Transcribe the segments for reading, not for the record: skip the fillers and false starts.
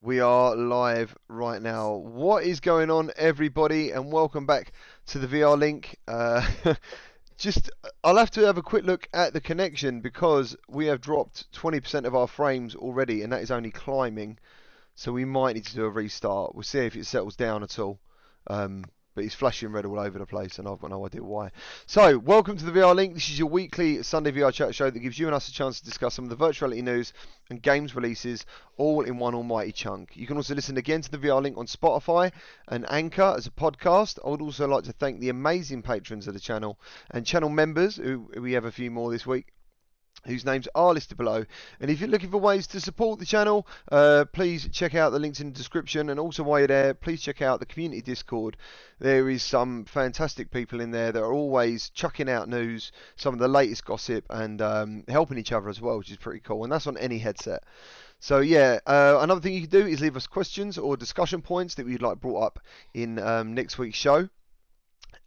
We are live right now. What is going on, everybody, and welcome back to the VR link. Just, I'll have to have a quick look at the connection because we have dropped 20% of our frames already, and that is only climbing. So we might need to do a restart. We'll see if it settles down at all. But it's flashing red all over the place, and I've got no idea why. So, welcome to the VR Link. This is your weekly Sunday VR chat show that gives you and us a chance to discuss some of the virtual reality news and games releases all in one almighty chunk. You can also listen again to the VR Link on Spotify and Anchor as a podcast. I would also like to thank the amazing patrons of the channel and channel members, who we have a few more this week, whose names are listed below. And if you're looking for ways to support the channel, please check out the links in the description. And also, while you're there, please check out the community Discord. There is some fantastic people in there that are always chucking out news, some of the latest gossip, and helping each other as well, which is pretty cool. And that's on any headset. So yeah, another thing you can do is leave us questions or discussion points that we'd like brought up in next week's show.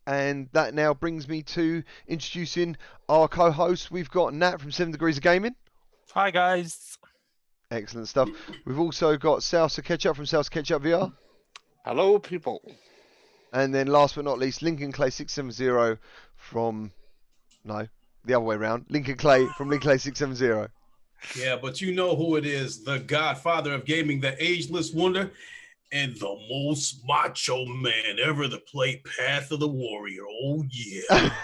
And that now brings me to introducing our co-host. We've got Nat from 7 Degrees of Gaming. Hi guys. Excellent stuff. We've also got Salsa Ketchup from Salsa Ketchup VR. Hello, people. And then last but not least, Lincoln Clay 670 from... No, the other way around. Lincoln Clay from Lincoln Clay 670. Yeah, but you know who it is. The godfather of gaming, the ageless wonder, and the most macho man ever to play Path of the Warrior. Oh, yeah.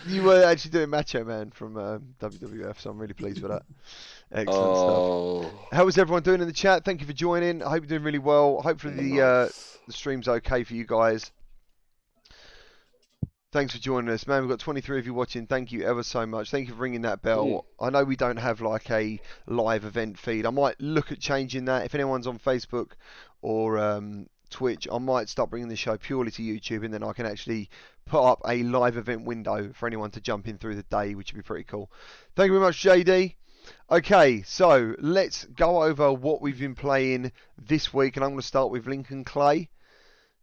You were actually doing Macho Man from WWF, so I'm really pleased with that. Excellent stuff. How is everyone doing in the chat? Thank you for joining. I hope you're doing really well. Hopefully the stream's okay for you guys. Thanks for joining us, man. We've got 23 of you watching. Thank you ever so much. Thank you for ringing that bell. I know we don't have like a live event feed. I might look at changing that. If anyone's on Facebook or Twitch, I might start bringing the show purely to YouTube, and then I can actually put up a live event window for anyone to jump in through the day, which would be pretty cool. Thank you very much, JD. Okay, so let's go over what we've been playing this week, and I'm going to start with Lincoln Clay.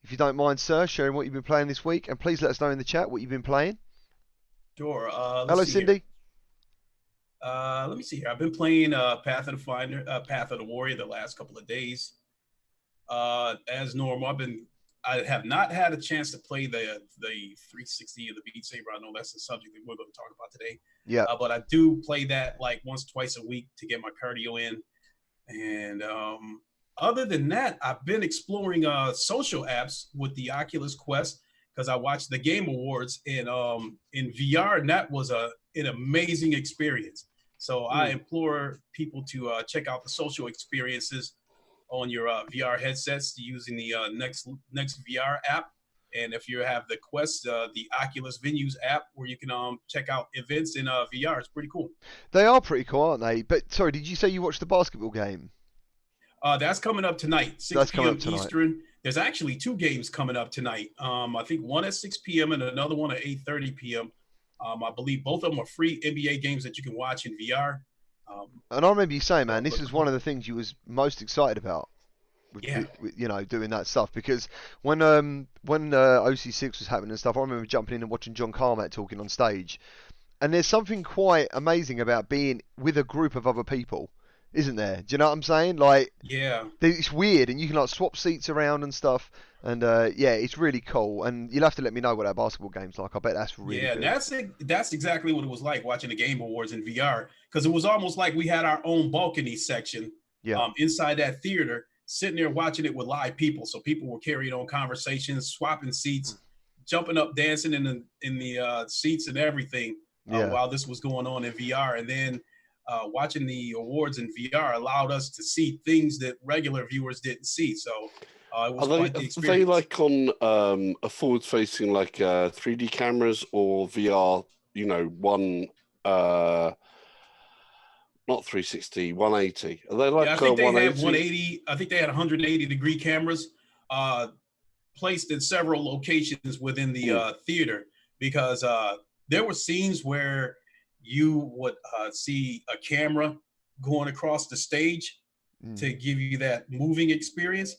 If you don't mind, sir, sharing what you've been playing this week, and please let us know in the chat what you've been playing. Sure. Hello, Cindy. Let me see here. I've been playing Path of the Warrior the last couple of days. As normal, I have not had a chance to play the 360 of the Beat Saber. I know that's the subject that we're going to talk about today. Yeah. But I do play that like once, twice a week to get my cardio in, and other than that, I've been exploring social apps with the Oculus Quest because I watched the Game Awards in VR, and that was an amazing experience. So I implore people to check out the social experiences on your VR headsets using the next VR app. And if you have the Quest, the Oculus Venues app, where you can check out events in VR, it's pretty cool. They are pretty cool, aren't they? But sorry, did you say you watched the basketball game? That's coming up tonight, 6 p.m. Eastern. There's actually two games coming up tonight. I think one at 6 p.m. and another one at 8:30 p.m. I believe both of them are free NBA games that you can watch in VR. And I remember you saying, man, this is one of the things you was most excited about. Yeah. You know, doing that stuff, because when OC6 was happening and stuff, I remember jumping in and watching John Carmack talking on stage. And there's something quite amazing about being with a group of other people, isn't there? Do you know what I'm saying? Like, yeah, it's weird, and you can like swap seats around and stuff, and yeah, it's really cool. And you'll have to let me know what that basketball game's like. I bet that's really good. That's exactly what it was like watching the Game Awards in VR, because it was almost like we had our own balcony section inside that theater, sitting there watching it with live people. So people were carrying on conversations, swapping seats, jumping up, dancing in the seats and everything while this was going on in VR, and then. Watching the awards in VR allowed us to see things that regular viewers didn't see. So it was quite the experience. Are they like on a forward-facing like 3D cameras or VR? You know, one not 360, 180. Are they like? Yeah, I think they had 180. I think they had 180-degree cameras placed in several locations within the theater, because there were scenes where you would see a camera going across the stage to give you that moving experience.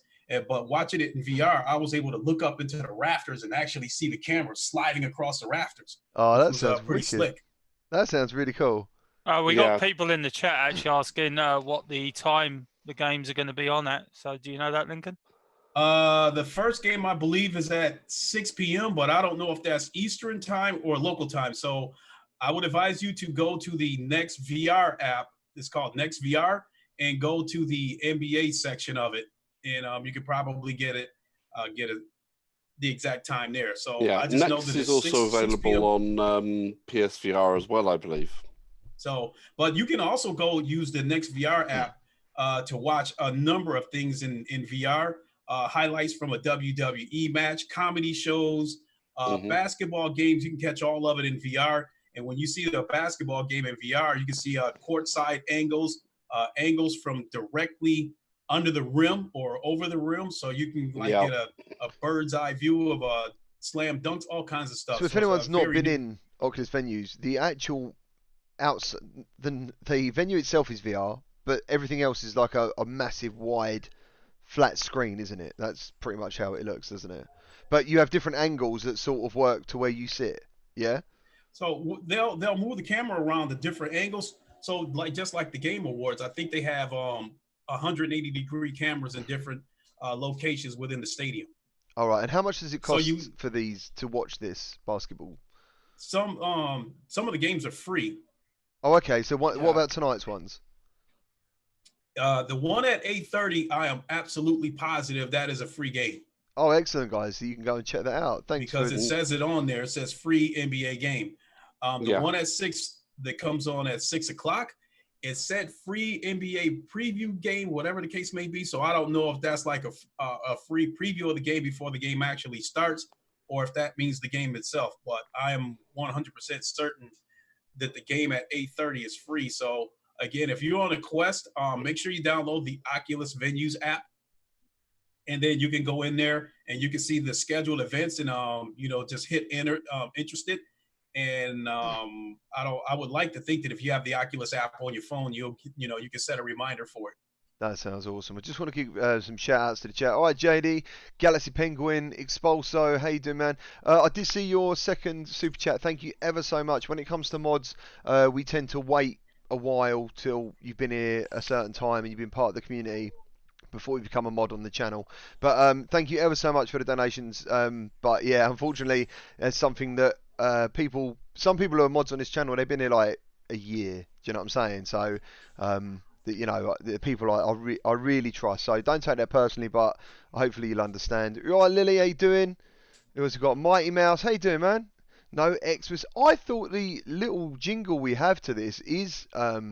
But watching it in VR, I was able to look up into the rafters and actually see the camera sliding across the rafters. Oh, that sounds pretty slick. That sounds really cool. We got people in the chat actually asking what the time the games are going to be on at. So do you know that, Lincoln? The first game I believe is at 6 p.m., but I don't know if that's Eastern time or local time. So I would advise you to go to the Next VR app. It's called Next VR, and go to the NBA section of it, and you could probably get the exact time there. So Yeah, I just know Next that is it's also 6 available p.m. on PSVR as well, I believe. So, but you can also go use the Next VR app to watch a number of things in VR. Highlights from a WWE match, comedy shows, basketball games. You can catch all of it in VR. And when you see the basketball game in VR, you can see courtside angles, angles from directly under the rim or over the rim. So you can get a bird's eye view of slam dunks, all kinds of stuff. So if anyone's not been in Oculus venues, the actual the venue itself is VR, but everything else is like a massive wide flat screen, isn't it? That's pretty much how it looks, doesn't it? But you have different angles that sort of work to where you sit. Yeah. So they'll move the camera around the different angles. So like just like the Game Awards, I think they have 180-degree cameras in different locations within the stadium. All right. And how much does it cost for these to watch this basketball? Some of the games are free. Oh, okay. So what about tonight's ones? The one at 8:30, I am absolutely positive that is a free game. Oh, excellent, guys. So you can go and check that out. Thanks. Because it says it on there. It says free NBA game. The one at 6 that comes on at 6 o'clock, it said free NBA preview game, whatever the case may be. So I don't know if that's like a free preview of the game before the game actually starts, or if that means the game itself. But I am 100% certain that the game at 8:30 is free. So again, if you're on a Quest, make sure you download the Oculus Venues app, and then you can go in there and you can see the scheduled events and just hit enter interested. And I would like to think that if you have the Oculus app on your phone, you can set a reminder for it. That sounds awesome. I just want to give some shout outs to the chat. All right, JD, Galaxy Penguin, Expulso, how you doing, man? I did see your second super chat. Thank you ever so much. When it comes to mods, we tend to wait a while till you've been here a certain time and you've been part of the community before you become a mod on the channel. But thank you ever so much for the donations. But yeah, unfortunately, it's something that some people who are mods on this channel, they've been here like a year. Do you know what I'm saying? So the people I really trust. So don't take that personally, but hopefully you'll understand. All right, Lily, how you doing? Who else got? Mighty Mouse, how you doing, man? No Xmas. I thought the little jingle we have to this is a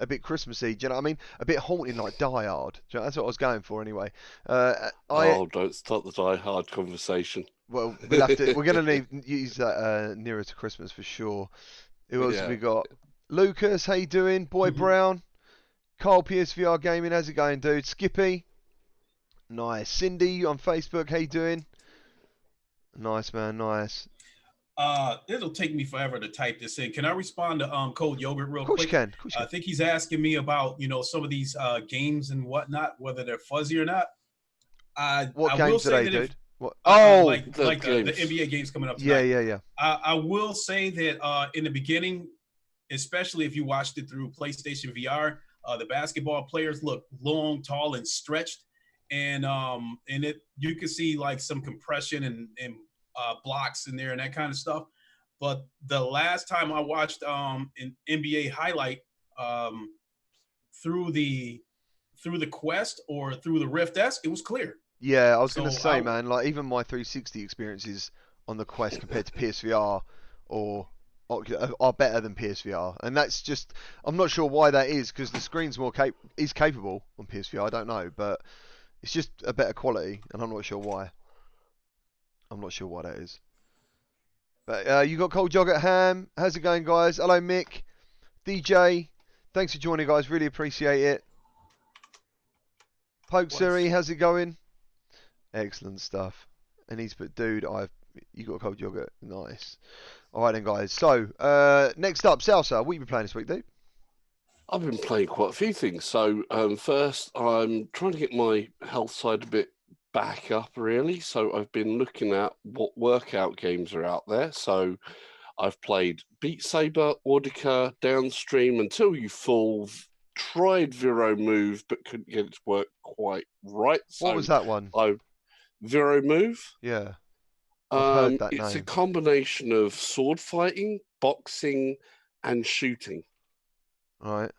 bit Christmassy. Do you know what I mean? A bit haunting, like Die Hard. Do you know, that's what I was going for anyway. Don't start the Die Hard conversation. Well, we're going to use that nearer to Christmas for sure. Who else have we got? Lucas, how you doing? Boy Brown. Carl PSVR Gaming, how's it going, dude? Skippy. Nice. Cindy on Facebook, how you doing? Nice, man. Nice. It'll take me forever to type this in. Can I respond to Code Yogurt real quick? Of course you can. I think he's asking me about some of these games and whatnot, whether they're fuzzy or not. What games are they, dude? Like the NBA games coming up tonight. Yeah. I will say that in the beginning, especially if you watched it through PlayStation VR, the basketball players look long, tall, and stretched, and you can see like some compression and blocks in there and that kind of stuff. But the last time I watched an NBA highlight through the Quest or through the Rift S, it was clear. Yeah, I was going to say, man, like even my 360 experiences on the Quest compared to PSVR are better than PSVR, and that's just, I'm not sure why that is, because the screen's is capable on PSVR. I don't know, but it's just a better quality, and I'm not sure why. I'm not sure why that is. But you got Cold Jogger Ham. How's it going, guys? Hello, Mick. DJ. Thanks for joining, guys. Really appreciate it. Poke Siri, how's it going? Excellent stuff. And he's put, dude, you got a Cold Yogurt. Nice. All right then, guys. So, next up, Salsa. What have you been playing this week, dude? I've been playing quite a few things. So, first, I'm trying to get my health side a bit back up, really. So, I've been looking at what workout games are out there. So, I've played Beat Saber, Audica, Downstream, Until You Fall, tried Vero Move, but couldn't get it to work quite right. So What was that one? Vero Move. Yeah. I've heard that it's name. a combination of sword fighting, boxing, and shooting, Right.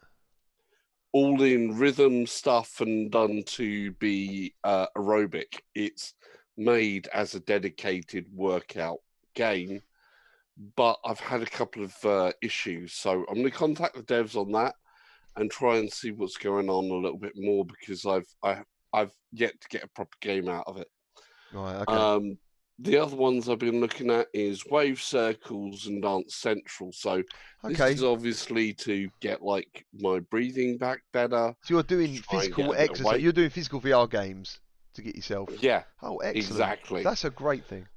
all in rhythm stuff and done to be aerobic. It's made as a dedicated workout game, but I've had a couple of issues, so I'm going to contact the devs on that and try and see what's going on a little bit more, because I've yet to get a proper game out of it. Right. Okay. The other ones I've been looking at is Wave Circles and Dance Central. So this Okay. is obviously to get like my breathing back better. So you're doing try and physical get a bit of exercise. weight. You're doing physical VR games to get yourself. Yeah, Oh, excellent. exactly. That's a great thing.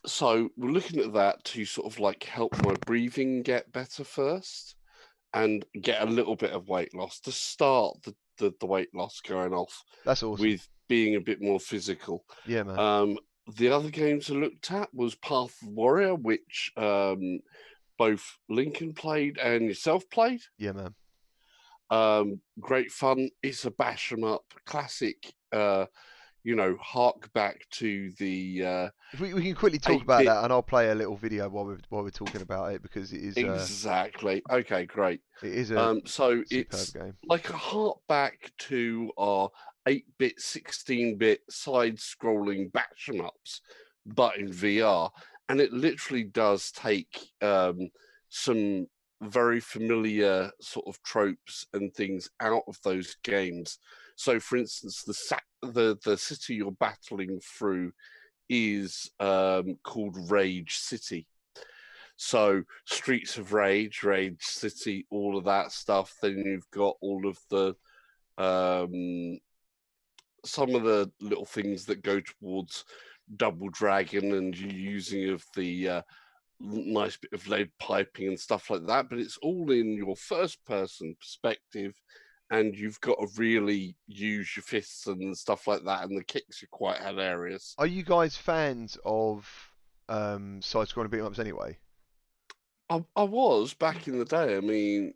So we're looking at that to sort of like help my breathing get better first and get a little bit of weight loss to start the weight loss going off. That's awesome. With being a bit more physical. Yeah, man. The other games I looked at was Path of Warrior, which both Lincoln played and yourself played. Yeah, man. Great fun. It's a bash 'em up classic. Hark back to the. If we can quickly talk about that, and I'll play a little video while we're talking about it, because it is exactly okay. Great. It is a so superb it's game. like a hark back to our 8-bit, 16-bit side-scrolling bash 'em ups, but in VR, and it literally does take some very familiar sort of tropes and things out of those games. So, for instance, the city you're battling through is called Rage City. So, Streets of Rage, Rage City, all of that stuff. Then you've got all of the some of the little things that go towards Double Dragon and you using of the nice bit of lead piping and stuff like that, but it's all in your first person perspective, and you've got to really use your fists and stuff like that, and the kicks are quite hilarious. Are you guys fans of side-scrolling beat-em-ups anyway? I was back in the day. I mean,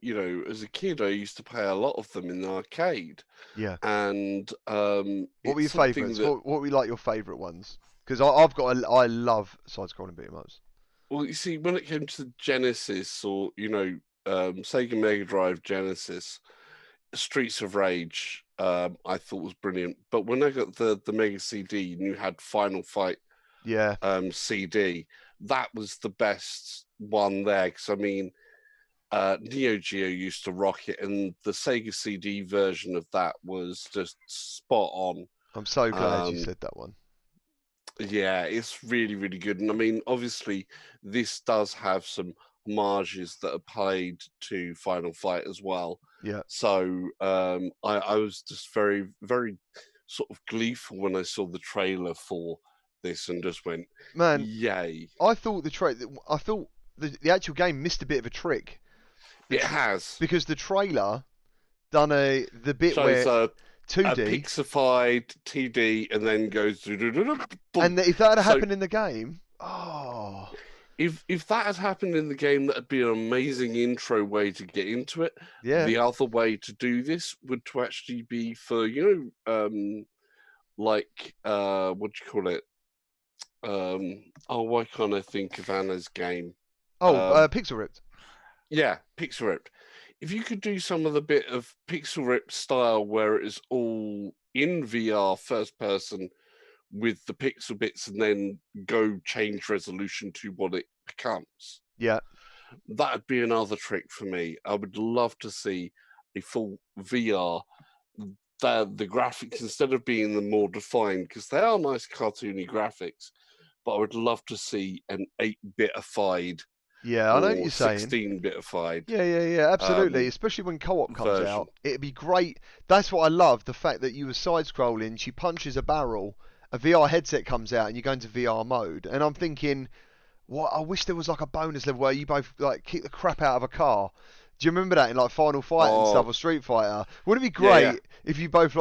as a kid, I used to play a lot of them in the arcade. Yeah. And what were your favourites? What were like your favourite ones? Because I love side-scrolling beat-em-ups. Well, you see, when it came to Genesis or Sega Mega Drive Genesis, Streets of Rage, I thought was brilliant. But when I got the Mega CD and you had Final Fight, yeah, CD, that was the best one there. Because I mean, Neo Geo used to rock it, and the Sega CD version of that was just spot on. I'm so glad you said that one. Yeah, it's really, really good. And I mean, obviously, this does have some homages that are played to Final Fight as well. Yeah. So I was just very, very sort of gleeful when I saw the trailer for this and just went, man, yay. I thought the actual game missed a bit of a trick. It has. Because the trailer done the bit shows where 2D, a pixified TD, and then goes. And if that had happened in the game, oh. If that had happened in the game, that'd be an amazing intro way to get into it. Yeah. The other way to do this would to actually be for what do you call it? Why can't I think of Anna's game? Pixel Ripped. Yeah, Pixel Ripped. If you could do some of the bit of Pixel Ripped style where it is all in VR first person with the pixel bits and then go change resolution to what it becomes. Yeah. That'd be another trick for me. I would love to see a full VR. The graphics, instead of being the more defined, because they are nice cartoony graphics, but I would love to see an 8-bitified. Yeah, I know what you're saying. 16-bitified. Yeah, absolutely. Especially when co-op comes out, it'd be great. That's what I love. The fact that you were side-scrolling, she punches a barrel, a VR headset comes out, and you go into VR mode. And I'm thinking, what? I wish there was like a bonus level where you both like kick the crap out of a car. Do you remember that in like Final Fight and stuff, or Street Fighter? Wouldn't it be great if you both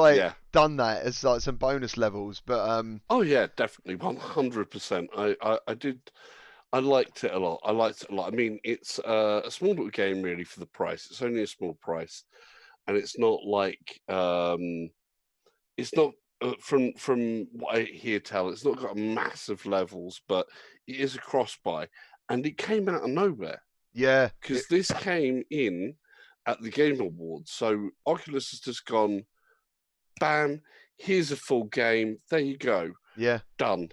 done that as like some bonus levels? But oh yeah, definitely 100%. I did. I liked it a lot. I mean, it's a small little game really for the price. It's only a small price, and it's not like it's not from what I hear tell. It's not got massive levels, but it is a cross-buy, and it came out of nowhere Yeah. because this came in at the Game Awards. So Oculus has just gone, bam, here's a full game. There you go. Yeah. Done.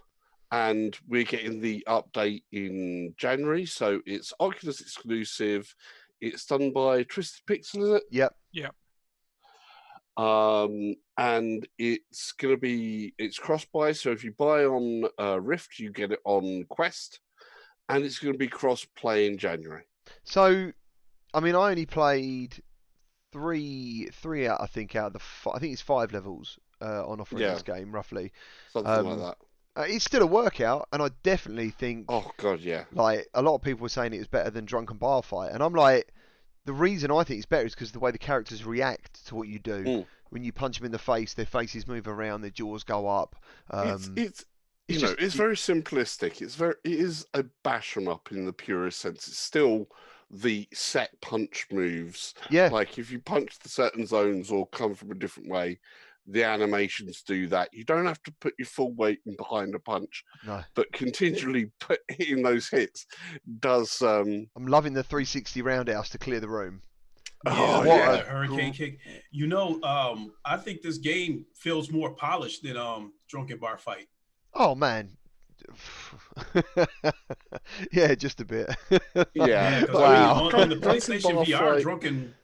And we're getting the update in January. So it's Oculus exclusive. It's done by Twisted Pixel, is it? Yep. Yeah. And it's cross-buy. So if you buy on Rift, you get it on Quest. And it's going to be cross-play in January. So, I mean, I only played three out. I think out of the I think it's 5 levels on offer in this game, roughly. Something like that. It's still a workout, and I definitely think. Oh God, yeah. Like a lot of people were saying it was better than Drunken Bar Fight, and I'm like, the reason I think it's better is because the way the characters react to what you do. When you punch them in the face, their faces move around, their jaws go up. It's very simplistic. It is a bash 'em up in the purest sense. It's still the set punch moves. Yeah. Like if you punch the certain zones or come from a different way, the animations do that. You don't have to put your full weight behind a punch. No. But continually hitting those hits does. I'm loving the 360 roundhouse to clear the room. Yeah, what the a hurricane kick. I think this game feels more polished than Drunken Bar Fight. Oh man. Yeah, just a bit. Yeah. Wow. On the PlayStation Bar VR, Fight, Drunken.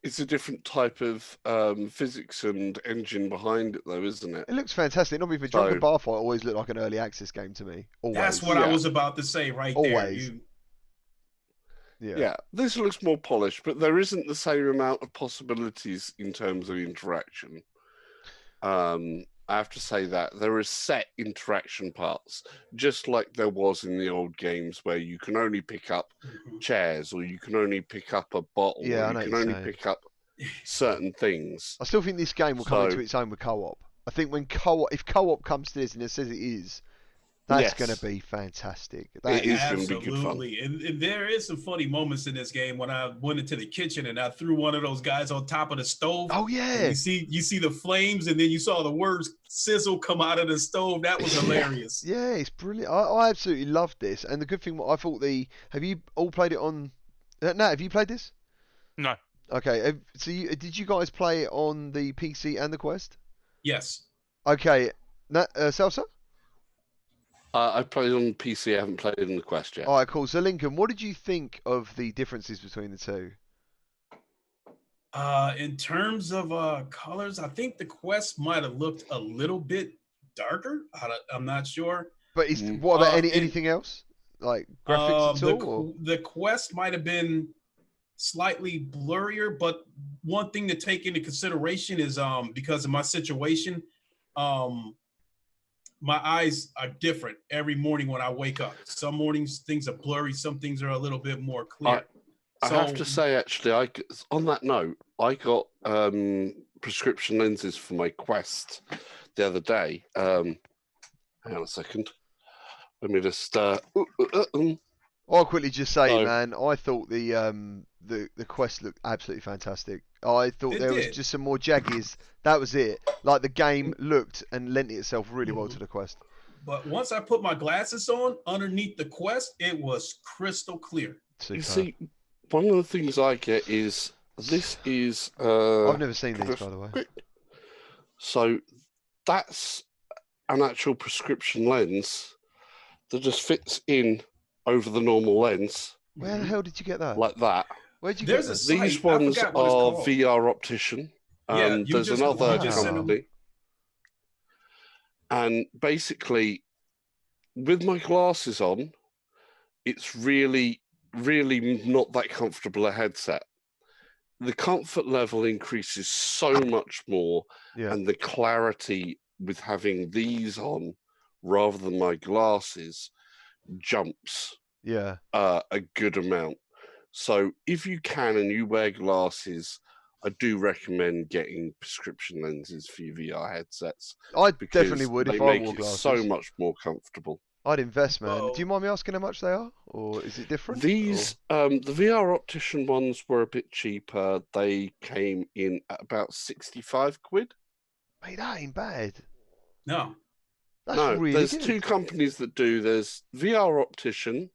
it's a different type of physics and engine behind it, though, isn't it? It looks fantastic. Not even Drunken Bar Fight always looked like an early access game to me. Always. That's what I was about to say right Always. there. Yeah, this looks more polished, but there isn't the same amount of possibilities in terms of interaction. I have to say that there are set interaction parts, just like there was in the old games, where you can only pick up chairs, or you can only pick up a bottle, Yeah, or you can only pick up certain things. I still think this game will come into its own with co-op. I think if co-op comes to this and it says it is, that's going to be fantastic. It is going to be good fun. Absolutely. And there is some funny moments in this game when I went into the kitchen and I threw one of those guys on top of the stove. Oh yeah. You see the flames, and then you saw the words sizzle come out of the stove. That was hilarious. Yeah, it's brilliant. I absolutely loved this. And the good thing, I thought have you all played it on? Nat, have you played this? No. Okay. So did you guys play it on the PC and the Quest? Yes. Okay. Salsa? I played on PC. I haven't played it on the Quest yet. All right, cool. So, Lincoln, what did you think of the differences between the two? In terms of colors, I think the Quest might have looked a little bit darker. I'm not sure. But what about anything else? Like graphics at all? The Quest might have been slightly blurrier, but one thing to take into consideration is because of my situation, my eyes are different every morning when I wake up. Some mornings things are blurry, some things are a little bit more clear. I have to say, actually, on that note, I got prescription lenses for my Quest the other day. Hang on a second. Let me just. I'll quickly just say, man, I thought the Quest looked absolutely fantastic. I thought there was just some more jaggies. That was it. Like the game looked and lent itself really well to the Quest. But once I put my glasses on, underneath the Quest, it was crystal clear. Super. You see, one of the things I get is this is. I've never seen these, by the way. So that's an actual prescription lens that just fits in over the normal lens. Where the hell did you get that? Like that. Where'd you get that? These ones are VR Optician. There's another company. And basically, with my glasses on, it's really, really not that comfortable a headset. The comfort level increases so much more, and the clarity with having these on rather than my glasses jumps a good amount. So if you can and you wear glasses, I do recommend getting prescription lenses for your VR headsets. I definitely would if I wore glasses. So much more comfortable. I'd invest, man. So Do you mind me asking how much they are, or is it different? These the VR optician ones were a bit cheaper. They came in at about 65 quid. Mate, that ain't bad. no. That's No, really there's good. two companies that do. There's VR Optician,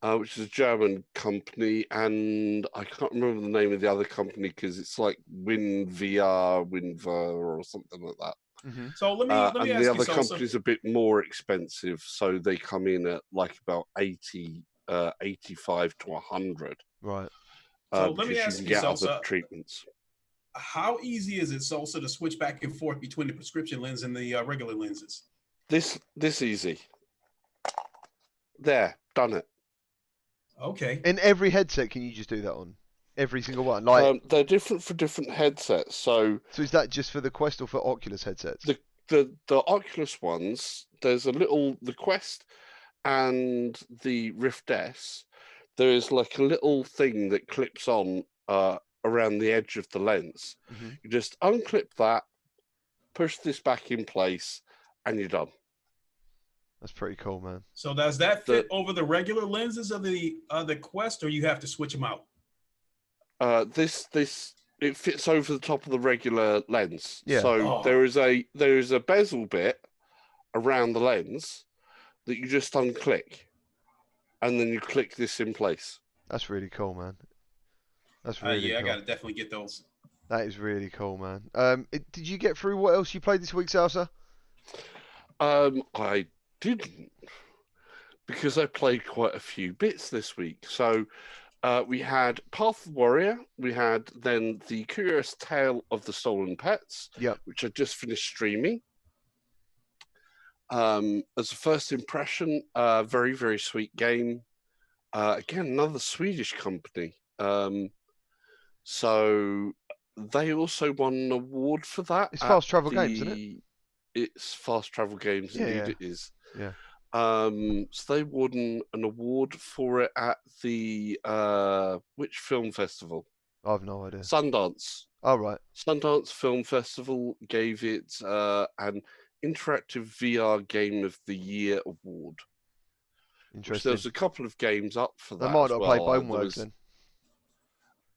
which is a German company, and I can't remember the name of the other company because it's like WinVR or something like that. Mm-hmm. So let me And ask the you, other so company's a bit more expensive, so they come in at like about 85 to 100. Right. So let me because you ask can you, get other Sosa, treatments. how easy is it, Sosa, to switch back and forth between the prescription lens and the regular lenses? This easy. There, done it. Okay. In every headset, can you just do that on? Every single one? Like, They're different for different headsets. So is that just for the Quest or for Oculus headsets? the Oculus ones, there's the Quest and the Rift S. There is like a little thing that clips on around the edge of the lens. Mm-hmm. You just unclip that, push this back in place, and you're done. That's pretty cool, man. So does that fit over the regular lenses of the Quest, or you have to switch them out? This it fits over the top of the regular lens. Yeah. So there is a bezel bit around the lens that you just unclick, and then you click this in place. That's really cool, man. That's really yeah, cool. I gotta definitely get those. That is really cool, man. Did you get through what else you played this week, Salsa? I didn't, because I played quite a few bits this week. So we had Path of the Warrior. We had then The Curious Tale of the Stolen Pets, Yep. which I just finished streaming. As a first impression, very, very sweet game. Again, another Swedish company. So they also won an award for that. It's Fast Travel Games, isn't it? It's Fast Travel Games, Yeah, indeed yeah. it is. Yeah. So they won an award for it at the which film festival? I've no idea. Sundance. Oh, right. Sundance Film Festival gave it an Interactive VR Game of the Year award. Interesting. There's a couple of games up for that. They might as not well. play Boneworks then.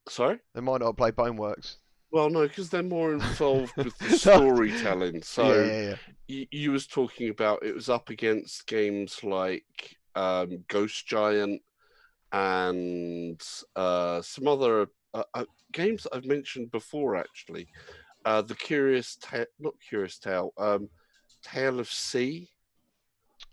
Sorry? They might not play Boneworks. Well, no, because they're more involved with the storytelling. So yeah. You was talking about it was up against games like Ghost Giant and some other games that I've mentioned before, actually. The Tale of Sea,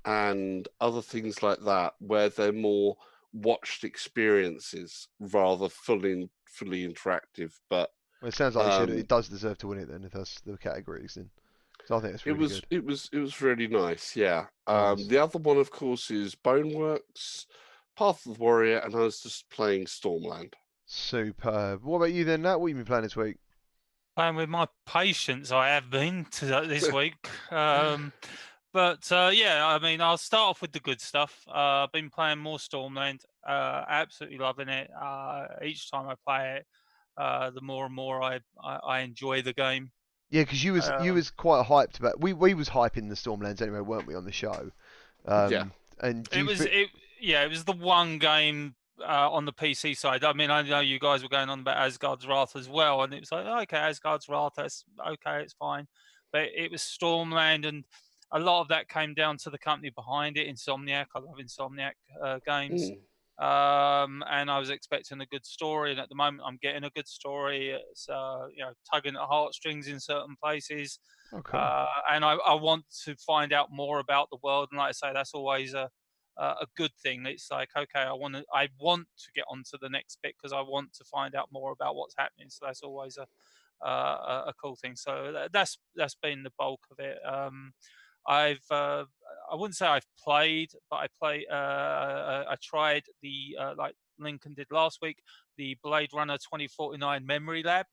and other things like that, where they're more watched experiences rather fully interactive. But Well, it sounds like it does deserve to win it then, if that's the categories then. So I think it's really good. It was really nice, yeah. Nice. The other one, of course, is Boneworks, Path of the Warrior, and I was just playing Stormland. Superb. What about you then, Nat? What have you been playing this week? Playing with my patience, I have been this week. But yeah, I mean, I'll start off with the good stuff. I've been playing more Stormland. Absolutely loving it. Each time I play it, the more and more I enjoy the game. Yeah, because you was quite hyped about. We was hyping the Stormlands anyway, weren't we, on the show? Yeah. And it was the one game on the PC side. I mean, I know you guys were going on about Asgard's Wrath as well, and it was like, okay, Asgard's Wrath, that's okay, it's fine. But it was Stormland, and a lot of that came down to the company behind it, Insomniac. I love Insomniac games. And I was expecting a good story, and at the moment I'm getting a good story. It's tugging at heartstrings in certain places. Okay. And I want to find out more about the world, and like I say, that's always a good thing. It's like, okay, I want to get on to the next bit because I want to find out more about what's happening. So that's always a cool thing. So that's been the bulk of it. I wouldn't say I've played, but I tried the like Lincoln did last week, the Blade Runner 2049 Memory Lab,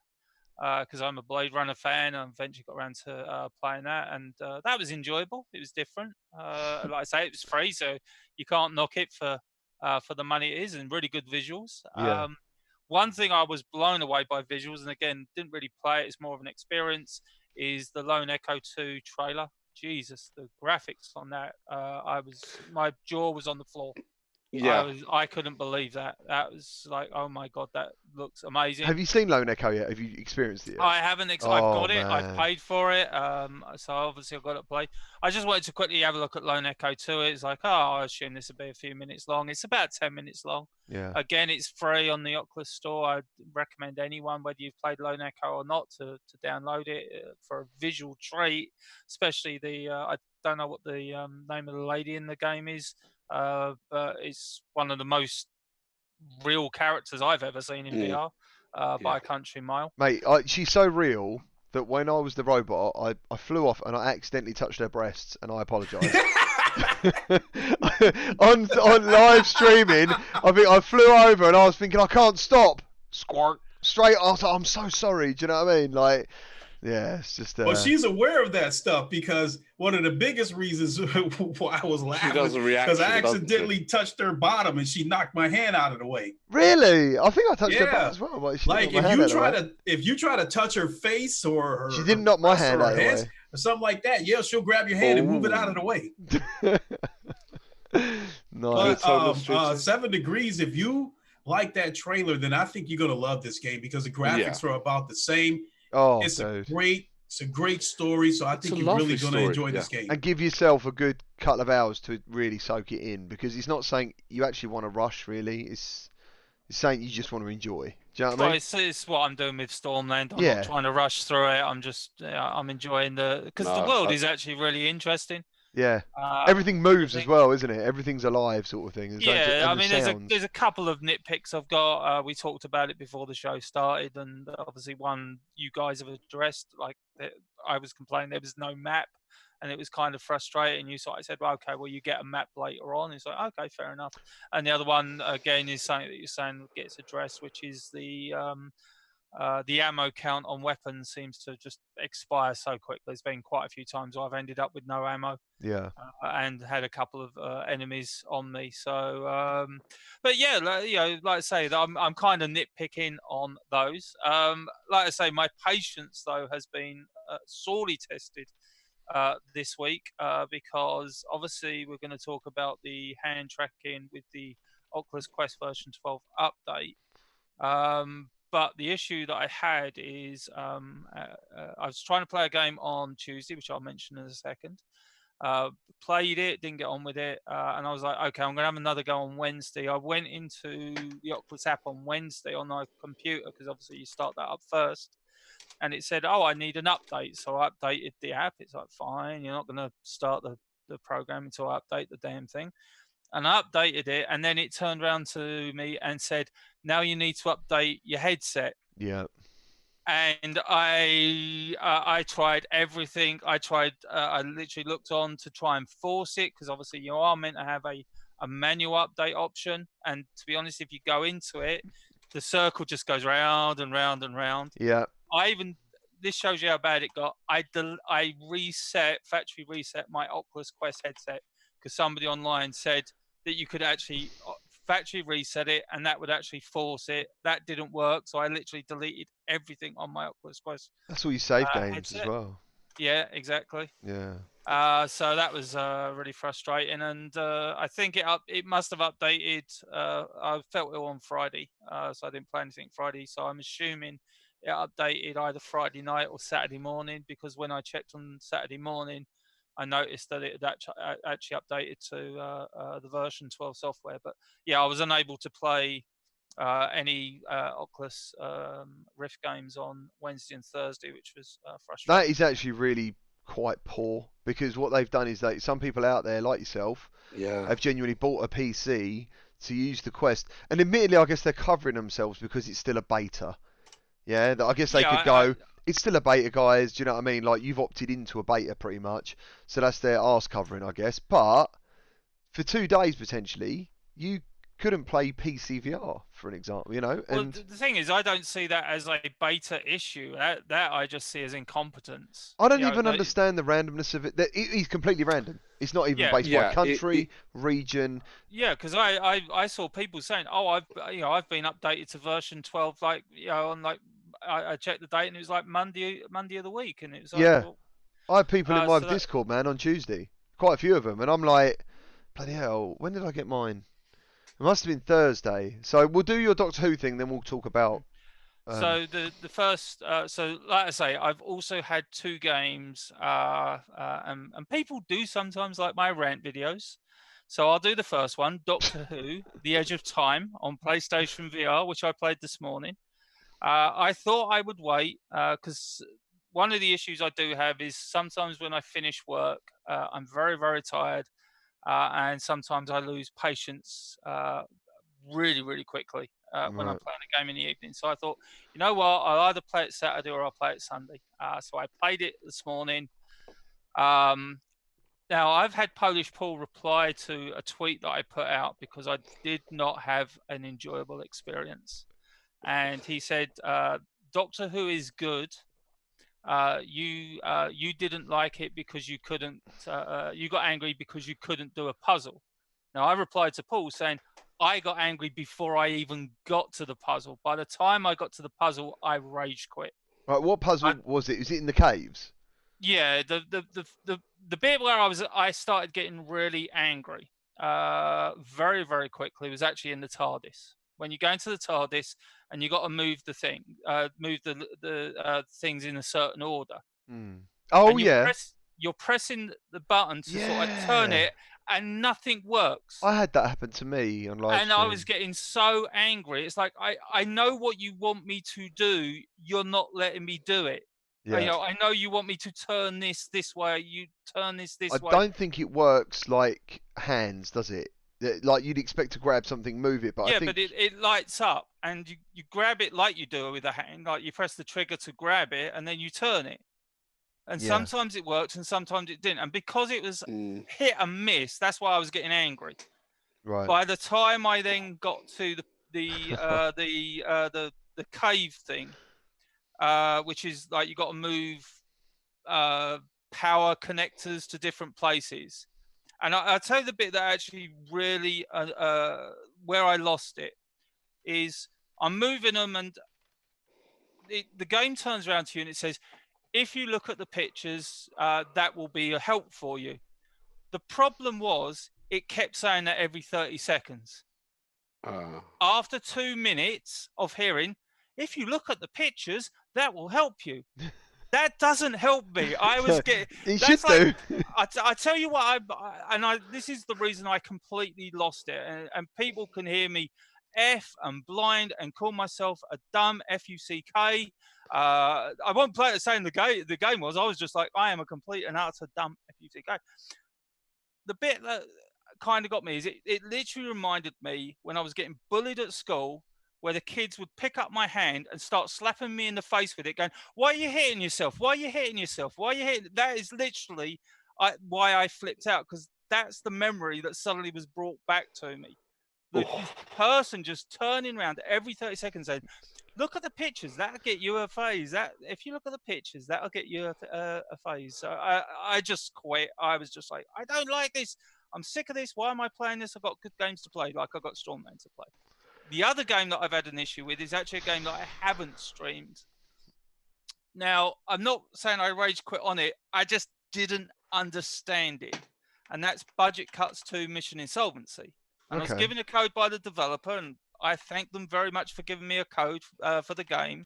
because I'm a Blade Runner fan. I eventually got around to playing that, and that was enjoyable. It was different. Like I say, it was free, so you can't knock it for the money it is, and really good visuals. Yeah. One thing I was blown away by visuals, and again, didn't really play it. It's more of an experience. Is the Lone Echo 2 trailer? Jesus, the graphics on that, my jaw was on the floor. Yeah. I couldn't believe that. That was like, oh my god, that looks amazing. Have you seen Lone Echo yet? Have you experienced it yet? I haven't. I've Oh, got it. I've man. paid for it. So obviously I've got to play. I just wanted to quickly have a look at Lone Echo 2. It's like, oh, I assume this will be a few minutes long. It's about 10 minutes long. Yeah. Again, it's free on the Oculus Store. I'd recommend anyone, whether you've played Lone Echo or not, to download it for a visual treat. Especially I don't know what the name of the lady in the game is, but it's one of the most real characters I've ever seen in VR by a country mile. Mate, she's so real that when I was the robot, I flew off and I accidentally touched her breasts, and I apologise. on live streaming, I flew over and I was thinking I can't stop. Squawk. Straight. I was like, I'm so sorry. Do you know what I mean? Like, yeah, it's just. Well, she's aware of that stuff, because one of the biggest reasons why I was laughing because I accidentally touched her bottom and she knocked my hand out of the way. Really? I think I touched her bottom as well. Like if you try to touch her face or her, she didn't knock my hand out of the way or something like that. Yeah, she'll grab your hand and move it out of the way. Nice. But 7 Degrees, if you like that trailer, then I think you're gonna love this game, because the graphics are about the same. Oh, it's a great story, so I think you're really going to enjoy this game. And give yourself a good couple of hours to really soak it in, because it's not saying you actually want to rush, really. It's saying you just want to enjoy. Do you know what I mean? It's what I'm doing with Stormland. I'm not trying to rush through it. I'm just, I'm enjoying because the world is actually really interesting. Yeah, everything moves as well, isn't it? Everything's alive, sort of thing. I mean, there's a couple of nitpicks I've got. We talked about it before the show started, and obviously one you guys have addressed. Like, I was complaining there was no map, and it was kind of frustrating. I said, well, okay, well, you get a map later on. It's like, okay, fair enough. And the other one again is something that you're saying gets addressed, which is the ammo count on weapons seems to just expire so quick. There's been quite a few times I've ended up with no ammo. Yeah. And had a couple of enemies on me. So, but yeah, like I say, I'm kind of nitpicking on those. Like I say, my patience though has been sorely tested this week because obviously we're going to talk about the hand tracking with the Oculus Quest version 12 update. But the issue that I had is I was trying to play a game on Tuesday, which I'll mention in a second. Played it, didn't get on with it, and I was like, okay, I'm going to have another go on Wednesday. I went into the Oculus app on Wednesday on my computer, because obviously you start that up first, and it said, oh, I need an update. So I updated the app. It's like, fine, you're not going to start the program until I update the damn thing. And I updated it, and then it turned around to me and said, now you need to update your headset. Yeah. And I tried everything. I literally looked on to try and force it, because obviously you are meant to have a manual update option. And to be honest, if you go into it, the circle just goes round and round and round. Yeah. This shows you how bad it got. I factory reset my Oculus Quest headset, because somebody online said that you could actually factory reset it and that would actually force it. That didn't work, so I literally deleted everything on my Oculus Quest. That's all you save games headset. as well. Yeah, exactly. Yeah. So that was really frustrating, and I think it must have updated. I felt ill on Friday, so I didn't play anything Friday. So I'm assuming it updated either Friday night or Saturday morning, because when I checked on Saturday morning, I noticed that it had actually updated to the version 12 software. But yeah, I was unable to play any Oculus Rift games on Wednesday and Thursday, which was frustrating. That is actually really quite poor, because what they've done is that some people out there like yourself have genuinely bought a PC to use the Quest, and admittedly I guess they're covering themselves because it's still a beta. Yeah, I guess they could go, it's still a beta, guys, do you know what I mean? Like, you've opted into a beta pretty much, so that's their arse covering, I guess. But for 2 days potentially, you couldn't play PC VR, for an example, you know. And well, the thing is, I don't see that as a beta issue. That I just see as incompetence. I don't even understand the randomness of it. It's completely random. It's not even based by country, region. Yeah, because I saw people saying, "Oh, I've been updated to version 12." Like, on like I checked the date and it was like Monday of the week, and it was like, well, I had people in my So that, Discord, man, on Tuesday. Quite a few of them, and I'm like, bloody hell, when did I get mine? It must have been Thursday. So we'll do your Doctor Who thing, then we'll talk about. so the first, so like I say, I've also had 2 games, and people do sometimes like my rant videos. So I'll do the first one, Doctor Who: The Edge of Time on PlayStation VR, which I played this morning. I thought I would wait because one of the issues I do have is sometimes when I finish work, I'm very, very tired, and sometimes I lose patience really, really quickly when I'm Right. playing a game in the evening. So I thought, you know what, I'll either play it Saturday or I'll play it Sunday. So I played it this morning. Now, I've had Polish Paul reply to a tweet that I put out because I did not have an enjoyable experience. And he said, Doctor Who is good. You didn't like it because you couldn't. You got angry because you couldn't do a puzzle. Now I replied to Paul saying I got angry before I even got to the puzzle. By the time I got to the puzzle, I rage quit. Right. What I, puzzle was it? Was it in the caves? yeah, the bit where I started getting really angry, very very quickly was actually in the TARDIS. When you go into the TARDIS and you got to move the thing, move the things in a certain order, Oh and yeah. you're pressing the button to sort of turn Yeah. it, and nothing works. I had that happen to me on live And I was stream. getting so angry. It's like I know what you want me to do. You're not letting me do it. Yeah. I know you want me to turn this way. You turn I this way. don't think it works like hands, does it? Like you'd expect to grab something, move it, but I Yeah, but think it lights up, and you grab it like you do with a hand. Like you press the trigger to grab it, and then you turn it. And yeah. sometimes it works, and sometimes it didn't. And because it was Mm. hit and miss, that's why I was getting angry. Right. By the time I then got to the cave thing, which is like you got to move power connectors to different places. And I'll tell you the bit that actually really where I lost it is I'm moving them, and the game turns around to you and it says, if you look at the pictures, that will be a help for you. The problem was it kept saying that every 30 seconds. After 2 minutes of hearing, if you look at the pictures, that will help you. That doesn't help me. I was getting. It That's should like. do. I tell you what. This is the reason I completely lost it. And people can hear me F and blind and call myself a dumb FUCK. I won't play it saying the game was. I was just like, I am a complete and utter dumb FUCK. The bit that kind of got me is it literally reminded me when I was getting bullied at school, where the kids would pick up my hand and start slapping me in the face with it, going, "Why are you hitting yourself? Why are you hitting yourself? Why are you hitting?" That is literally why I flipped out, because that's the memory that suddenly was brought back to me. This person just turning around every 30 seconds saying, "Look at the pictures. That'll get you a phase. That if you look at the pictures, that'll get you a phase." So I just quit. I was just like, I don't like this. I'm sick of this. Why am I playing this? I've got good games to play. Like I've got Stormman to play. The other game that I've had an issue with is actually a game that I haven't streamed. Now, I'm not saying I rage quit on it. I just didn't understand it. And that's Budget Cuts 2 Mission Insolvency. And I was given a code by the developer, and I thank them very much for giving me a code for the game.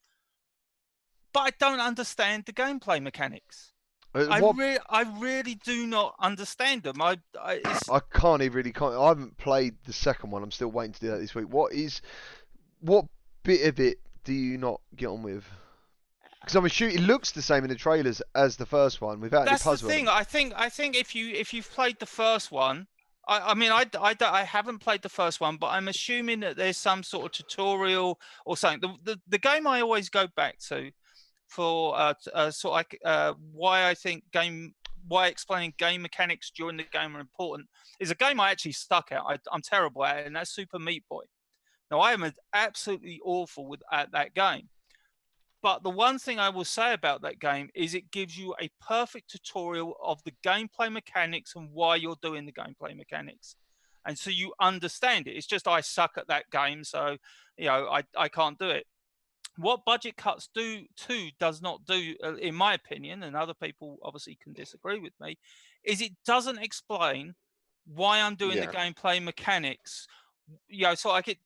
But I don't understand the gameplay mechanics. I really do not understand them. I can't even really can't. I haven't played the second one. I'm still waiting to do that this week. What bit of it do you not get on with? Because I'm assuming it looks the same in the trailers as the first one without any puzzle. That's the thing. I think if you've played the first one, I haven't played the first one, but I'm assuming that there's some sort of tutorial or something. The game I always go back to for why explaining game mechanics during the game are important is a game I actually stuck at. I'm terrible at it, and that's Super Meat Boy. Now I am absolutely awful at that game. But the one thing I will say about that game is it gives you a perfect tutorial of the gameplay mechanics and why you're doing the gameplay mechanics. And so you understand it. It's just I suck at that game, so I can't do it. What Budget Cuts does not do, in my opinion, and other people obviously can disagree with me, is it doesn't explain why I'm doing the gameplay mechanics. So like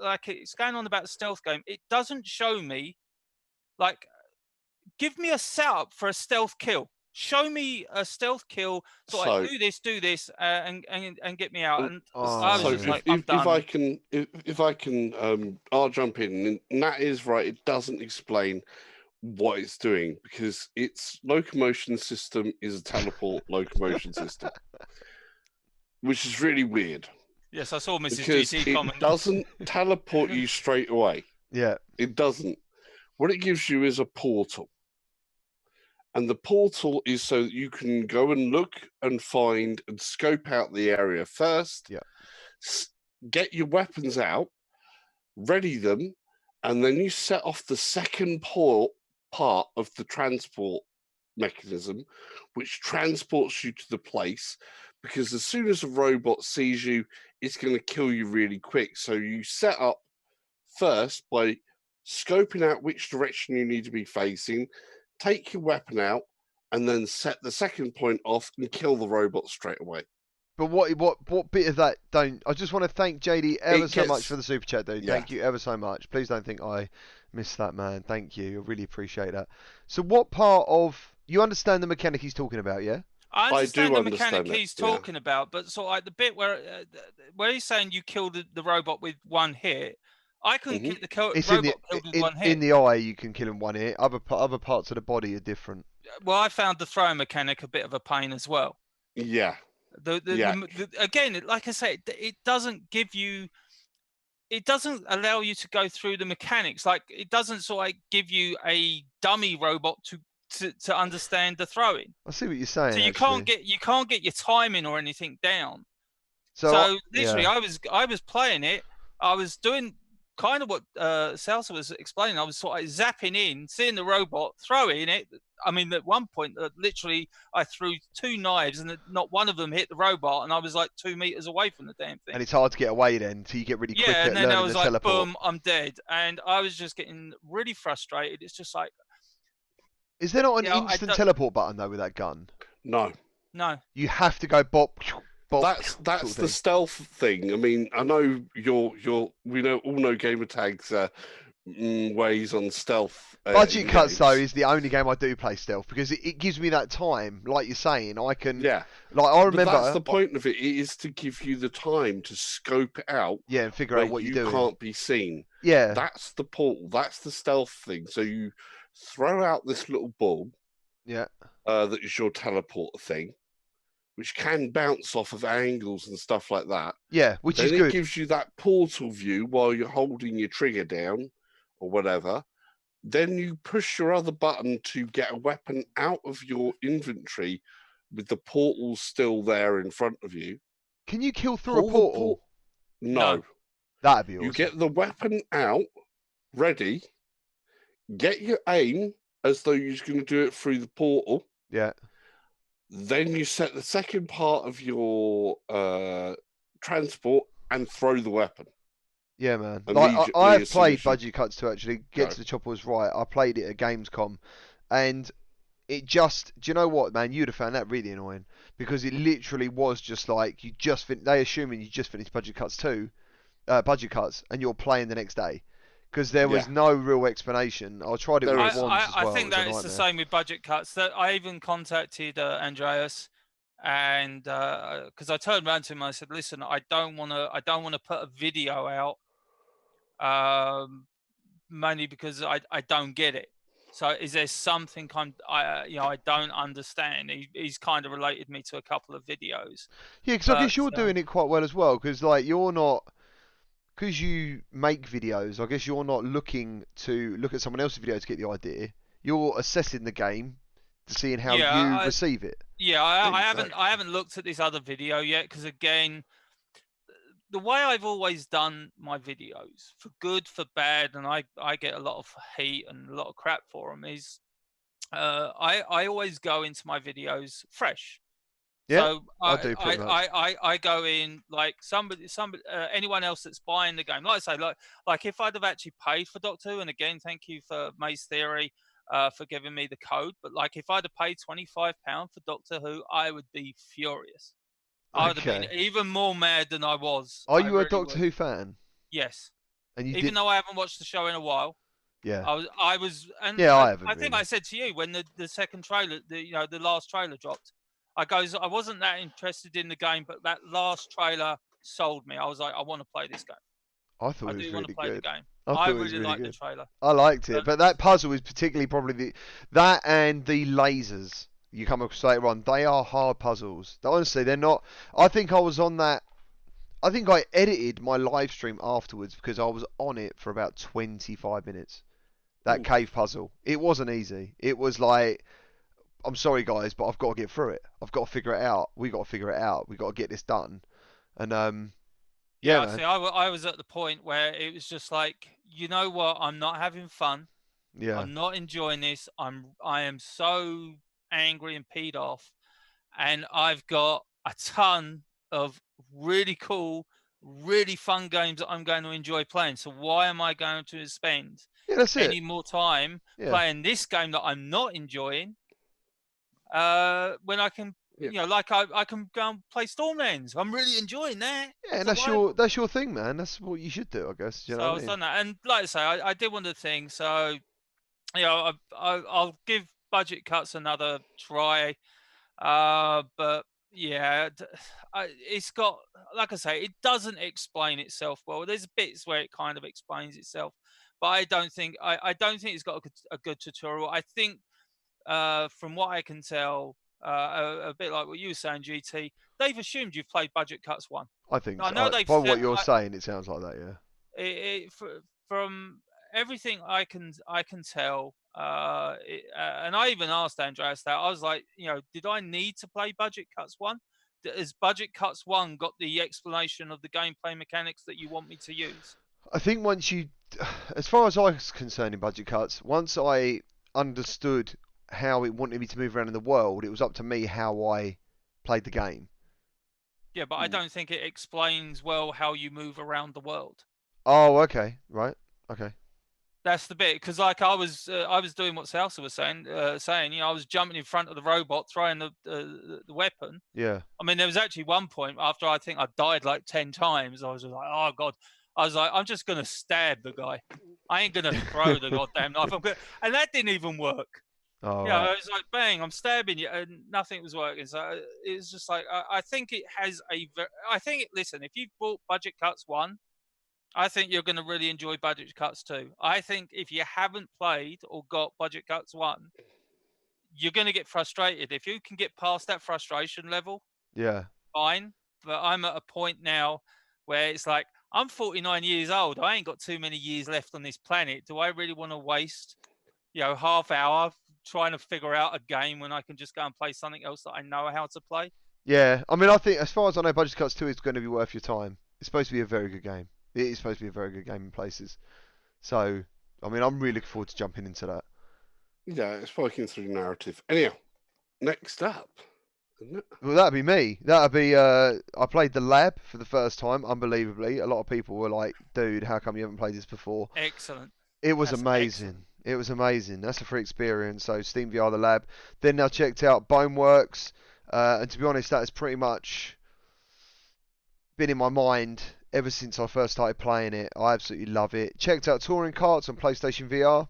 like it's going on about stealth game. It doesn't show me, like, give me a setup for a stealth kill. Show me a stealth kill, so I do this, and get me out. And I was just like, I'm done. If I can, I'll jump in. And that is right. It doesn't explain what it's doing because its locomotion system is a teleport locomotion system, which is really weird. Yes, I saw Mrs. Because GT it comment. doesn't teleport you straight away. Yeah, it doesn't. What it gives you is a portal. And the portal is so that you can go and look and find and scope out the area first. Yeah. Get your weapons out, ready them, and then you set off the second part of the transport mechanism, which transports you to the place. Because as soon as a robot sees you, it's going to kill you really quick. So you set up first by scoping out which direction you need to be facing, take your weapon out, and then set the second point off and kill the robot straight away. But what bit of that don't... I just want to thank JD ever so much for the super chat, dude. Yeah. Thank you ever so much. Please don't think I missed that, man. Thank you. I really appreciate that. So what part of... You understand the mechanic he's talking about, yeah? I understand the mechanic understand he's talking about, but sort of like the bit where he's saying you kill the robot with one hit, I couldn't get the robot killed with one hit. In the eye, you can kill him one hit. Other parts of the body are different. Well, I found the throw mechanic a bit of a pain as well. Yeah. Again, like I say, it doesn't give you... It doesn't allow you to go through the mechanics. Like, it doesn't sort of like give you a dummy robot to understand the throwing. I see what you're saying. So you can't get your timing or anything down. So literally, I was playing it. I was doing kind of what Salsa was explaining. I was sort of zapping in, seeing the robot, throwing it. I mean, at one point, literally, I threw 2 knives, and not one of them hit the robot, and I was like 2 meters away from the damn thing. And it's hard to get away then, so you get really quick at and then I was like, teleport. boom, I'm dead. And I was just getting really frustrated. It's just like... Is there not an instant teleport button, though, with that gun? No. You have to go bop. That's the stealth thing. I mean, I know we all know Gamertag's ways on stealth. Budget Cuts, though, is the only game I do play stealth because it gives me that time. Like you're saying, I can. Yeah. Like I remember. But that's the point of it. It is to give you the time to scope it out. Yeah, and figure out what you're doing. You can't be seen. Yeah. That's the portal. That's the stealth thing. So you throw out this little bulb. Yeah. That is your teleport thing, which can bounce off of angles and stuff like that. Yeah, which is good. It gives you that portal view while you're holding your trigger down or whatever. Then you push your other button to get a weapon out of your inventory with the portal still there in front of you. Can you kill through a portal? No. That'd be awesome. You get the weapon out, ready, get your aim as though you're going to do it through the portal. Yeah. Then you set the second part of your transport and throw the weapon. Yeah, man. Like, I have played Budget Cuts to actually get to the chopper was right. I played it at Gamescom, and it just... Do you know what, man? You'd have found that really annoying because it literally was just like they assuming you just finished Budget Cuts 2, Budget Cuts, and you're playing the next day. Because there was no real explanation. I tried it with Wands as well. I think that is the same with Budget Cuts. That I even contacted Andreas, and because I turned around to him, I said, "Listen, I don't want to put a video out, mainly because I don't get it. So is there something I don't understand?" He's kind of related me to a couple of videos. Yeah, because I guess you're doing it quite well as well. Because like you're not. Because you make videos, I guess you're not looking to look at someone else's video to get the idea. You're assessing the game to seeing how you receive it. Yeah, I haven't looked at this other video yet because again, the way I've always done my videos, for good, for bad, and I get a lot of hate and a lot of crap for them, is I always go into my videos fresh. Yeah, So I do pretty much. I go in like somebody anyone else that's buying the game. Like I say, like if I'd have actually paid for Doctor Who, and again, thank you for Maze Theory for giving me the code. But like if I'd have paid £25 for Doctor Who, I would be furious. I would have been Okay. even more mad than I was. Are I you a really Doctor would. Who fan? Yes. And you Even did? though I haven't watched the show in a while, Yeah. and Yeah, I haven't I think I really. said to you when the second trailer, the last trailer dropped, I wasn't that interested in the game, but that last trailer sold me. I was like, I want to play this game. I thought I it was do want to really play the good. game. I I thought it was really really like the good. trailer. I liked it, But but that puzzle is particularly probably that and the lasers you come across later on. They are hard puzzles. Honestly, they're not. I think I was on that. I think I edited my live stream afterwards because I was on it for about 25 minutes. That Ooh. cave puzzle. It wasn't easy. It was like, I'm sorry guys, but I've got to get through it. I've got to figure it out. We got to figure it out. We got to get this done. And yeah, yeah, man. see, I was at the point where it was just like, you know what? I'm not having fun. Yeah. I'm not enjoying this. I am so angry and peed off, and I've got a ton of really cool, really fun games that I'm going to enjoy playing. So why am I going to spend Yeah, that's it. any more time Yeah. playing this game that I'm not enjoying? When I can, Yeah. like I can go and play Stormlands. I'm really enjoying that. Yeah, and So why? that's your thing, man. That's what you should do, I guess. Do you So know I what I was mean? done that, and like I say, I did one of the things. So I'll give budget cuts another try. But yeah, it's got, like I say, it doesn't explain itself well. There's bits where it kind of explains itself, but I don't think it's got a good tutorial. I think from what I can tell, a bit like what you were saying, GT, they've assumed you've played Budget Cuts 1. I think I so. know they've By said what you're saying, it sounds like that, yeah. from everything I can tell, and I even asked Andreas that. I was like, did I need to play Budget Cuts 1? Has Budget Cuts 1 got the explanation of the gameplay mechanics that you want me to use? I think once you, as far as I was concerned in budget cuts, once I understood how it wanted me to move around in the world, it was up to me how I played the game. Yeah, but I don't think it explains well how you move around the world. Oh, okay, right, okay. That's the bit, because like I was doing what Salsa was saying, I was jumping in front of the robot, throwing the weapon. Yeah. I mean, there was actually one point after I think I died like 10 times. I was just like, oh god. I was like, I'm just gonna stab the guy. I ain't gonna throw the goddamn knife. And that didn't even work. Oh, Yeah, right. I was like, bang, I'm stabbing you, and nothing was working. So it was just like, I think it has listen, if you've bought Budget Cuts 1, I think you're going to really enjoy Budget Cuts 2. I think if you haven't played or got Budget Cuts 1, you're going to get frustrated. If you can get past that frustration level, Yeah. fine. But I'm at a point now where it's like, I'm 49 years old. I ain't got too many years left on this planet. Do I really want to waste, half hour trying to figure out a game when I can just go and play something else that I know how to play? Yeah. I mean, I think as far as I know, budget cuts 2 is going to be worth your time. It's supposed to be a very good game. It is supposed to be a very good game in places. So, I mean, I'm really looking forward to jumping into that. Yeah, it's working through narrative. Anyhow, next up, isn't it? Well, that'd be me. That'd be. I played the lab for the first time. Unbelievably, a lot of people were like, "Dude, how come you haven't played this before?" Excellent. It was That's amazing. excellent. It was amazing. That's a free experience. So Steam VR the lab. Then I checked out Boneworks, and to be honest, that has pretty much been in my mind ever since I first started playing it. I absolutely love it. Checked out Touring Carts on PlayStation VR.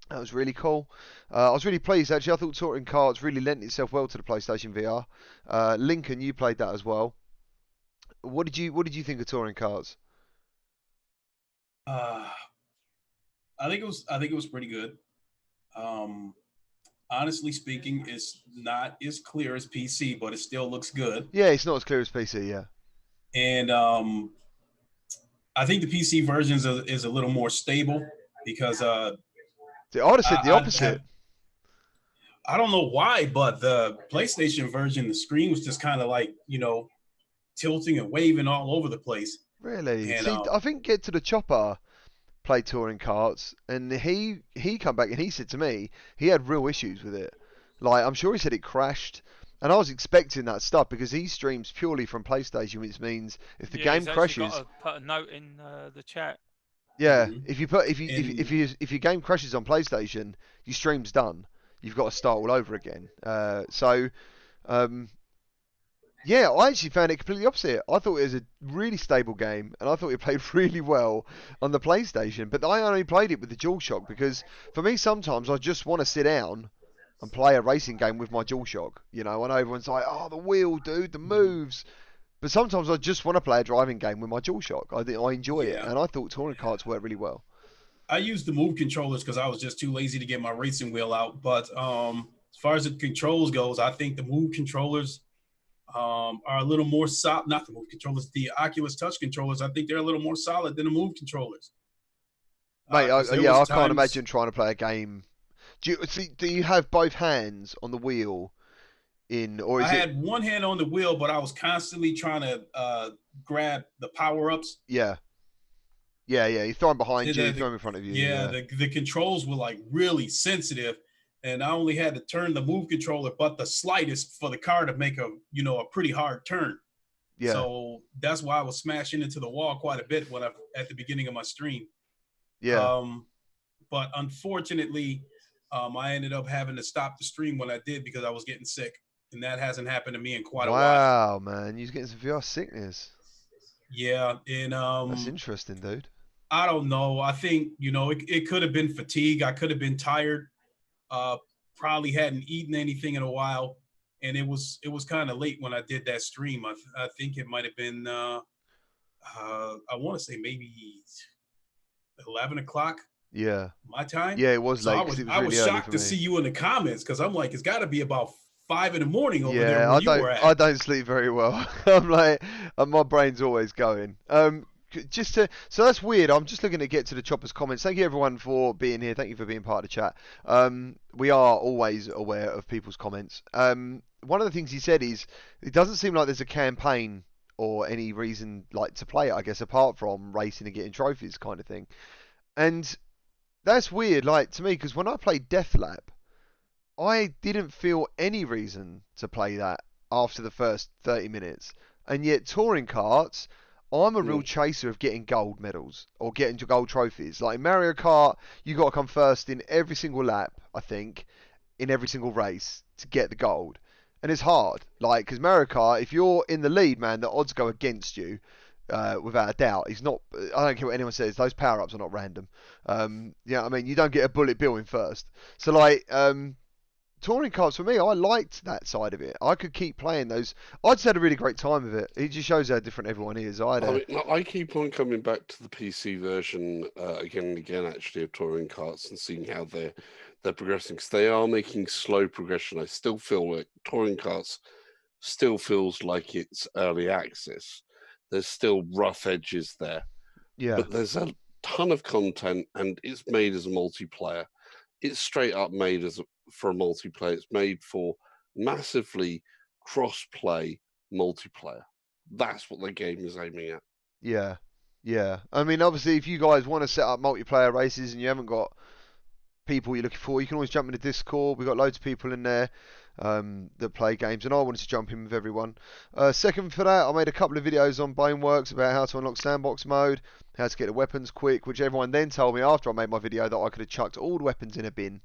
That was really cool. I was really pleased actually. I thought Touring Carts really lent itself well to the PlayStation VR. Lincoln, you played that as well. What did you think of Touring Carts? Uh, I think it was pretty good. Honestly speaking, it's not as clear as PC, but it still looks good. Yeah, it's not as clear as PC. Yeah. And I think the PC version is a little more stable because I would have said the opposite. I don't know why, but the PlayStation version, the screen was just kind of like, tilting and waving all over the place. Really? And See, I think Get to the Chopper played Touring Carts, and he come back and he said to me he had real issues with it. Like, I'm sure he said it crashed. And I was expecting that stuff because he streams purely from PlayStation, which means if the Yeah, game he's actually crashes, got to put a note in the chat. yeah, Mhm. if your game crashes on PlayStation, your stream's done. You've got to start all over again. Um, yeah, I actually found it completely opposite. I thought it was a really stable game, and I thought it played really well on the PlayStation. But I only played it with the DualShock because for me, sometimes I just want to sit down and play a racing game with my DualShock. You know, I know everyone's like, "Oh, the wheel, dude, the moves." But sometimes I just want to play a driving game with my DualShock. I enjoy it, Yeah. and I thought touring carts worked really well. I used the move controllers because I was just too lazy to get my racing wheel out. But as far as the controls goes, I think the move controllers are a little more solid. Not the move controllers, the Oculus Touch controllers. I think they're a little more solid than the move controllers. Mate, Because there yeah, was I can't times imagine trying to play a game. Do you have both hands on the wheel or I is it? had one hand on the wheel, but I was constantly trying to grab the power ups. Yeah, yeah. You throw them behind you, you throw them in front of you. Yeah, Yeah, the controls were like really sensitive, and I only had to turn the move controller, but the slightest for the car to make a pretty hard turn. yeah, So that's why I was smashing into the wall quite a bit at the beginning of my stream. yeah. Um, but unfortunately, I ended up having to stop the stream when I did because I was getting sick, and that hasn't happened to me in quite a while. Wow, man, you're getting some VR sickness. Yeah, and That's interesting, dude. I don't know. I think it could have been fatigue. I could have been tired. Probably hadn't eaten anything in a while, and it was kind of late when I did that stream. I think it might have been I want to say maybe 11 o'clock Yeah, my time. yeah. It was So late because it was I was really early shocked for to me. see you in the comments because I'm like, it's got to be about 5 in the morning over there Yeah, where you were I at. don't sleep very well. I'm like, my brain's always going. So that's weird. I'm just looking to get to the choppers comments. Thank you everyone for being here. Thank you for being part of the chat. We are always aware of people's comments. One of the things he said is it doesn't seem like there's a campaign or any reason like to play it, I guess, apart from racing and getting trophies kind of thing. And that's weird, like to me, because when I played Deathlap, I didn't feel any reason to play that after the first 30 minutes. And yet, touring carts, I'm a real chaser of getting gold medals or getting to gold trophies. Like in Mario Kart, you got to come first in every single lap, I think, in every single race to get the gold. And it's hard, like, because Mario Kart, if you're in the lead, man, the odds go against you. Without a doubt, he's not. I don't care what anyone says. Those power ups are not random. Yeah, I mean, you don't get a bullet bill in first. So like, touring carts for me, I liked that side of it. I could keep playing those. I just had a really great time with it. It just shows how different everyone is. I keep on coming back to the PC version again and again, actually, of touring carts and seeing how they're progressing because they are making slow progression. I still feel like touring carts still feels like it's early access. There's still rough edges there, Yeah, but there's a ton of content and it's made as a multiplayer. It's straight up made for a multiplayer. It's made for massively cross-play multiplayer. That's what the game is aiming at. yeah, yeah. I mean, obviously, if you guys want to set up multiplayer races and you haven't got people you're looking for, you can always jump in the Discord. We've got loads of people in there that play games, and I wanted to jump in with everyone. Second for that, I made a couple of videos on Boneworks about how to unlock sandbox mode, how to get the weapons quick, which everyone then told me after I made my video that I could have chucked all the weapons in a bin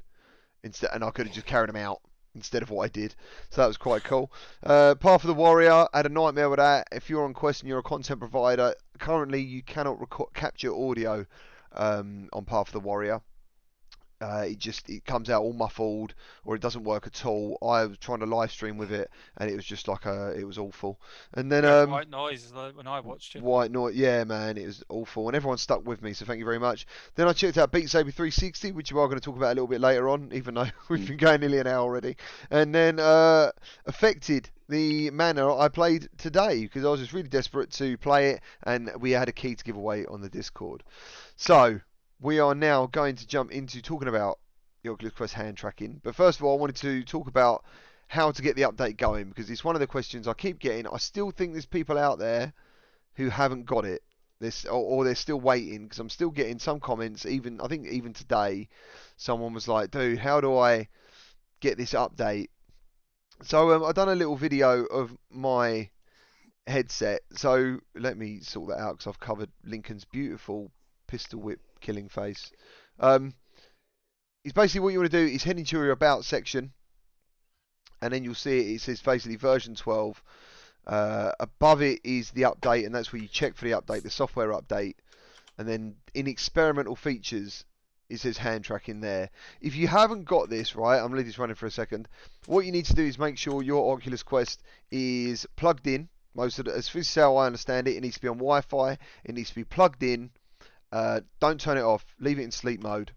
instead, and I could have just carried them out instead of what I did. So that was quite cool. Path of the Warrior, I had a nightmare with that. If you're on Quest and you're a content provider, currently you cannot capture audio on Path of the Warrior. It comes out all muffled or it doesn't work at all. I was trying to live stream with it and it was just like it was awful. And then White noise when I watched it. white noise, yeah, man, it was awful, and everyone stuck with me, so thank you very much. Then I checked out Beat Saber 360, which we are going to talk about a little bit later on, even though we've been going nearly an hour already. And then affected the manner I played today because I was just really desperate to play it, and we had a key to give away on the Discord. So we are now going to jump into talking about the Oculus Quest hand tracking. But first of all, I wanted to talk about how to get the update going because it's one of the questions I keep getting. I still think there's people out there who haven't got it, or they're still waiting because I'm still getting some comments. I think even today, someone was like, "Dude, how do I get this update?" So I've done a little video of my headset. So let me sort that out because I've covered Lincoln's beautiful pistol whip killing face. It's basically what you want to do is head into your about section, and then you'll see it. It says basically version 12. Above it is the update, and that's where you check for the update, the software update. And then in experimental features, it says hand tracking there. If you haven't got this, right, I'm leaving this running for a second. What you need to do is make sure your Oculus Quest is plugged in. Most of it, as far as how I understand it, it needs to be on Wi-Fi. It needs to be plugged in. Don't turn it off. Leave it in sleep mode.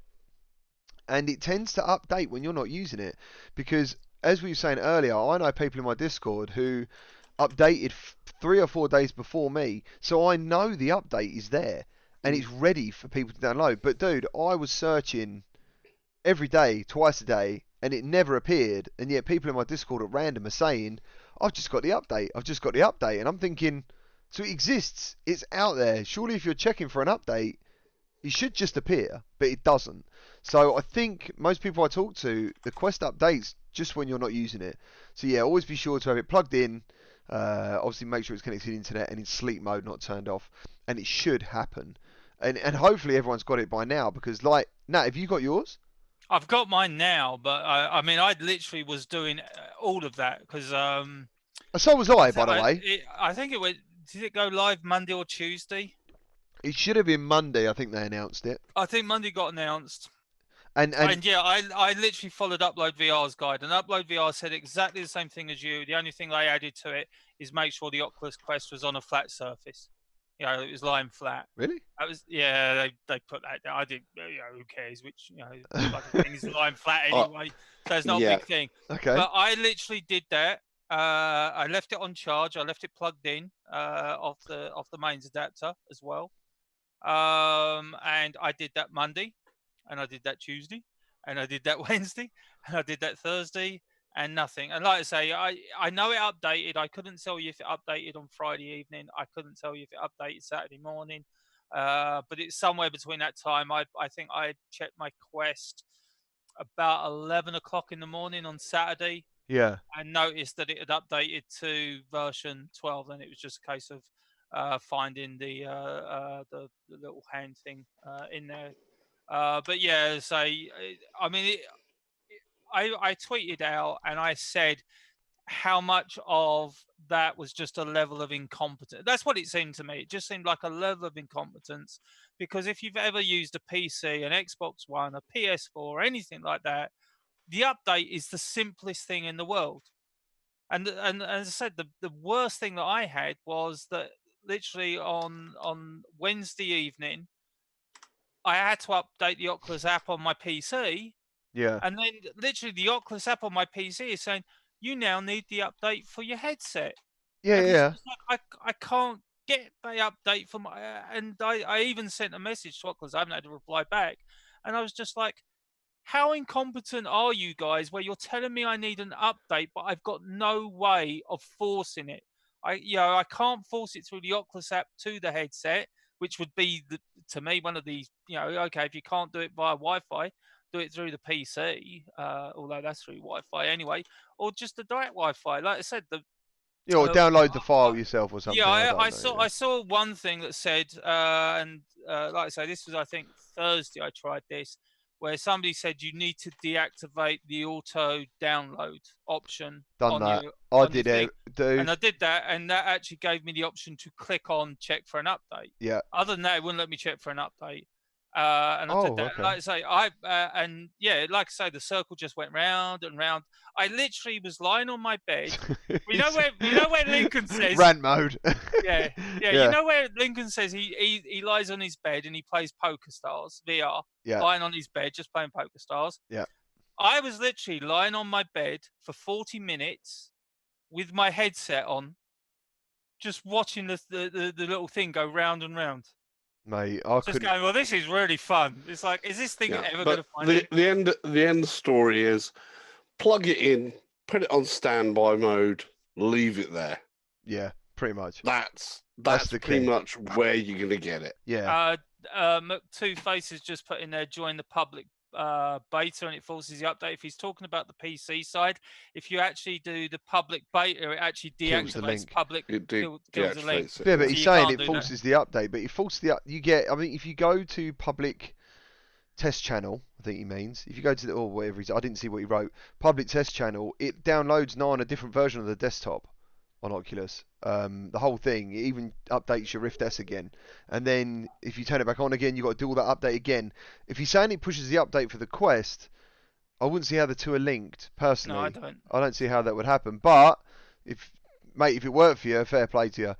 And it tends to update when you're not using it, because as we were saying earlier, I know people in my Discord who updated 3 or 4 days before me, so I know the update is there and it's ready for people to download. But dude, I was searching every day, twice a day, and it never appeared, and yet people in my Discord at random are saying, I've just got the update, I've just got the update, and I'm thinking, so it exists, it's out there. Surely if you're checking for an update, it should just appear, but it doesn't. So I think most people I talk to, the Quest updates just when you're not using it. So yeah, always be sure to have it plugged in. Obviously make sure it's connected to the internet and in sleep mode, not turned off. And it should happen. And hopefully everyone's got it by now, because like, Nat, have you got yours? I've got mine now, but I mean, I literally was doing all of that because So was I, by the way. I think it went. Did it go live Monday or Tuesday? It should have been Monday, I think they announced it. I think Monday got announced. And yeah, I literally followed Upload VR's guide, and Upload VR said exactly the same thing as you. The only thing they added to it is make sure the Oculus Quest was on a flat surface. You know, it was lying flat. Really? That was, yeah, they put that down. I didn't, who cares which, bloody thing is lying flat anyway. So it's not a big thing. Okay. But I literally did that. I left it on charge. I left it plugged in off the mains adapter as well. And I did that Monday, and I did that Tuesday, and I did that Wednesday, and I did that Thursday, and nothing. And like I say, I know it updated. I couldn't tell you if it updated on Friday evening. I couldn't tell you if it updated Saturday morning. But it's somewhere between that time. I think I checked my Quest about 11 o'clock in the morning on Saturday. Yeah. And noticed that it had updated to version 12. Then it was just a case of finding the little hand thing in there. But yeah, so I mean, I tweeted out and I said how much of that was just a level of incompetence. That's what it seemed to me. It just seemed like a level of incompetence, because if you've ever used a PC, an Xbox One, a PS4, or anything like that, the update is the simplest thing in the world. And as I said, the worst thing that I had was that literally on Wednesday evening, I had to update the Oculus app on my PC. Yeah. And then literally the Oculus app on my PC is saying, you now need the update for your headset. Yeah, yeah. Like, I can't get the update for my... and I even sent a message to Oculus. I haven't had a reply back. And I was just like, how incompetent are you guys where you're telling me I need an update, but I've got no way of forcing it? I can't force it through the Oculus app to the headset, which would be, to me, one of these, okay, if you can't do it via Wi-Fi, do it through the PC, although that's through Wi-Fi anyway, or just the direct Wi-Fi. Like I said, or download the file yourself or something. Yeah, I saw one thing that said, and like I say, this was, I think, Thursday I tried this, where somebody said you need to deactivate the auto download option. Done that. I did it, dude. And I did that, and that actually gave me the option to click on check for an update. Yeah. Other than that, it wouldn't let me check for an update. And I did that. Okay. Like I say, and yeah, like I say, the circle just went round and round. I literally was lying on my bed. You know where Lincoln says rant mode. yeah. You know where Lincoln says he lies on his bed and he plays Poker Stars VR. Yeah. Lying on his bed, just playing Poker Stars. Yeah. I was literally lying on my bed for 40 minutes with my headset on, just watching the little thing go round and round. Mate, I just going, well, this is really fun. It's like, is this thing ever going to find it? The end story is plug it in, put it on standby mode, leave it there. Yeah, pretty much. That's the pretty key. much where you're going to get it. Yeah. Two Faces just put in there, join the public beta and it forces the update. If he's talking about the PC side, if you actually do the public beta, it actually Kills the deactivates link. public, It kills the link. deactivates it. Yeah, but So he's you saying can't it do that. forces the update, but it forces you get. I mean, if you go to public test channel, I think he means. If you go to or whatever I didn't see what he wrote. Public test channel, it downloads now on a different version of the desktop on Oculus. The whole thing, it even updates your Rift S again. And then if you turn it back on again, you've got to do all that update again. If he's saying it pushes the update for the Quest, I wouldn't see how the two are linked, personally. No, I don't. I don't see how that would happen. But, if it worked for you, fair play to you.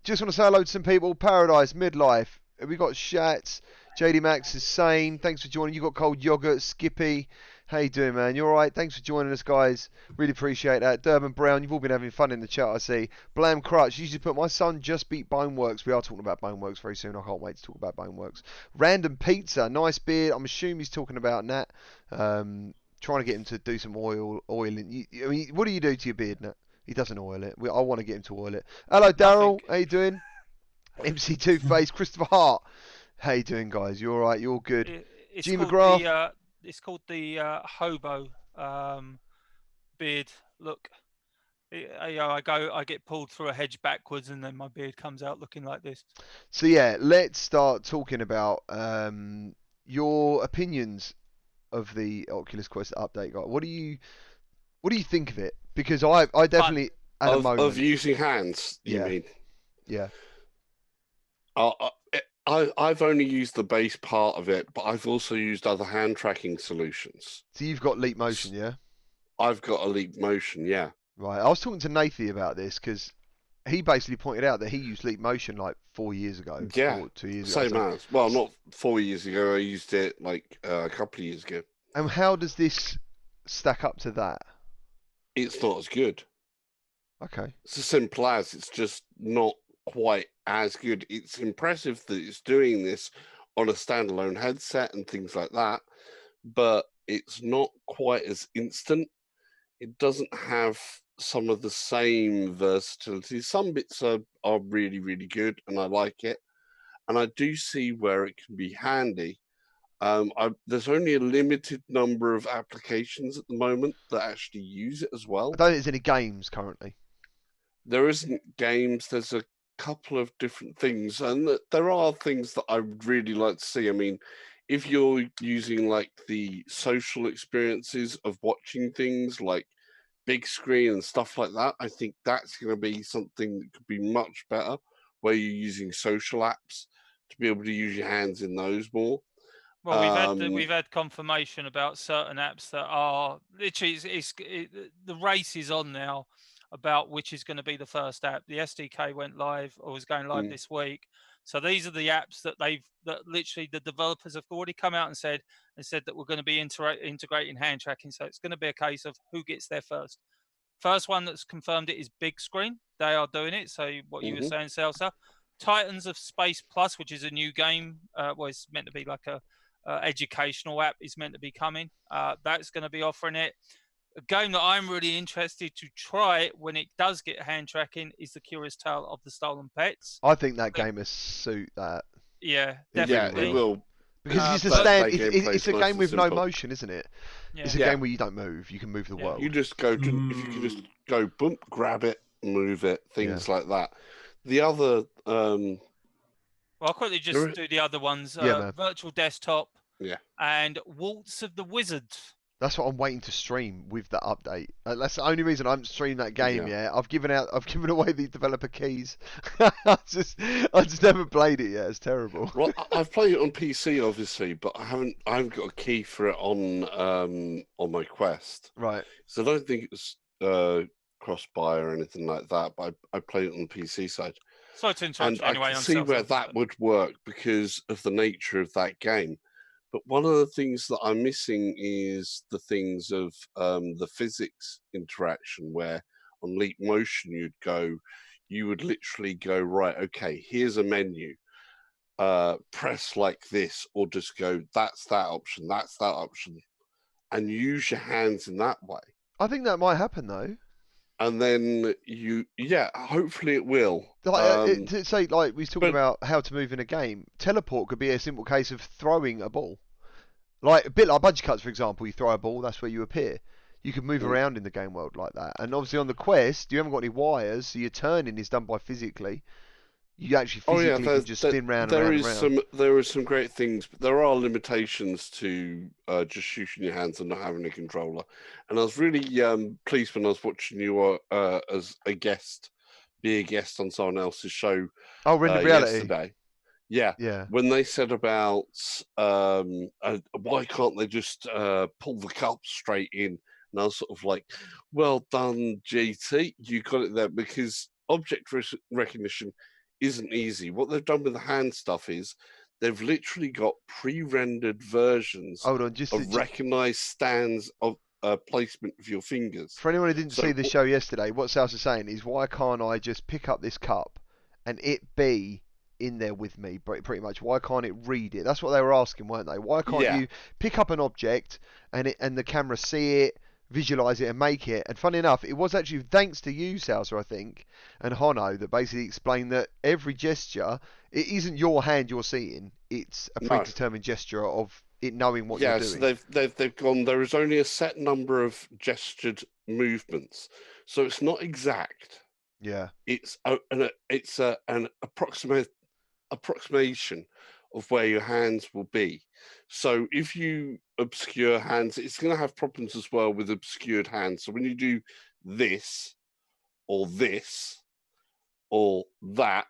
Just want to say hello to some people. Paradise, Midlife. We got Shats. JD Max is sane. Thanks for joining. You got Cold Yogurt, Skippy. How you doing, man? You all right? Thanks for joining us, guys. Really appreciate that. Durban Brown, you've all been having fun in the chat, I see. Blam Crutch, usually put my son just beat Boneworks. We are talking about Boneworks very soon. I can't wait to talk about Boneworks. Random Pizza, nice beard. I'm assuming he's talking about Nat. Trying to get him to do some oiling. I mean, what do you do to your beard, Nat? He doesn't oil it. I want to get him to oil it. Hello, Daryl. How you doing? MC Toothface, Christopher Hart. How you doing, guys? You all right? You all good? It's G called McGrath. it's called the hobo beard look. I get pulled through a hedge backwards, and then my beard comes out looking like this. So yeah, let's start talking about your opinions of the Oculus Quest update, guy. What do you think of it? Because I definitely at a moment of using hands. You Yeah. mean? Yeah. I've only used the base part of it, but I've also used other hand tracking solutions. So you've got Leap Motion, yeah? I've got a Leap Motion, yeah. Right. I was talking to Nathy about this because he basically pointed out that he used Leap Motion like 4 years ago. Yeah. Or 2 years ago. Same as. Well, not 4 years ago. I used it like a couple of years ago. And how does this stack up to that? It's not as good. Okay. It's as simple as. It's just not quite as good. It's impressive that it's doing this on a standalone headset and things like that, but it's not quite as instant. It doesn't have some of the same versatility. Some bits are really, really good, and I like it. And I do see where it can be handy. There's only a limited number of applications at the moment that actually use it as well. I don't think there's any games currently. There isn't games. There's a couple of different things, and there are things that I would really like to see. I mean, if you're using like the social experiences of watching things like big screen and stuff like that, I think that's going to be something that could be much better, where you're using social apps to be able to use your hands in those more. Well, we've had confirmation about certain apps that are literally the race is on now about which is going to be the first app. The SDK went live or was going live this week. So these are the apps that literally the developers have already come out and said that we're going to be integrating hand tracking. So it's going to be a case of who gets there first. First one that's confirmed it is Big Screen. They are doing it. So what you were saying, Celsa. Titans of Space Plus, which is a new game, it's meant to be like a educational app, is meant to be coming. That's going to be offering it. A game that I'm really interested to try when it does get hand tracking is The Curious Tale of the Stolen Pets. I think that game will suit that. Yeah, definitely. Yeah, it will. Because it's a game with no motion, isn't it? Yeah. It's a game where you don't move. You can move the world. You just go to, if you can just go, boom, grab it, move it, things like that. The other... well, I'll quickly just do the other ones. Virtual Desktop. Yeah. And Waltz of the Wizard. That's what I'm waiting to stream with that update. That's the only reason I haven't streamed that game yet. I've given away the developer keys. I just haven't played it yet. It's terrible. Well, I've played it on PC obviously, but I haven't got a key for it on my Quest. Right. So I don't think it was cross-buy or anything like that. But I played it on the PC side. So to interrupt anyway. I can see where that would work because of the nature of that game. But one of the things that I'm missing is the things of the physics interaction, where on Leap Motion you would literally go, right, okay, here's a menu, press like this, or just go, that's that option, and use your hands in that way. I think that might happen though. And then hopefully it will. Like, say, like we was talking about how to move in a game. Teleport could be a simple case of throwing a ball. Like a bit like Budgie Cuts, for example. You throw a ball, that's where you appear. You can move Mm. around in the game world like that. And obviously on the Quest, you haven't got any wires, so your turning is done by physically. You actually Oh yeah, physically can just spin round and there round and is round. there is some great things, but there are limitations to just shooting your hands and not having a controller. And I was really pleased when I was watching you as a guest, be a guest on someone else's show Oh, rendered reality. yesterday. Yeah, Yeah. when they said about why can't they just pull the cup straight in, and I was sort of like, well done, GT, you got it there, because object recognition isn't easy. What they've done with the hand stuff is they've literally got pre-rendered versions Hold on, just of recognized stands of placement of your fingers. for anyone who didn't So see the show yesterday, what South is saying is, why can't I just pick up this cup and it be in there with me, pretty much? Why can't it read it? That's what they were asking, weren't they? Why can't Yeah. you pick up an object and the camera see it, visualize it, and make it? And funny enough, it was actually thanks to you, Salsa, I think, and Hono, that basically explained that every gesture, it isn't your hand you're seeing, it's a No. predetermined gesture of it knowing what Yeah, you're so doing. they've gone. There is only a set number of gestured movements, so it's not exact. Yeah. It's an approximation of where your hands will be. So if you obscure hands, it's going to have problems as well with obscured hands. So when you do this or that,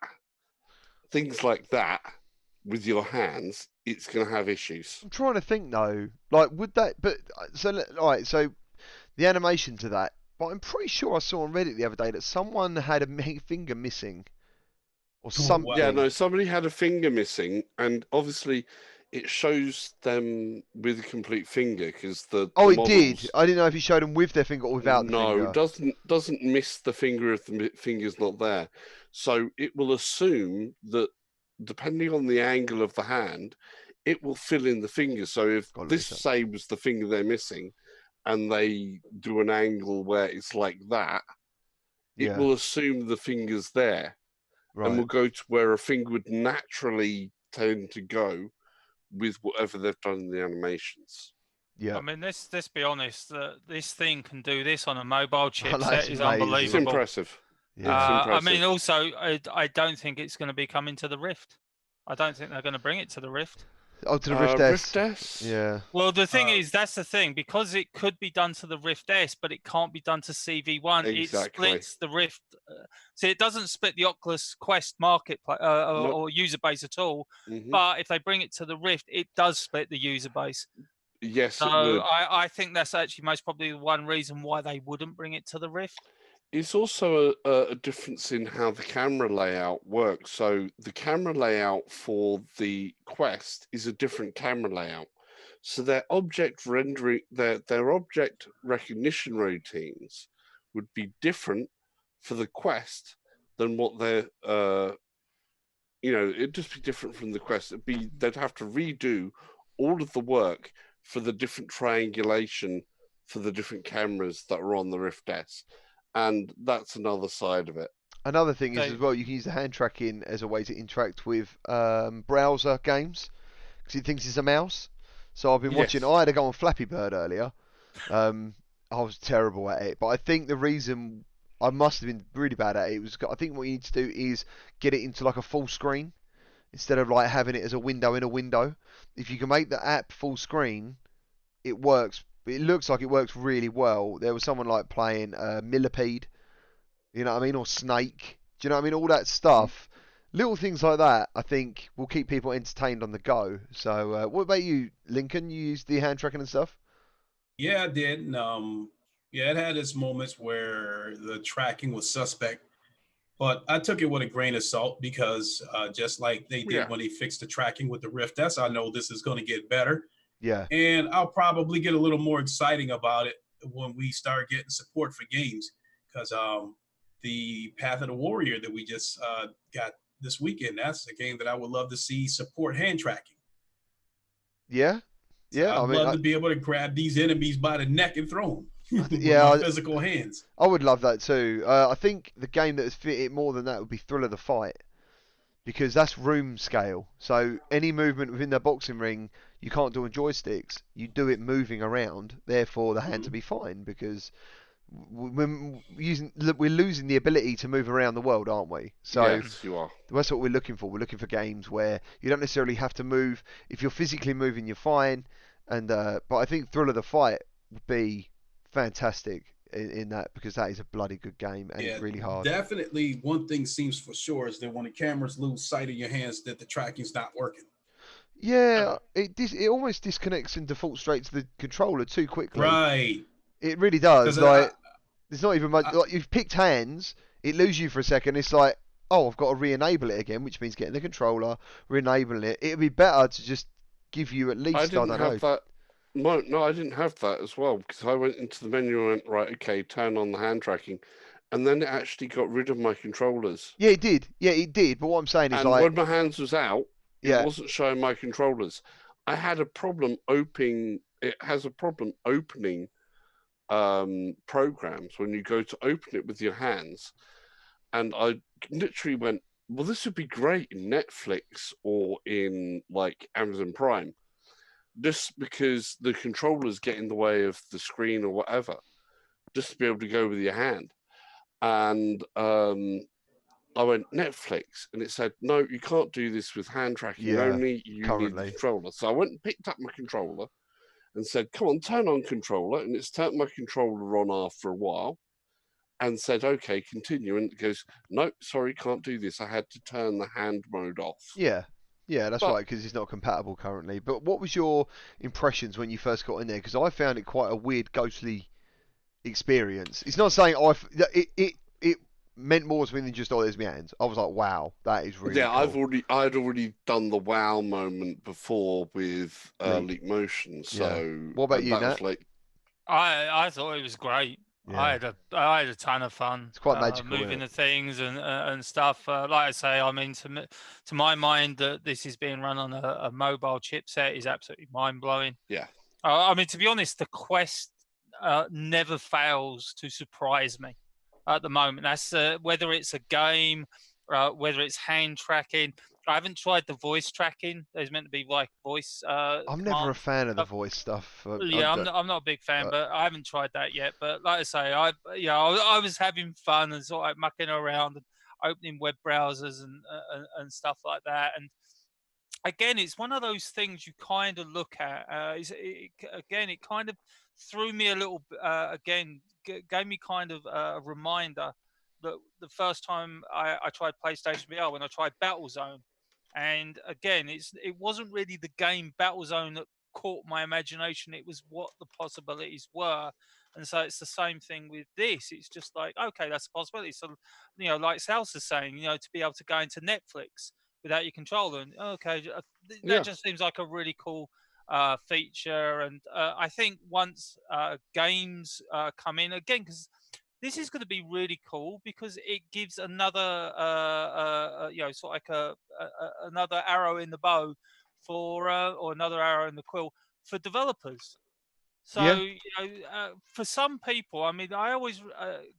things like that with your hands, it's going to have issues. I'm trying to think though, like would that? But so right, so the animation to that. But I'm pretty sure I saw on Reddit the other day that someone had a finger missing, or something. Yeah, no, somebody had a finger missing, and obviously it shows them with a complete finger because the Oh, the it did. models, I didn't know if he showed them with their finger or without the no, finger. doesn't miss the finger if the finger's not there. So it will assume that depending on the angle of the hand, it will fill in the finger. So if Got it, this it's say was the finger they're missing, and they do an angle where it's like that, it Yeah. will assume the finger's there. And Right. will go to where a finger would naturally tend to go with whatever they've done in the animations. Yeah. I mean, let's be honest. This thing can do this on a mobile that's chipset is amazing. It's unbelievable. impressive. Yeah. It's I impressive. mean, also, I don't think it's going to be coming to the Rift. I don't think they're going to bring it to the Rift. Oh, to the Rift S. Rift S? Yeah. Well, the thing is, that's the thing, because it could be done to the Rift S, but it can't be done to CV1. Exactly. It splits the Rift. So it doesn't split the Oculus Quest market Nope. or user base at all. Mhm. But if they bring it to the Rift, it does split the user base. Yes, So it would. I think that's actually most probably the one reason why they wouldn't bring it to the Rift. It's also a difference in how the camera layout works. So the camera layout for the Quest is a different camera layout. So their object rendering, their object recognition routines would be different for the Quest than what they're, it'd just be different from the Quest. They'd have to redo all of the work for the different triangulation for the different cameras that are on the Rift S. And that's another side of it. Another thing is So- as well, you can use the hand tracking as a way to interact with browser games because it thinks it's a mouse. So I've been watching. Yes. I had to go on Flappy Bird earlier. I was terrible at it, but I think the reason I must have been really bad at it was I think what you need to do is get it into like a full screen instead of like having it as a window in a window. If you can make the app full screen, it works. It looks like it works really well. There was someone like playing Millipede, you know what I mean, or Snake. Do you know what I mean? All that stuff, little things like that, I think will keep people entertained on the go. So, what about you, Lincoln? You use the hand tracking and stuff? Yeah, I did. And, yeah, it had its moments where the tracking was suspect, but I took it with a grain of salt because just like they did Yeah. when they fixed the tracking with the Rift S, I know this is going to get better. Yeah. And I'll probably get a little more exciting about it when we start getting support for games, because the Path of the Warrior that we just got this weekend, that's a game that I would love to see support hand tracking. Yeah. Yeah. I'd I mean, love to be able to grab these enemies by the neck and throw them with yeah, my physical hands. I would love that too. I think the game that would fit it more than that would be Thrill of the Fight, because that's room scale. So any movement within the boxing ring, you can't do on joysticks. You do it moving around, therefore the hands will be fine because we're losing the ability to move around the world, aren't we? So Yes, you are. that's what we're looking for. We're looking for games where you don't necessarily have to move. If you're physically moving, you're fine. And but I think Thrill of the Fight would be fantastic in that because that is a bloody good game and it's really hard. Definitely, one thing seems for sure is that when the cameras lose sight of your hands, that the tracking's not working. Yeah, it almost disconnects and defaults straight to the controller too quickly. Right. It really does. 'Cause Like, there's not even much. Like, you've picked hands, it loses you for a second. It's like, oh, I've got to re-enable it again, which means getting the controller, re-enabling it. It'd be better to just give you at least, I don't know. That. No, I didn't have that as well because I went into the menu and went, right, okay, turn on the hand tracking. And then it actually got rid of my controllers. Yeah, it did. Yeah, it did. But what I'm saying is, and like, when my hands was out, it yeah, wasn't showing my controllers. I had a problem opening. It has a problem opening programs when you go to open it with your hands. And I literally went, well, this would be great in Netflix or in like Amazon Prime, just because the controllers get in the way of the screen or whatever, just to be able to go with your hand. And I went Netflix, and it said, no, you can't do this with hand tracking only. You need the controller. So I went and picked up my controller and said, come on, turn on controller. And it's turned my controller on after a while and said, okay, continue. And it goes, no, sorry, can't do this. I had to turn the hand mode off. Yeah, that's right, because it's not compatible currently. But what was your impressions when you first got in there? Because I found it quite a weird, ghostly experience. It's not saying it meant more to me than just, oh, there's my hands. I was like, wow, that is really cool. I'd already done the wow moment before with Leap Motion. So what about you, Nat? I thought it was great. Yeah. I had a ton of fun. It's quite magical, moving the things and stuff. Like I say, I mean, to my mind, that this is being run on a mobile chipset is absolutely mind blowing. Yeah. I mean, to be honest, the Quest never fails to surprise me at the moment. That's whether it's a game, whether it's hand tracking. I haven't tried the voice tracking. There's meant to be like voice. I'm never a fan of the voice stuff. I'm not a big fan, but I haven't tried that yet. But like I say, I was having fun and sort of mucking around and opening web browsers and stuff like that. And again, it's one of those things you kind of look at. It kind of threw me a little. Again, gave me kind of a reminder that the first time I tried PlayStation VR, when I tried Battlezone. And again, it wasn't really the game Battlezone that caught my imagination. It was what the possibilities were. And so it's the same thing with this. It's just like, okay, that's a possibility. So, like Sal's is saying, to be able to go into Netflix without your controller, and okay, that just seems like a really cool feature. And I think once games come in again, because this is going to be really cool because it gives another, sort of like another arrow in the bow for, or another arrow in the quill for developers. So, for some people, I mean, I always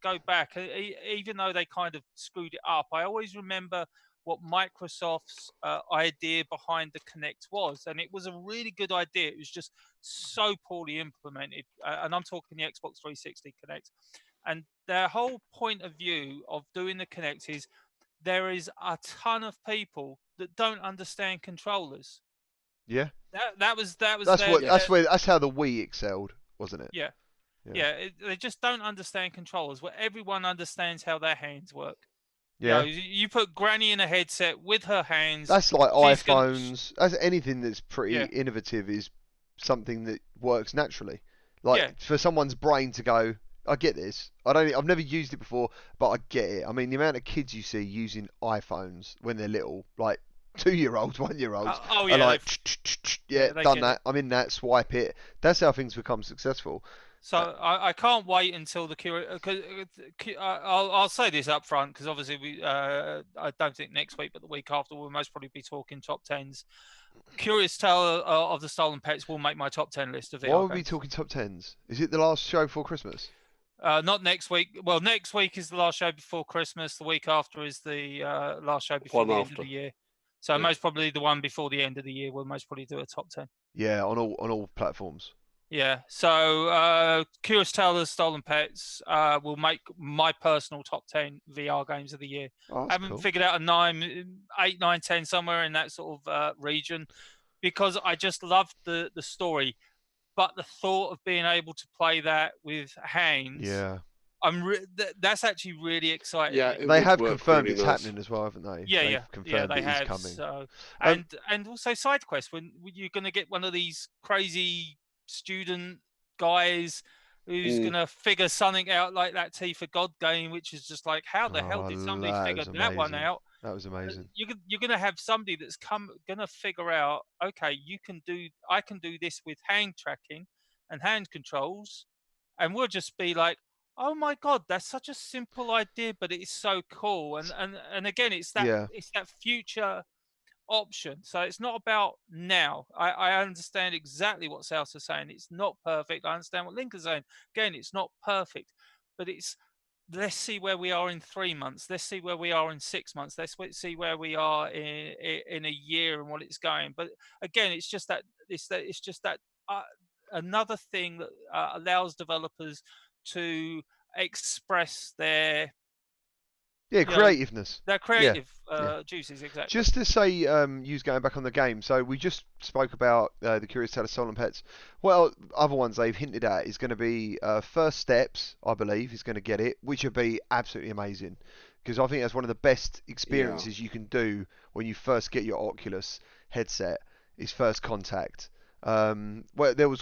go back, even though they kind of screwed it up, I always remember what Microsoft's idea behind the Kinect was. And it was a really good idea. It was just so poorly implemented. And I'm talking the Xbox 360 Kinect. And their whole point of view of doing the Kinect is there is a ton of people that don't understand controllers. Yeah. That's how the Wii excelled, wasn't it? Yeah. They just don't understand controllers. Where everyone understands how their hands work. Yeah. You put Granny in a headset with her hands. That's like iPhones. That's anything that's pretty innovative is something that works naturally. Like for someone's brain to go, I get this. I've never used it before, but I get it. I mean, the amount of kids you see using iPhones when they're little, like 2-year-olds, 1-year-olds, are like, done that. I'm in that. Swipe it. That's how things become successful. So I can't wait until I'll say this up front because obviously I don't think next week, but the week after we'll most probably be talking top 10s. Curious Tale of the Stolen Pets will make my top 10 list of VR. Why are we talking top 10s? Is it the last show before Christmas? Not next week. Well, next week is the last show before Christmas. The week after is the last show before the end of the year. So most probably the one before the end of the year, we'll most probably do a top 10. Yeah, on all platforms. Yeah. So Curious Tale of Stolen Pets will make my personal top 10 VR games of the year. Oh, I that's haven't cool. figured out a 9, 8, 9, 10 somewhere in that sort of region, because I just loved the story. But the thought of being able to play that with hands, Yeah. that's actually really excited Yeah, me. it They would have work confirmed really it's nice. happening as well, haven't they? Yeah, They've confirmed they it is have. coming. So Um, and also side quests, when you're going to get one of these crazy student guys who's going Mm. to figure something out, like that T for God game, which is just like, how the hell oh, did somebody that figure was that one amazing. out? That was amazing. You're going to have somebody that's going to figure out, okay, I can do this with hand tracking and hand controls, and we'll just be like, oh my god, that's such a simple idea, but it's so cool. And again, Yeah. it's that future option. So it's not about now. I understand exactly what South is saying. It's not perfect. I understand what Link is saying. Again, it's not perfect, but it's, let's see where we are in 3 months. Let's see where we are in 6 months. Let's see where we are in a year and what it's going. But again, it's just that another thing that allows developers to express their, Yeah, you know, creativeness. their Yeah. creative Yeah. juices. Exactly. Just to say, use going back on the game. So we just spoke about the Curious Tale of Stolen Pets. Well, other ones they've hinted at is going to be First Steps, I believe, is going to get it, which would be absolutely amazing, because I think that's one of the best Yeah. experiences you can do when you first get your Oculus headset. Is first contact. Well, there was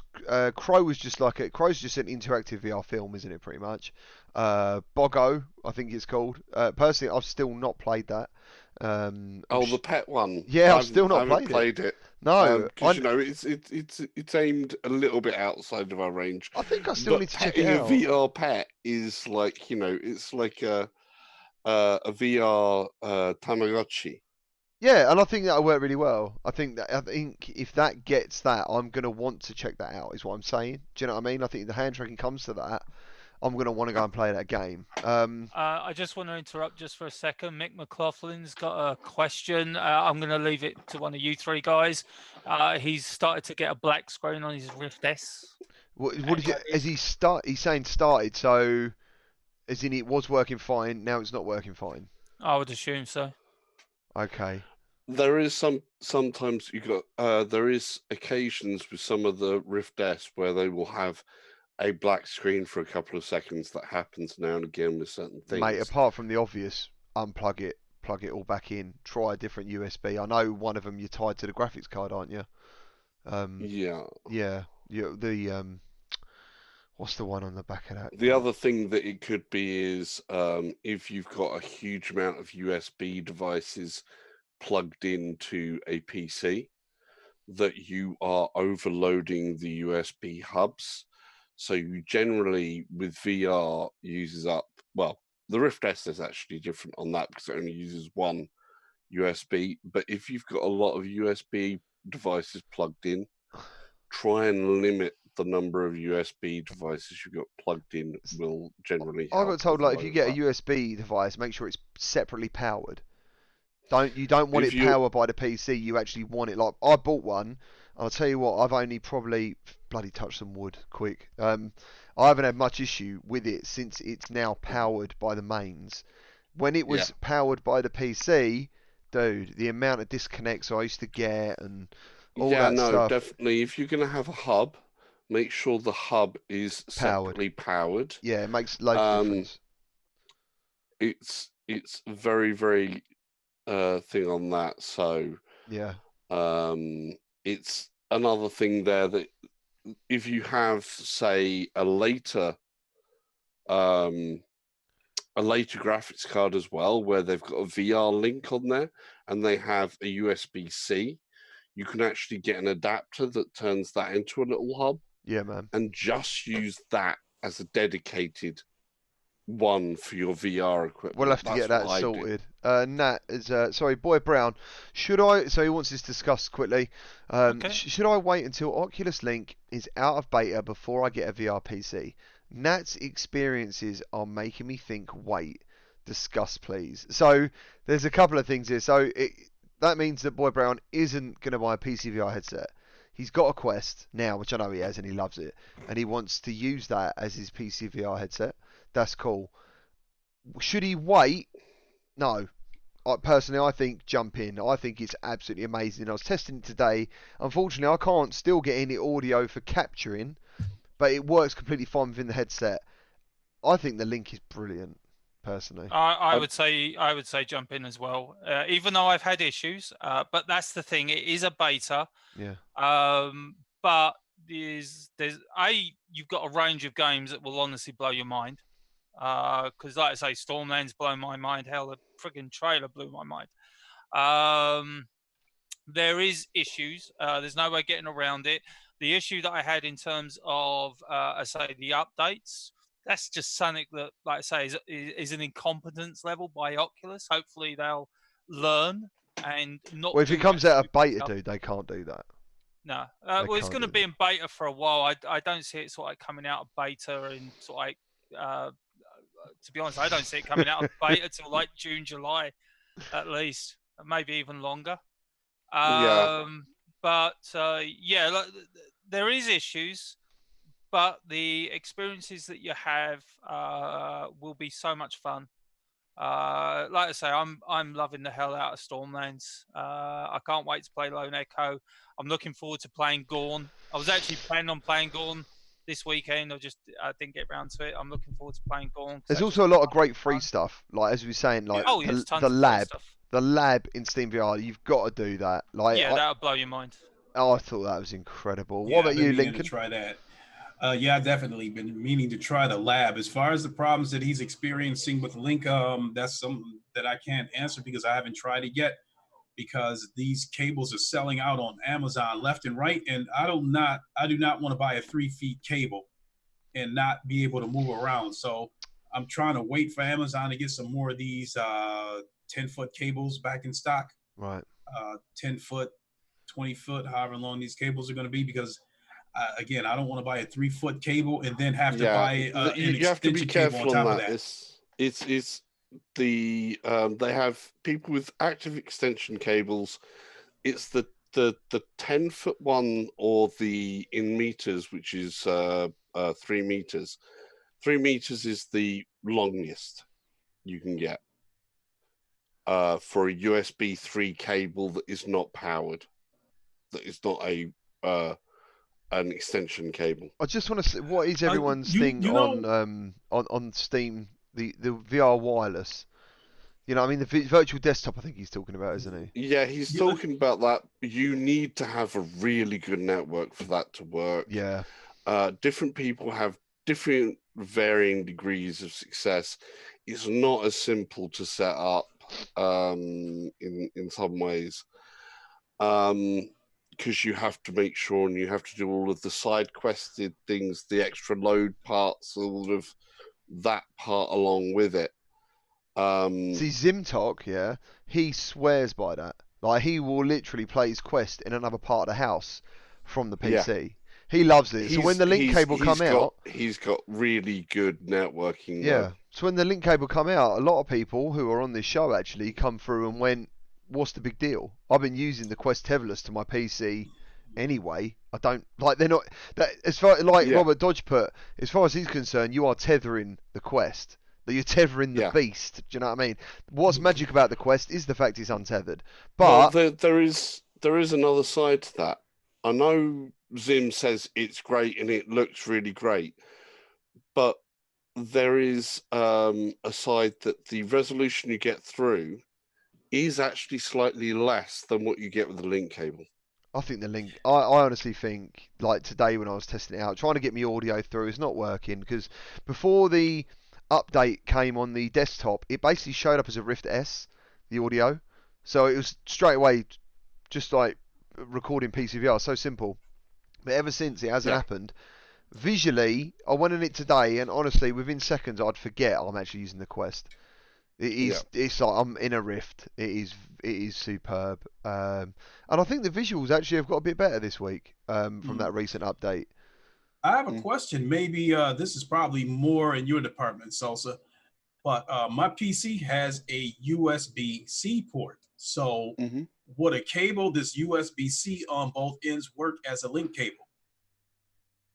Crow's just an interactive VR film, isn't it? Pretty much. Boggo, I think it's called. Personally, I've still not played that. Oh, the pet one. Yeah, I've still I not haven't played it. played it. No, Because it's aimed a little bit outside of our range. I think I still need But to check it petting a out. VR pet is like, it's like a VR Tamagotchi. Yeah, and I think that'll work really well. I think if that gets that, I'm gonna want to check that out. Is what I'm saying. Do you know what I mean? I think if the hand tracking comes to that, I'm gonna want to go and play that game. I just want to interrupt just for a second. Mick McLaughlin's got a question. I'm going to leave it to one of you three guys. He's started to get a black screen on his Rift S. What did you? As he start? He's saying started. So, as in it was working fine. Now it's not working fine. I would assume so. Okay. There is sometimes there is occasions with some of the Rift S where they will have a black screen for a couple of seconds. That happens now and again with certain things. Mate, apart from the obvious, unplug it, plug it all back in, try a different USB. I know one of them you're tied to the graphics card, aren't you? Yeah. Yeah. What's the one on the back of that? The other thing that it could be is if you've got a huge amount of USB devices plugged into a PC, that you are overloading the USB hubs. So you generally, with VR, uses up, well, the Rift S is actually different on that because it only uses one USB. But if you've got a lot of USB devices plugged in, try and limit the number of USB devices you've got plugged in. Will generally help. I got told, like, if you get a USB device, make sure it's separately powered. You don't want it powered by the PC. You actually want it, like, I bought one. I'll tell you what, I've only probably bloody touched some wood quick. I haven't had much issue with it since it's now powered by the mains. When it was powered by the PC, dude, the amount of disconnects I used to get and all that stuff. Definitely. If you're going to have a hub, make sure the hub is separately powered. Yeah, it makes loads of difference. It's very, very thing on that. So yeah, it's another thing there that if you have, say, a later graphics card as well, where they've got a VR link on there and they have a USB-C, you can actually get an adapter that turns that into a little hub. Yeah, man. And just use that as a dedicated one for your VR equipment. We'll have to get that sorted. Nat is Boy Brown. So he wants this discussed quickly. Okay. Should I wait until Oculus Link is out of beta before I get a VR PC? Nat's experiences are making me think. Wait, discuss please. So there's a couple of things here. So that means that Boy Brown isn't going to buy a PC VR headset. he's got a Quest now, which I know he has and he loves it, and he wants to use that as his PC VR headset. That's cool. Should he wait? No. Personally, I think jump in. I think it's absolutely amazing. I was testing it today. Unfortunately, I can't still get any audio for capturing, but it works completely fine within the headset. I think the Link is brilliant, personally. I would say jump in as well. Even though I've had issues, but that's the thing. It is a beta. Yeah. But you've got a range of games that will honestly blow your mind. Because like I say, Stormland's blown my mind. Hell, the friggin' trailer blew my mind. There is issues. There's no way getting around it. The issue that I had in terms of, I say, the updates, that's just something that, like I say, is an incompetence level by Oculus. Hopefully they'll learn and not. Well, if it do comes that out of stupid beta, stuff. dude, they can't do that. No. They Well, it's can't going to do be that. in beta for a while. I don't see it sort of coming out of beta and sort of to be honest, I don't see it coming out of beta till like June, July, at least, maybe even longer. Yeah. But yeah, there is issues, but the experiences that you have will be so much fun. Like I say, I'm loving the hell out of Stormlands. I can't wait to play Lone Echo. I'm looking forward to playing Gorn. I was actually planning on playing Gorn this weekend. I didn't get around to it. I'm looking forward to playing Gorn. There's also a lot of great free stuff, like as we were saying, like Oh, yes, tons the of free lab, stuff. the lab in Steam VR. You've got to do that. Like, Yeah, that'll blow your mind. I thought that was incredible. Yeah, What about I've been you, meaning Lincoln? to try that. Yeah, I've definitely been meaning to try the lab. As far as the problems that he's experiencing with Link, that's something that I can't answer because I haven't tried it yet. Because these cables are selling out on Amazon left and right, and I do not want to buy a 3 feet cable and not be able to move around. So I'm trying to wait for Amazon to get some more of these 10-foot cables back in stock. Right. 10-foot, 20-foot, however long these cables are going to be, because again, I don't want to buy a 3-foot cable and then have to buy an you have to be extension cable careful on top on of that. that. It's the they have people with active extension cables. It's the 10-foot one or the in meters, which is 3 meters. 3 meters is the longest you can get for a USB 3 cable that is not powered, that is not a an extension cable. I just want to see what is everyone's thing you know, on Steam, the VR wireless. You know, I mean, the virtual desktop. I think he's talking about, isn't he? Yeah, he's talking about that. You need to have a really good network for that to work. Yeah. Different people have different varying degrees of success. It's not as simple to set up in some ways. Because you have to make sure and you have to do all of the side quested things, the extra load parts, all of that part along with it. See, Zimtok, yeah, he swears by that. Like, he will literally play his quest in another part of the house from the PC. Yeah. He loves it. So when the link cable come out, he's got really good networking. Yeah. So when the link cable come out, a lot of people who are on this show actually come through and went, "What's the big deal? I've been using the Quest tetherless to my PC anyway. I don't like they're not that as far like Robert Dodge put. As far as he's concerned, you are tethering the Quest." That you're tethering the beast. Do you know what I mean? What's magic about the Quest is the fact it's untethered. But there is another side to that. I know Zim says it's great and it looks really great, but there is a side that the resolution you get through is actually slightly less than what you get with the link cable. I think the link. I honestly think, like today when I was testing it out, trying to get me audio through is not working because before the update came on the desktop, it basically showed up as a Rift S, the audio. So it was straight away just like recording PCVR, so simple. But ever since it hasn't happened. Visually, I went on it today, and honestly, within seconds, I'd forget I'm actually using the Quest. It is. It's like I'm in a Rift. It is superb. And I think the visuals actually have got a bit better this week from that recent update. I have a question. Maybe this is probably more in your department, Salsa. But my PC has a USB-C port. So would a cable this USB-C on both ends work as a link cable?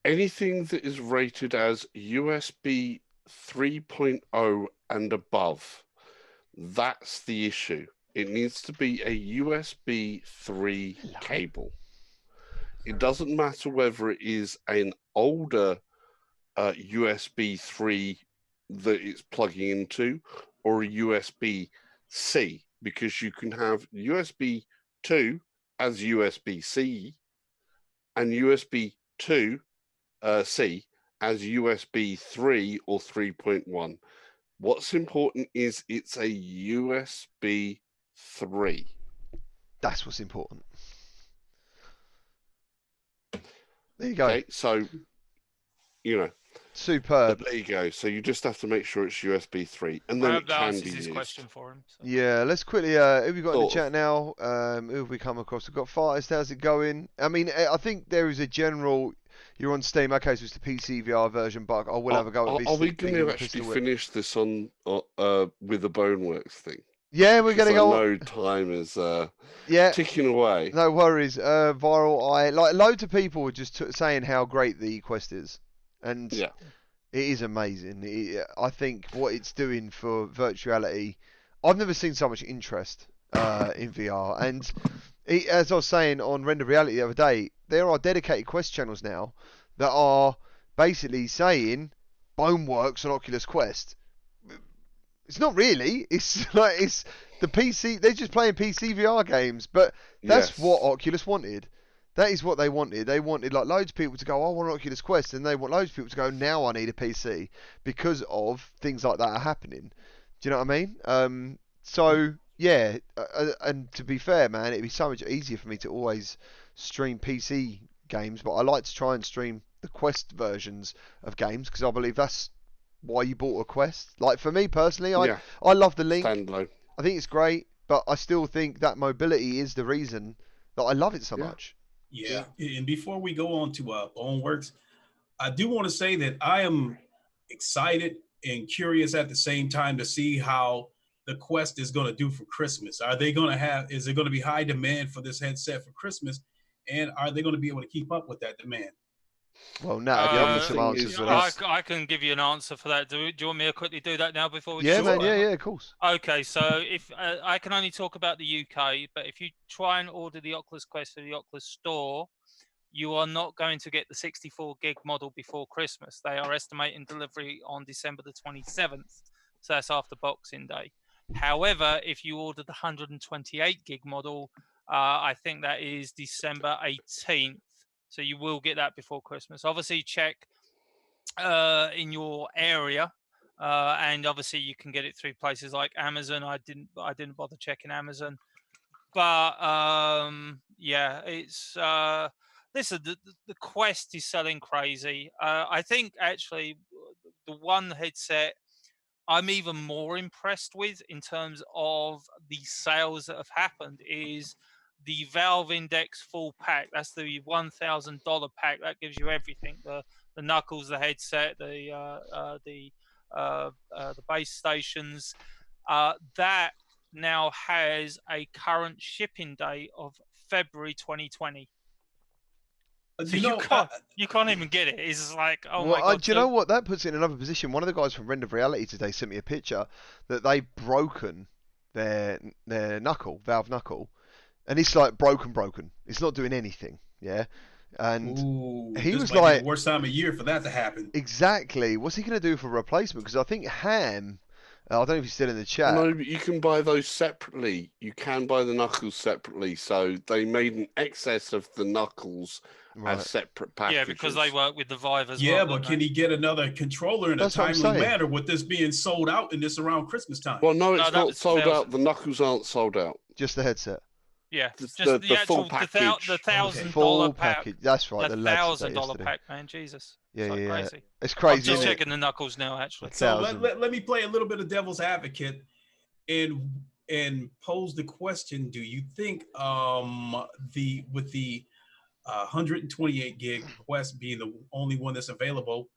Anything that is rated as USB 3.0 and above, that's the issue. It needs to be a USB 3 cable. It doesn't matter whether it is an older USB 3 that it's plugging into or a USB-C, because you can have USB 2 as USB-C and USB 2 C as USB 3 or 3.1. What's important is it's a USB 3. That's what's important. There you go. Okay, so, you know, Superb. there you go. So you just have to make sure it's USB 3, and then it that can answers be his used. question for him. So. Yeah, let's quickly. Who have we got in the Sort of. chat now? Who have we come across? We've got Fartist. How's it going? I mean, I think there is a general. You're on Steam. Okay, so it's the PC VR version, but I will have a go at Are we this going thing to in actually Pistol Whip. finish this on with the Boneworks thing? Yeah, we're gonna Because go. I know time is Yeah, ticking away. no worries. Viral Eye. Like loads of people were just saying how great the Quest is, and Yeah. it is amazing. I think what it's doing for virtuality, I've never seen so much interest in VR. And as I was saying on Render Reality the other day, there are dedicated Quest channels now that are basically saying Boneworks on Oculus Quest. It's not really. It's like it's the PC. They're just playing PC VR games, but that's Yes. what Oculus wanted. That is what they wanted. They wanted like loads of people to go, I want an Oculus Quest, and they want loads of people to go, now I need a PC, because of things like that are happening. Do you know what I mean? So yeah, and to be fair, man, it'd be so much easier for me to always stream PC games, but I like to try and stream the Quest versions of games because I believe that's why you bought a Quest. Like for me personally, I love the Link. Standalone. I think it's great, but I still think that mobility is the reason that I love it so much. Yeah. And before we go on to Boneworks, I do want to say that I am excited and curious at the same time to see how the Quest is going to do for Christmas. Are they going to have, is there going to be high demand for this headset for Christmas? And are they going to be able to keep up with that demand? Well, Nat, give me some thing answers is- for that. I can give you an answer for that. Do you want me to quickly do that now before we? Yeah, talk man. about Yeah, that? yeah, of course. Okay, so if I can only talk about the UK, but if you try and order the Oculus Quest through the Oculus Store, you are not going to get the 64 gig model before Christmas. They are estimating delivery on December the 27th, so that's after Boxing Day. However, if you order the 128 gig model, I think that is December 18th, so you will get that before Christmas. Obviously, check in your area. And obviously you can get it through places like Amazon. I didn't bother checking Amazon, but yeah, it's listen, the Quest is selling crazy. I think actually the one headset I'm even more impressed with in terms of the sales that have happened is the Valve Index full pack. That's the $1,000 pack. That gives you everything: the knuckles, the headset, the base stations. That now has a current shipping date of February 2020. So you can't even get it. It's just like, oh my god. Do you know what? That puts it in another position. One of the guys from Render Reality today sent me a picture that they've broken their knuckle, Valve knuckle, and it's like broken. It's not doing anything. Yeah, and he this was might like, be the worst time of year for that to happen. exactly. What's he going to do for replacement? Because I think Ham, I don't know if he's still in the chat. No, but you can buy those separately. You can buy the knuckles separately. So they made an excess of the knuckles as separate packages. Yeah, because they work with the Vive as well. Yeah, but can he get another controller in That's a what I'm timely saying. manner with this being sold out in this around Christmas time? Well, no, No, it's that not was sold 1,000. out. The knuckles aren't sold out. Just the headset. Yeah, The- just the the full actual package. the $1,000 Full pack. package. That's right. The The lads said that $1,000 yesterday. pack, man. Jesus. Yeah, It's like yeah. crazy. It's I'm crazy. just Isn't it? checking the knuckles now, actually. So 1,000. let me play a little bit of devil's advocate and pose the question: do you think the 128 gig Quest being the only one that's available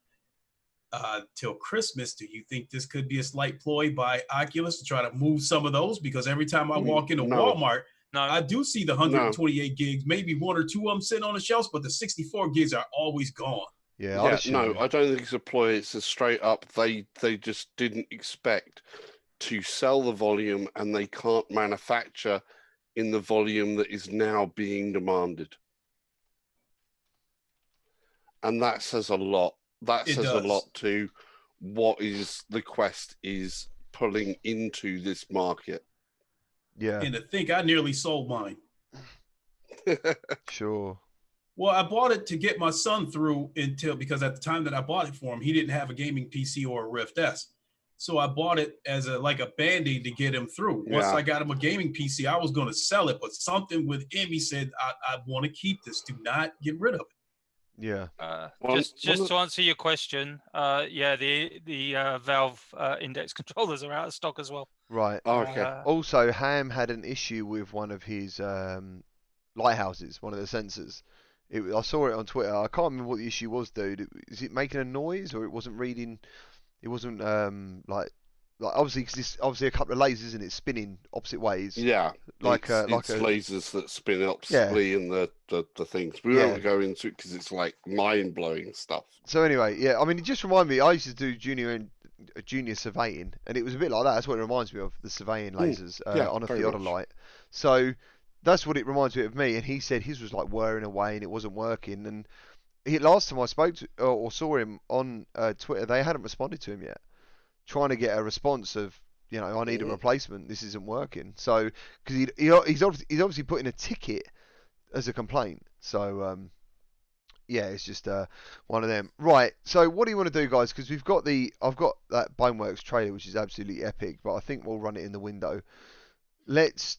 till Christmas, do you think this could be a slight ploy by Oculus to try to move some of those? Because every time I walk into No. Walmart, No. I do see the 128 gigs, maybe one or two of them sitting on the shelves, but the 64 gigs are always gone. Yeah, I'd assume. No, I don't think it's a ploy. It's a straight up. They just didn't expect to sell the volume, and they can't manufacture in the volume that is now being demanded. And that says a lot. That It says a does. lot to what is the Quest is pulling into this market. Yeah, And to think I nearly sold mine. sure. Well, I bought it to get my son through because at the time that I bought it for him, he didn't have a gaming PC or a Rift S. So I bought it as a Band-Aid to get him through. Once Yeah. I got him a gaming PC, I was going to sell it, but something within me said, I want to keep this. Do not get rid of it. Yeah. Just to answer your question, yeah, the Valve Index controllers are out of stock as well. Right. Oh, okay. Also, Ham had an issue with one of his lighthouses, one of the sensors. I saw it on Twitter. I can't remember what the issue was, dude. Is it making a noise, or it wasn't reading? It wasn't like obviously, 'cause it's obviously a couple of lasers, isn't it, spinning opposite ways. Yeah, Like it's a lasers that spin oppositely and the things. We won't go into it because it's like mind blowing stuff. So anyway, yeah, I mean, it just reminded me. I used to do junior surveying, and it was a bit like that. That's what it reminds me of, the surveying lasers on a very much. theodolite. So that's what it reminds me of me. And he said his was like whirring away and it wasn't working. And last time I spoke to or saw him on Twitter, they hadn't responded to him yet, trying to get a response of, I need a replacement. This isn't working. So because he's obviously put in a ticket as a complaint. So yeah, it's just one of them. Right. So what do you want to do, guys? Because I've got that Boneworks trailer, which is absolutely epic, but I think we'll run it in the window. Let's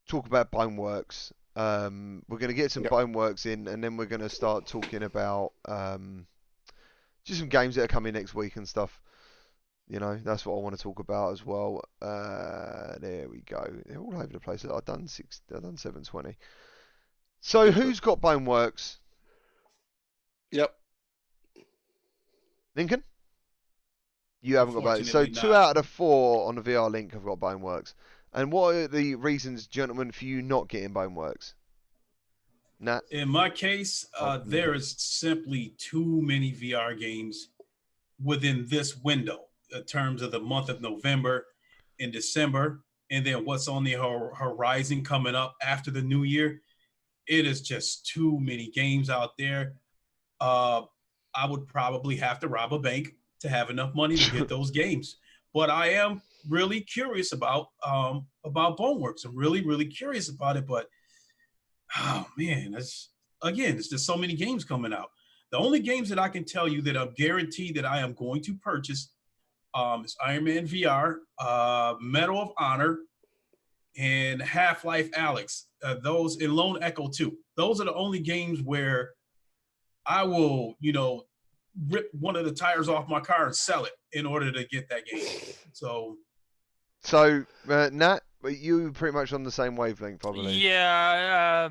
talk about Boneworks. We're going to get some Boneworks in, and then we're going to start talking about just some games that are coming next week and stuff. That's what I want to talk about as well. There we go. They're all over the place. I've done 720. So who's got Boneworks? Yep. Lincoln? You haven't got Boneworks. So Unfortunately 2 out of 4 on the VR link have got Boneworks. And what are the reasons, gentlemen, for you not getting Boneworks? Nat? In my case, there is simply too many VR games within this window in terms of the month of November and December, and then what's on the horizon coming up after the new year. It is just too many games out there. I would probably have to rob a bank to have enough money to get those games. But I am really curious about Boneworks. I'm really, really curious about it. But oh man, it's just so many games coming out. The only games that I can tell you that I'm guaranteed that I am going to purchase is Iron Man VR, Medal of Honor, and Half-Life Alyx. Those in Lone Echo 2. Those are the only games where I will, rip one of the tires off my car and sell it in order to get that game. So Nat, you pretty much on the same wavelength, I believe. Yeah,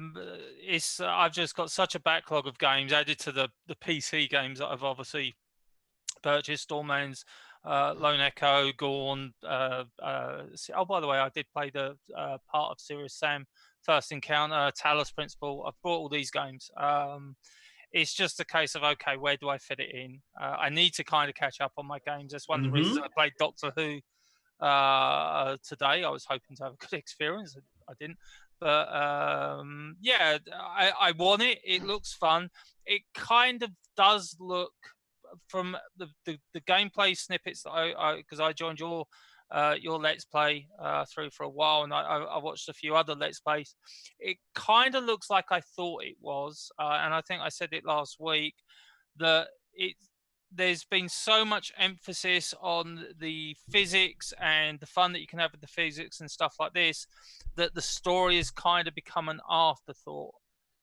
I've just got such a backlog of games added to the PC games that I've obviously purchased. Stormlands, Lone Echo, Gorn. Oh, by the way, I did play the part of Serious Sam First Encounter, Talos Principle. I've bought all these games. It's just a case of, okay, where do I fit it in? I need to kind of catch up on my games. That's one of the reasons I played Doctor Who today. I was hoping to have a good experience. I didn't. But yeah, I want it. It looks fun. It kind of does look, from the gameplay snippets that because I joined your Let's Play through for a while, and I watched a few other Let's Plays. It kind of looks like I thought it was, and I think I said it last week, that there's been so much emphasis on the physics and the fun that you can have with the physics and stuff like this, that the story has kind of become an afterthought.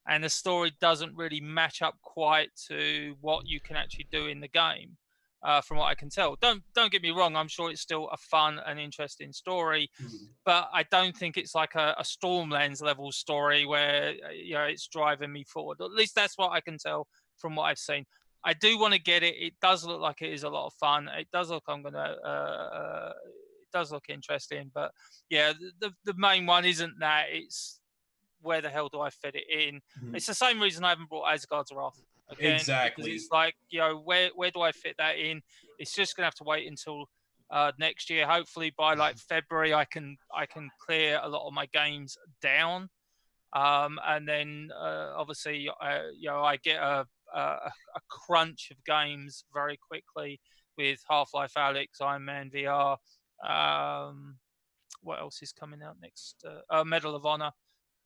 And the story doesn't really match up quite to what you can actually do in the game, from what I can tell. Don't get me wrong. I'm sure it's still a fun and interesting story, but I don't think it's like a Stormlands level story where it's driving me forward. At least that's what I can tell from what I've seen. I do want to get it. It does look like it is a lot of fun. It does look it does look interesting. But yeah, the main one isn't that. It's where the hell do I fit it in? Mhm. It's the same reason I haven't brought Asgard's Wrath again, because Exactly. it's like, where do I fit that in? It's just gonna have to wait until next year. Hopefully by like February, I can clear a lot of my games down, and then obviously I get a crunch of games very quickly with Half-Life Alyx, Iron Man VR. What else is coming out next? Medal of Honor.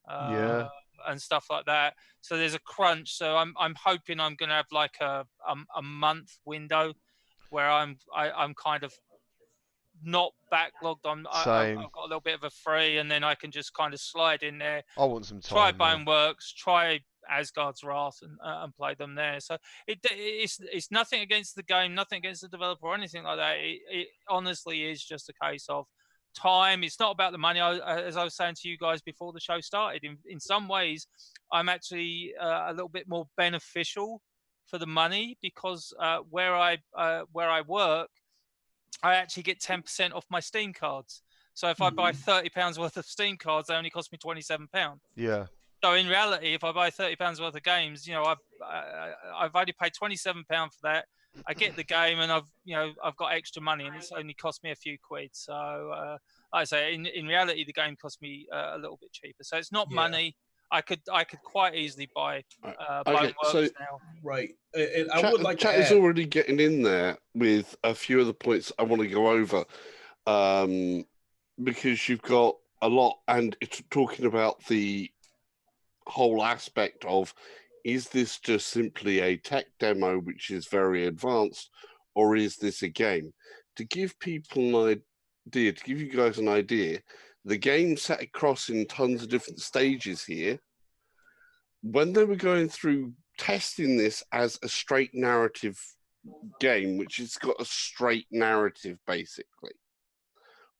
Yeah. And stuff like that. So there's a crunch. So I'm hoping I'm going to have like a month window where I'm kind of not backlogged. I've Same. got a little bit of a free, and then I can just kind of slide in there, I want some try time, man. Boneworks, try Asgard's Wrath, and play them there. So it's nothing against the game, nothing against the developer or anything like that. It honestly is just a case of time. It's not about the money. As I was saying to you guys before the show started, in some ways, I'm actually a little bit more beneficial for the money, because where I work, I actually get 10% off my Steam cards. So if I buy £30 worth of Steam cards, they only cost me £27. Yeah. So in reality, if I buy £30 worth of games, I've only paid £27 for that. I get the game, and I've got extra money, and it's only cost me a few quid. So like I say, in reality, the game cost me a little bit cheaper. So it's not money. I could quite easily buy Okay, Boneworks so now. Right. And I would like to chat is add. already getting in there with a few of the points I want to go over, because you've got a lot, and it's talking about the whole aspect of, is this just simply a tech demo which is very advanced, or is this a game? To give people an idea, to give you guys an idea, the game sat across in tons of different stages here. When they were going through testing this as a straight narrative game, which has got a straight narrative basically.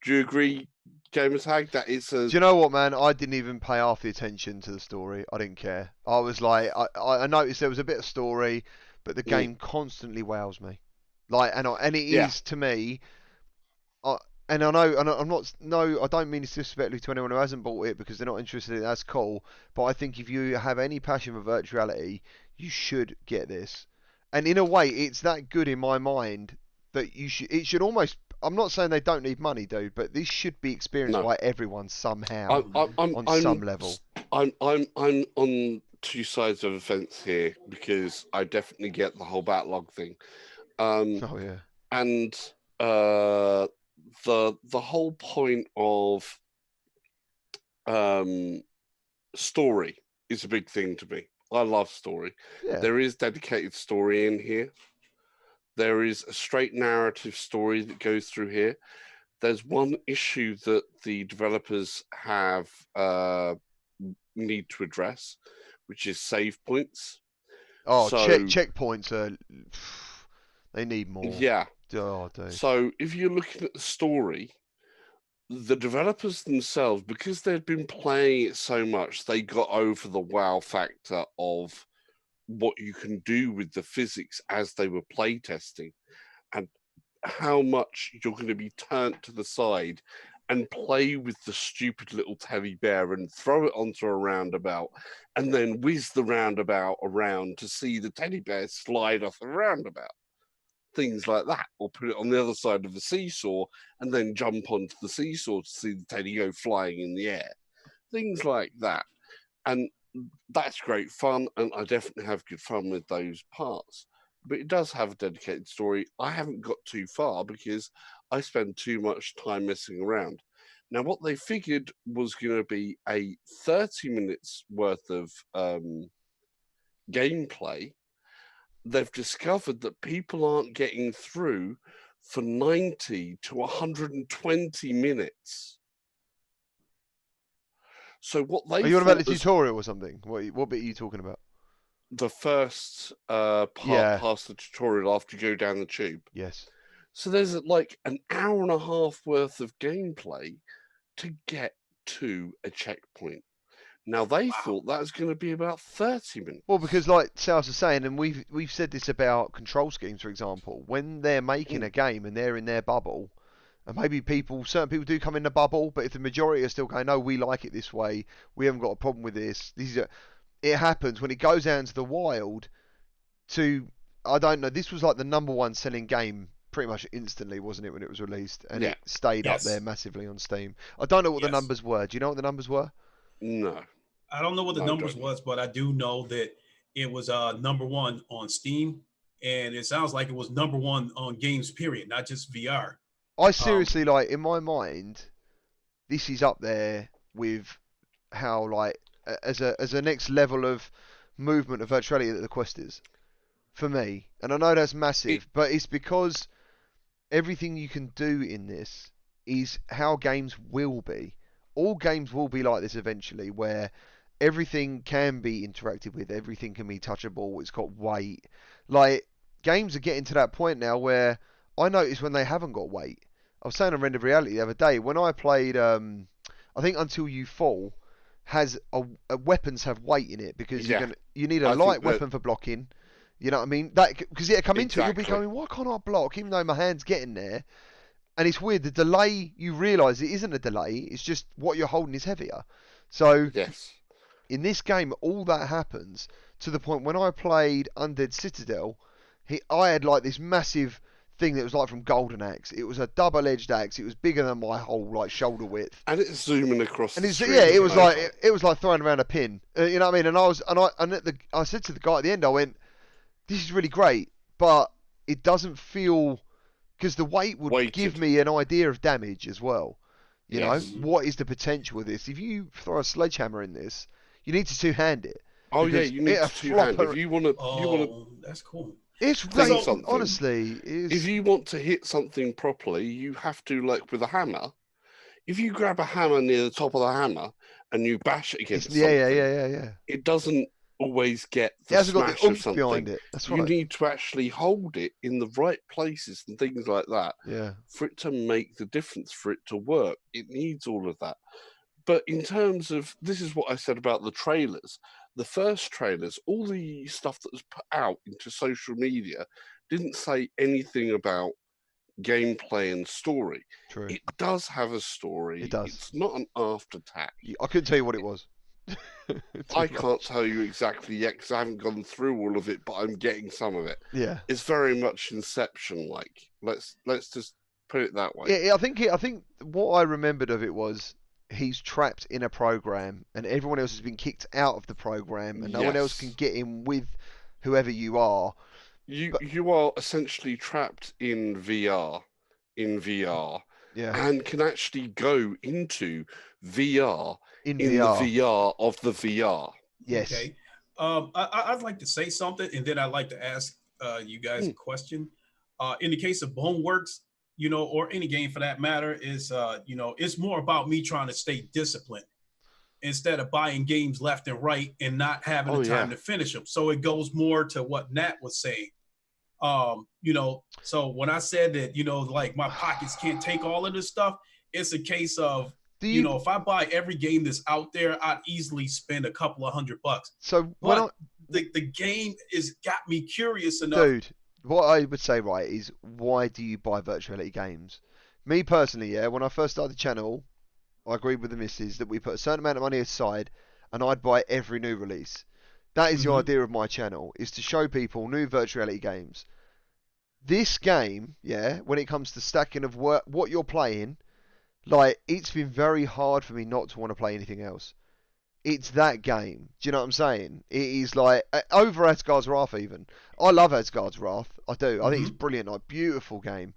Do you agree, Gamertag, that it's a... Do you know what, man? I didn't even pay half the attention to the story. I didn't care. I was like, I noticed there was a bit of story, but the game constantly wows me. Like, and it is to me. And I know, and I'm not. No, I don't mean it's disrespectfully to anyone who hasn't bought it because they're not interested in it. That's cool. But I think if you have any passion for virtuality, you should get this. And in a way, it's that good in my mind that you should. It should almost. I'm not saying they don't need money, dude, but this should be experienced by everyone somehow on some level. I'm on two sides of the fence here, because I definitely get the whole backlog thing. Oh yeah. And the whole point of story is a big thing to me. I love story. Yeah. There is dedicated story in here. There is a straight narrative story that goes through here. There's one issue that the developers have need to address, which is save points. Oh, checkpoints are. They need more. Yeah. Oh, dude. So if you're looking at the story, the developers themselves, because they'd been playing it so much, they got over the wow factor of what you can do with the physics as they were playtesting, and how much you're going to be turned to the side and play with the stupid little teddy bear and throw it onto a roundabout and then whiz the roundabout around to see the teddy bear slide off the roundabout. Things like that, or put it on the other side of the seesaw and then jump onto the seesaw to see the teddy go flying in the air. Things like that. And that's great fun, and I definitely have good fun with those parts. But it does have a dedicated story. I haven't got too far because I spend too much time messing around. Now, what they figured was going to be a 30 minutes worth of gameplay, they've discovered that people aren't getting through for 90 to 120 minutes. So what they... Are you on about the tutorial or something? What bit are you talking about? The first part past the tutorial after you go down the tube. Yes. So there's like an hour and a half worth of gameplay to get to a checkpoint. Now they thought that was going to be about 30 minutes. Well, because like Sals was saying, and we've said this about control schemes, for example, when they're making a game and they're in their bubble, And maybe certain people do come in the bubble, but if the majority are still going, no, we like it this way, we haven't got a problem with this. It happens when it goes out into the wild. I don't know. This was like the #1 selling game pretty much instantly, wasn't it, when it was released? And Yeah. it stayed up there massively on Steam. I don't know what the Yes. numbers were. Do you know what the numbers were? No. I don't know what the No, numbers don't. was, but I do know that it was #1 on Steam, and it sounds like it was #1 on games, period, not just VR. I seriously, like, in my mind, this is up there with how, like, as a next level of movement of virtuality that the Quest is for me. And I know that's massive, but it's because everything you can do in this is how games will be. All games will be like this eventually, where everything can be interacted with, everything can be touchable, it's got weight. Like, games are getting to that point now where I notice when they haven't got weight. I was saying on Rendered Reality the other day, when I played, I think Until You Fall, weapons have weight in it because you need a light weapon for blocking. You know what I mean? That because come into it, you'll be going, why can't I block? Even though my hand's getting there. And it's weird. The delay, you realise it isn't a delay. It's just what you're holding is heavier. So in this game, all that happens to the point when I played Undead Citadel, I had like this massive thing that was like from Golden Axe. It was a double-edged axe. It was bigger than my whole like shoulder width. And it's zooming across. And the it's screen it was like throwing around a pin. You know what I mean? And I said to the guy at the end, I went, "This is really great, but it doesn't feel." Because the weight would give me an idea of damage as well. You know, what is the potential of this? If you throw a sledgehammer in this, you need to two-hand it. Oh yeah, you need to two-hand. If you want to, that's cool. It's honestly, if you want to hit something properly, you have to, like with a hammer. If you grab a hammer near the top of the hammer and you bash it against something, it doesn't always get the smash of something behind it. That's right. You need to actually hold it in the right places and things like that. Yeah. For it to make the difference, for it to work, it needs all of that. But in terms of, this is what I said about the trailers. The first trailers, all the stuff that was put out into social media didn't say anything about gameplay and story. True. It does have a story. It does. It's not an aftertack. I couldn't tell you what it was. I can't tell you exactly yet because I haven't gone through all of it, but I'm getting some of it. Yeah. It's very much Inception-like. Let's just put it that way. Yeah, I think what I remembered of it was he's trapped in a program and everyone else has been kicked out of the program and no one else can get in with whoever you are. You are essentially trapped in VR. And can actually go into VR in the VR of the VR. Yes. Okay. I'd like to say something, and then I'd like to ask you guys a question. In the case of Boneworks, or any game for that matter, is it's more about me trying to stay disciplined instead of buying games left and right and not having the time to finish them. So it goes more to what Nat was saying. So when I said that, like my pockets can't take all of this stuff, it's a case of, if I buy every game that's out there, I'd easily spend a couple of $100. So the game has got me curious enough. Dude, what I would say, right, is why do you buy virtual reality games? Me personally, when I first started the channel, I agreed with the missus that we put a certain amount of money aside and I'd buy every new release. That is the idea of my channel, is to show people new virtual reality games. This game, when it comes to stacking of what you're playing, like, it's been very hard for me not to want to play anything else. It's that game. Do you know what I'm saying? It is like, over Asgard's Wrath even. I love Asgard's Wrath. I do. I think it's brilliant. Like, beautiful game.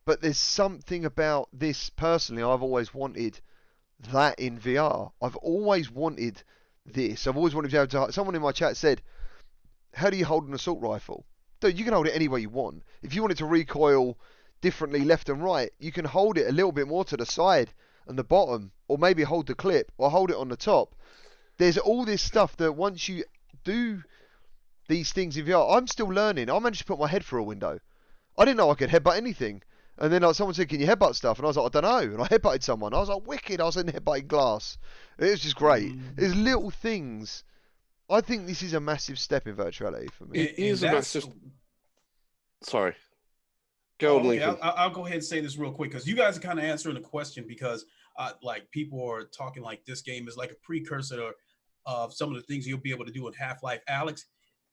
But there's something about this, personally, I've always wanted that in VR. I've always wanted this. I've always wanted to be able to... Someone in my chat said, how do you hold an assault rifle? Dude, you can hold it any way you want. If you want it to recoil differently left and right, you can hold it a little bit more to the side and the bottom, or maybe hold the clip, or hold it on the top. There's all this stuff that once you do these things in VR, I'm still learning. I managed to put my head through a window. I didn't know I could headbutt anything. And then someone said, can you headbutt stuff? And I was like, I don't know. And I headbutted someone. I was like, wicked. I was in headbutting glass. It was just great. There's little things. I think this is a massive step in virtuality for me. It is a massive... Sorry. Go on, Okay, Lincoln. I'll go ahead and say this real quick because you guys are kind of answering the question because like people are talking like this game is like a precursor of some of the things you'll be able to do in Half-Life Alyx.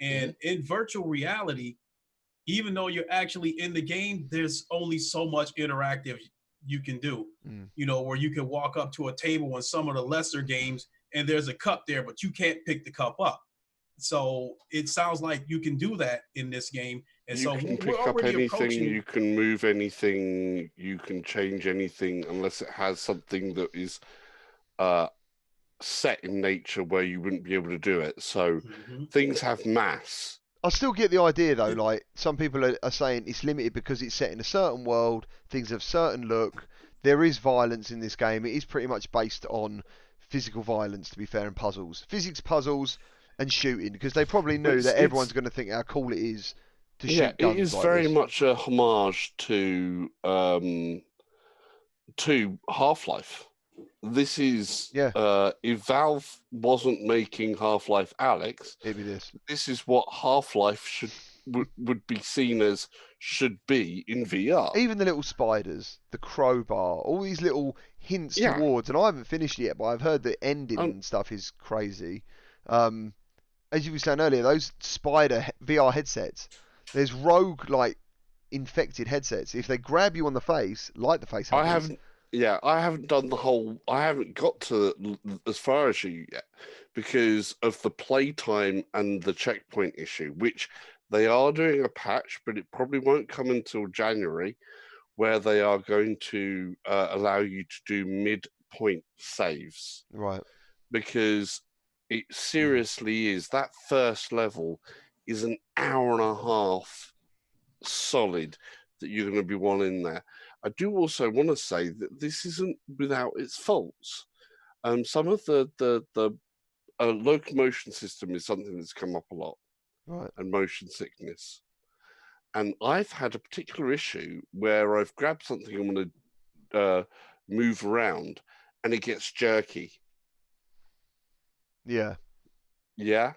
And in virtual reality, even though you're actually in the game, there's only so much interactive you can do. You know, where you can walk up to a table in some of the lesser games and there's a cup there, but you can't pick the cup up. So it sounds like you can do that in this game. And You so can we're pick up already anything, approaching. you can move anything, you can change anything unless it has something that is set in nature where you wouldn't be able to do it. So things have mass. I still get the idea though, like some people are saying it's limited because it's set in a certain world, things have certain look. There is violence in this game. It is pretty much based on physical violence, to be fair, and puzzles. Physics puzzles and shooting, because they probably knew that everyone's going to think how cool it is to shoot guns it is like very this. much a homage to Half-Life. This is if Valve wasn't making Half-Life Alyx, it'd be this. This is what Half-Life would be seen as should be in VR. Even the little spiders, the crowbar, all these little hints towards, and I haven't finished it yet, but I've heard the ending and stuff is crazy. As you were saying earlier, those spider VR headsets, there's rogue like infected headsets. If they grab you on the face, like the face huggers, I haven't done the whole. I haven't got to as far as you yet because of the playtime and the checkpoint issue, which they are doing a patch, but it probably won't come until January, where they are going to allow you to do mid-point saves. Right. Because it seriously is, that first level is an hour and a half solid that you're going to be wanting there. I do also want to say that this isn't without its faults. Some of the locomotion system is something that's come up a lot, right? And motion sickness. And I've had a particular issue where I've grabbed something I'm going to move around, and it gets jerky. Yeah. Yeah.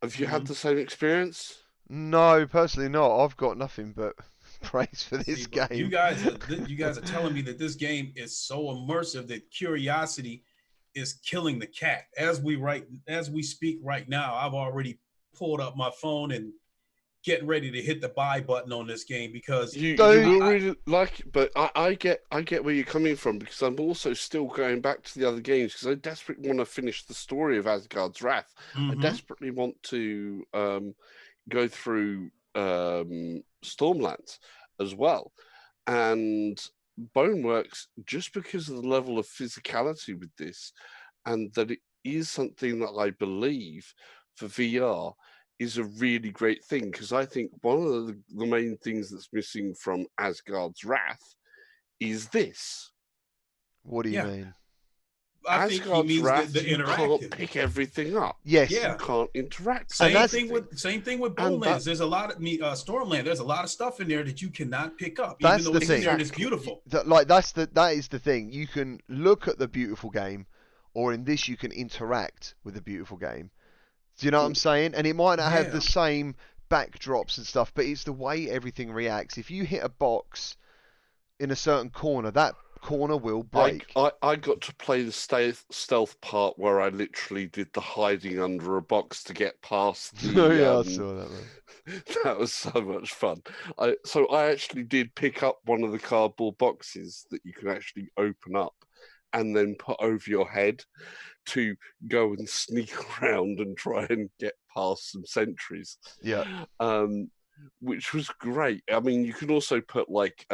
Have you had the same experience? No, personally not. I've got nothing but praise for this game. You guys are telling me that this game is so immersive that curiosity is killing the cat. As we speak right now, I've already pulled up my phone and getting ready to hit the buy button on this game because you will really like it, but I get where you're coming from because I'm also still going back to the other games because I desperately want to finish the story of Asgard's Wrath. I desperately want to go through Stormlands as well, and Boneworks, just because of the level of physicality with this, and that it is something that I believe for VR is a really great thing, because I think one of the main things that's missing from Asgard's Wrath is this. What do you mean? I think he means the you interactive. can't pick everything up. Yes. You can't interact. Same thing with Bonelands. There's a lot of Stormland. There's a lot of stuff in there that you cannot pick up, even though it's in there and it's beautiful. That is the thing. You can look at the beautiful game, or in this you can interact with the beautiful game. Do you know what I'm saying? And it might not have the same backdrops and stuff, but it's the way everything reacts. If you hit a box in a certain corner, that corner will break. I got to play the stealth part where I literally did the hiding under a box to get past the... I saw that, man. That was so much fun. So I actually did pick up one of the cardboard boxes that you can actually open up and then put over your head to go and sneak around and try and get past some sentries. Yeah. Which was great. I mean, you can also put like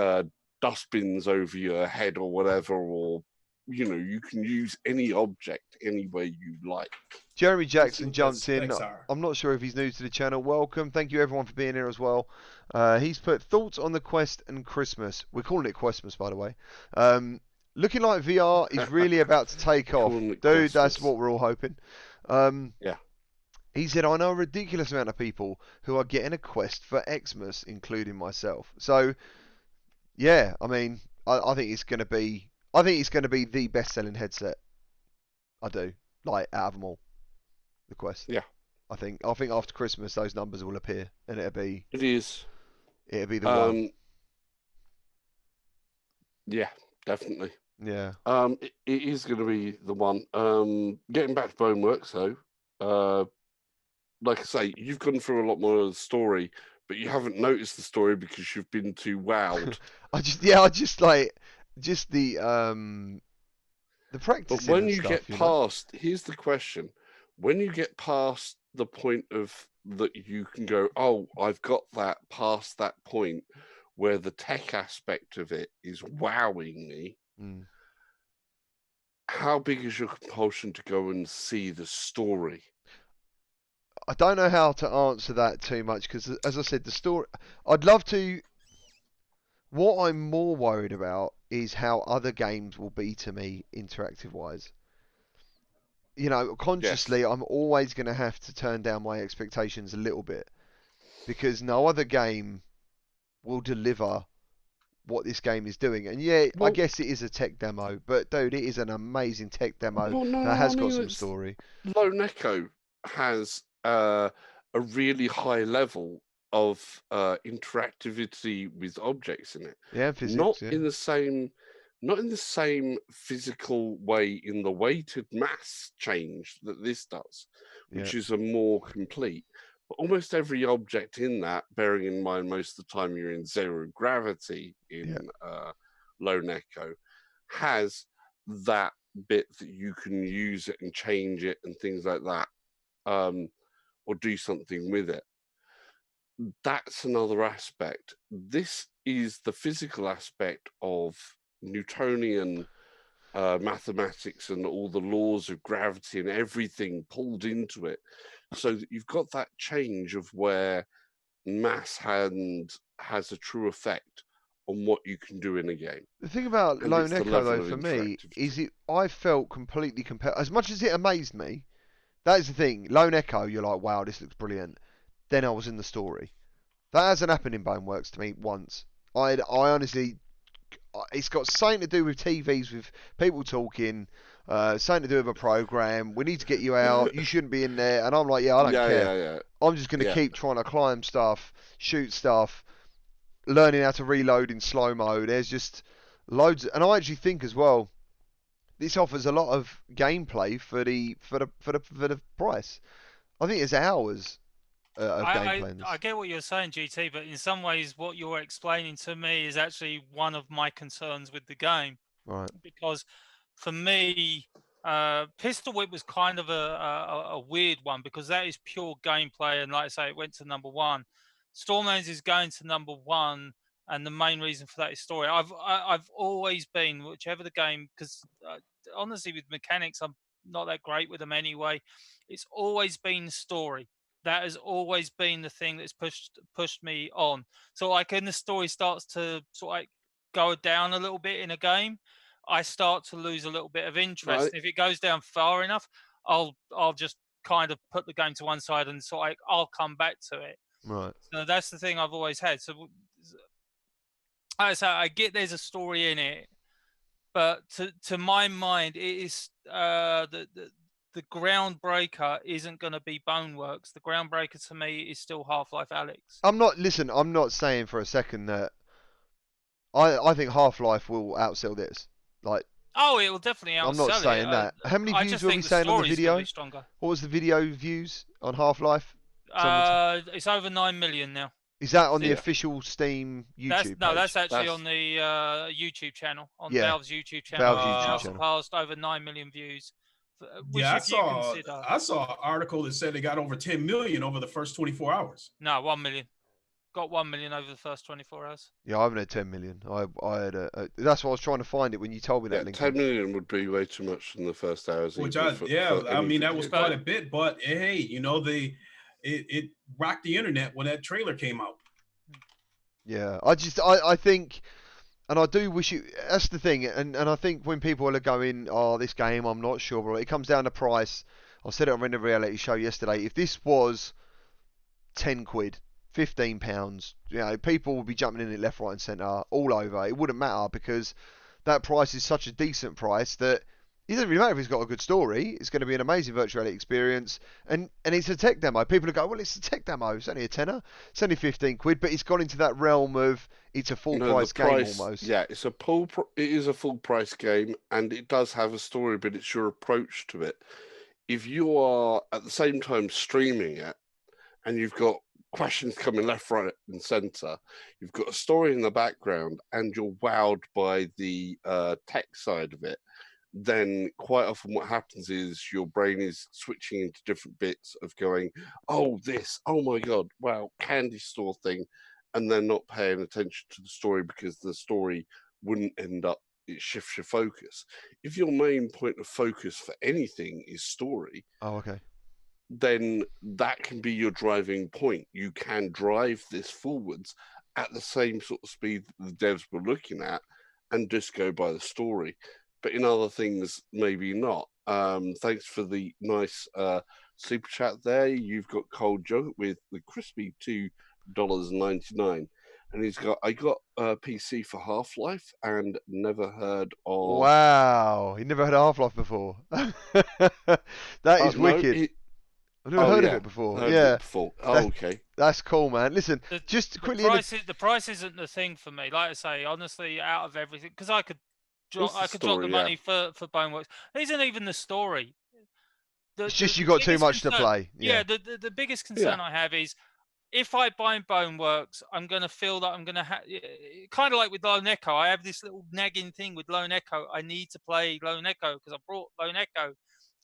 dustbins over your head or whatever, or you can use any object any way you like. Jeremy Jackson jumped in. I'm not sure if he's new to the channel. Welcome. Thank you everyone for being here as well. He's put thoughts on the Quest and Christmas. We're calling it Christmas, by the way. Looking like VR is really about to take off. Dude, that's what we're all hoping. Yeah. He said, I know a ridiculous amount of people who are getting a Quest for Xmas, including myself. So, yeah, I mean, I think it's going to be the best-selling headset. I do. Like, out of them all. The Quest. Yeah. I think after Christmas, those numbers will appear, and it'll be the one. Yeah, definitely. Yeah. It is going to be the one. Getting back to Boneworks though, like I say, you've gone through a lot more of the story, but you haven't noticed the story because you've been too wowed. I just like just the But practicing when and you get stuff, you know. past, here's the question: when you get past the point of that, you can go, oh, I've got that past that point where the tech aspect of it is wowing me. Mm. How big is your compulsion to go and see the story? I don't know how to answer that too much because, as I said, the story. I'd love to. What I'm more worried about is how other games will be to me interactive wise. You know, Yes. consciously, I'm always going to have to turn down my expectations a little bit because no other game will deliver what this game is doing. And yeah, I Well, guess it is a tech demo, but dude, it is an amazing tech demo well, that no, I has got mean, some it's story. Lone Echo has a really high level of interactivity with objects in it. Yeah, and Not physics, yeah. in the same, not in the same physical way in the weighted mass change that this does, Yeah. which is a more complete. But almost every object in that, bearing in mind most of the time you're in zero gravity Yeah. in Lone Echo, has that bit that you can use it and change it and things like that, or do something with it. That's another aspect. This is the physical aspect of Newtonian mathematics and all the laws of gravity and everything pulled into it, so that you've got that change of where mass has a true effect on what you can do in a game. The thing about And Lone it's the Echo, level though, of for me, is interactivity. I felt completely compelled. As much as it amazed me, that is the thing. Lone Echo, you're like, wow, this looks brilliant. Then I was in the story. That hasn't happened in Boneworks to me once. I honestly, it's got something to do with TVs, with people talking, something to do with a program. We need to get you out. You shouldn't be in there. And I'm like, yeah, I don't Yeah, care. yeah, yeah, I'm just going to yeah. keep trying to climb stuff, shoot stuff, learning how to reload in slow mo. There's just loads, and I actually think as well, this offers a lot of gameplay for the price. I think it's hours of gameplay in I this. get what you're saying, GT, but in some ways, what you're explaining to me is actually one of my concerns with the game. Right. Because for me, Pistol Whip was kind of a weird one because that is pure gameplay, and like I say, it went to number 1. Stormlands is going to number 1, and the main reason for that is story. I've always been, whichever the game, because honestly, with mechanics, I'm not that great with them anyway. It's always been story. That has always been the thing that's pushed me on. So like, when the story starts to sort of like go down a little bit in a game, I start to lose a little bit of interest. Right. If it goes down far enough, I'll just kind of put the game to one side and sort of I'll come back to it. Right. So that's the thing I've always had. So I get there's a story in it, but to my mind, it is the groundbreaker isn't going to be Boneworks. The groundbreaker to me is still Half-Life Alyx. Listen, I'm not saying for a second that I think Half-Life will outsell this. Like, Oh, it will definitely I'm not outsell it. saying that. How many I views just were we think the saying on the story is going to video? be stronger. What was the video views on Half-Life? Someone It's over 9 million now. is that on the Yeah. official Steam That's YouTube page? that's actually That's on the YouTube channel, on Yeah, Valve's YouTube channel. Valve's It's YouTube now channel. surpassed over 9 million views, which Yeah, if you consider, I saw an article that said they got over 10 million over the first 24 hours. no, 1 million. Got 1 million over the first 24 hours. Yeah, I haven't had 10 million. I had that's why I was trying to find it when you told me that, yeah, Lincoln. 10 million would be way too much in the first hours, Which even for I any mean, that video was game. quite a bit, but hey, it rocked the internet when that trailer came out. Yeah, I think, and I do wish it. That's the thing, and I think when people are going, oh, this game, I'm not sure, but it comes down to price. I said it on the reality show yesterday. If this was 10 quid, £15, you know, people would be jumping in it left, right, and centre, all over. It wouldn't matter because that price is such a decent price that It doesn't really matter if it's got a good story. It's going to be an amazing virtual reality experience, and it's a tech demo. People are going, well, it's a tech demo. It's only a tenner. It's only 15 quid, but it's gone into that realm of it's a full price game almost. Yeah, it is a full price game, and it does have a story, but it's your approach to it. If you are at the same time streaming it, and you've got questions coming left, right, and centre, you've got a story in the background, and you're wowed by the tech side of it, then quite often what happens is your brain is switching into different bits of going, oh, this, oh my God, wow, candy store thing. And they're not paying attention to the story because the story wouldn't end up, it shifts your focus. If your main point of focus for anything is story, then that can be your driving point. You can drive this forwards at the same sort of speed that the devs were looking at and just go by the story. But in other things, maybe not. Thanks for the nice super chat there. You've got Cold Jug with the crispy $2.99. And he's got, I got a PC for Half-Life and never heard of... Wow, you never heard of Half-Life before. That is wicked. I've never heard of it before. Okay. That's cool, man. Listen, just quickly... The price isn't the thing for me. Like I say, honestly, out of everything, because I could drop the money for Boneworks. It isn't even the story. It's just you got too much to play. Yeah, the biggest concern I have is if I buy Boneworks, I'm going to feel that I'm going to have... Kind of like with Lone Echo. I have this little nagging thing with Lone Echo. I need to play Lone Echo because I brought Lone Echo.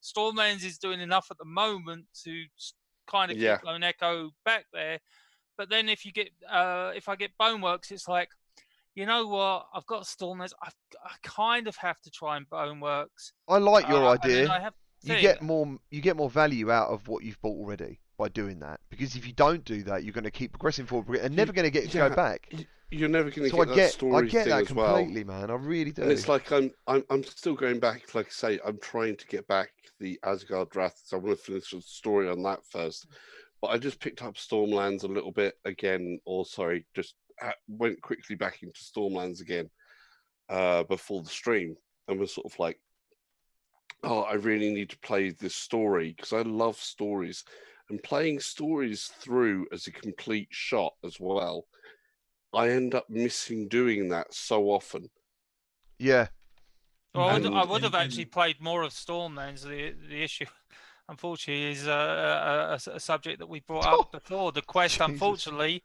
Stormlands is doing enough at the moment to kind of keep Lone Echo back there. But then if I get Boneworks, it's like, you know what? I've got Stormlands. I kind of have to try and Boneworks. I like your idea. You get more value out of what you've bought already by doing that. Because if you don't do that, you're going to keep progressing forward and never going to get to go back. You're never going to get that story thing as well. I get that completely, man. I really do. And it's like I'm still going back. Like I say, I'm trying to get back the Asgard Wrath. So I want to finish the story on that first. But I just picked up Stormlands a little bit again. Just went quickly back into Stormlands again before the stream, and was sort of like, oh, I really need to play this story because I love stories, and playing stories through as a complete shot as well. I end up missing doing that so often. Yeah. Well, I would have actually played more of Stormlands. The issue, unfortunately, is a subject that we brought up before. The quest, unfortunately,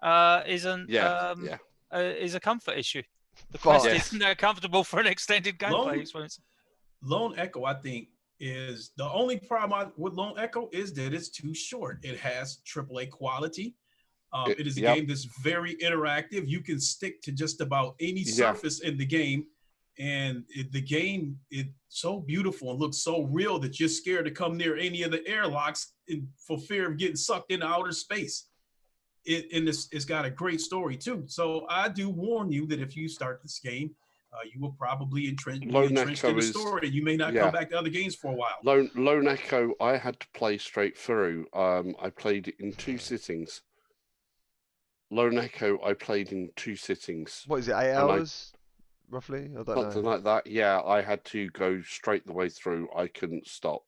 isn't is a comfort issue. The quest isn't that comfortable for an extended gameplay experience. Lone Echo, I think, is the only problem with Lone Echo is that it's too short. It has AAA quality. It is a game that's very interactive. You can stick to just about any surface in the game. And the game is so beautiful and looks so real that you're scared to come near any of the airlocks for fear of getting sucked into outer space. It's got a great story, too. So I do warn you that if you start this game, you will probably entrenched in the story. You may not come back to other games for a while. Lone Echo, I had to play straight through. I played it in 2 sittings. Lone Echo, I played in 2 sittings. What is it, 8 hours, roughly? I don't know. Something like that. Yeah, I had to go straight the way through. I couldn't stop.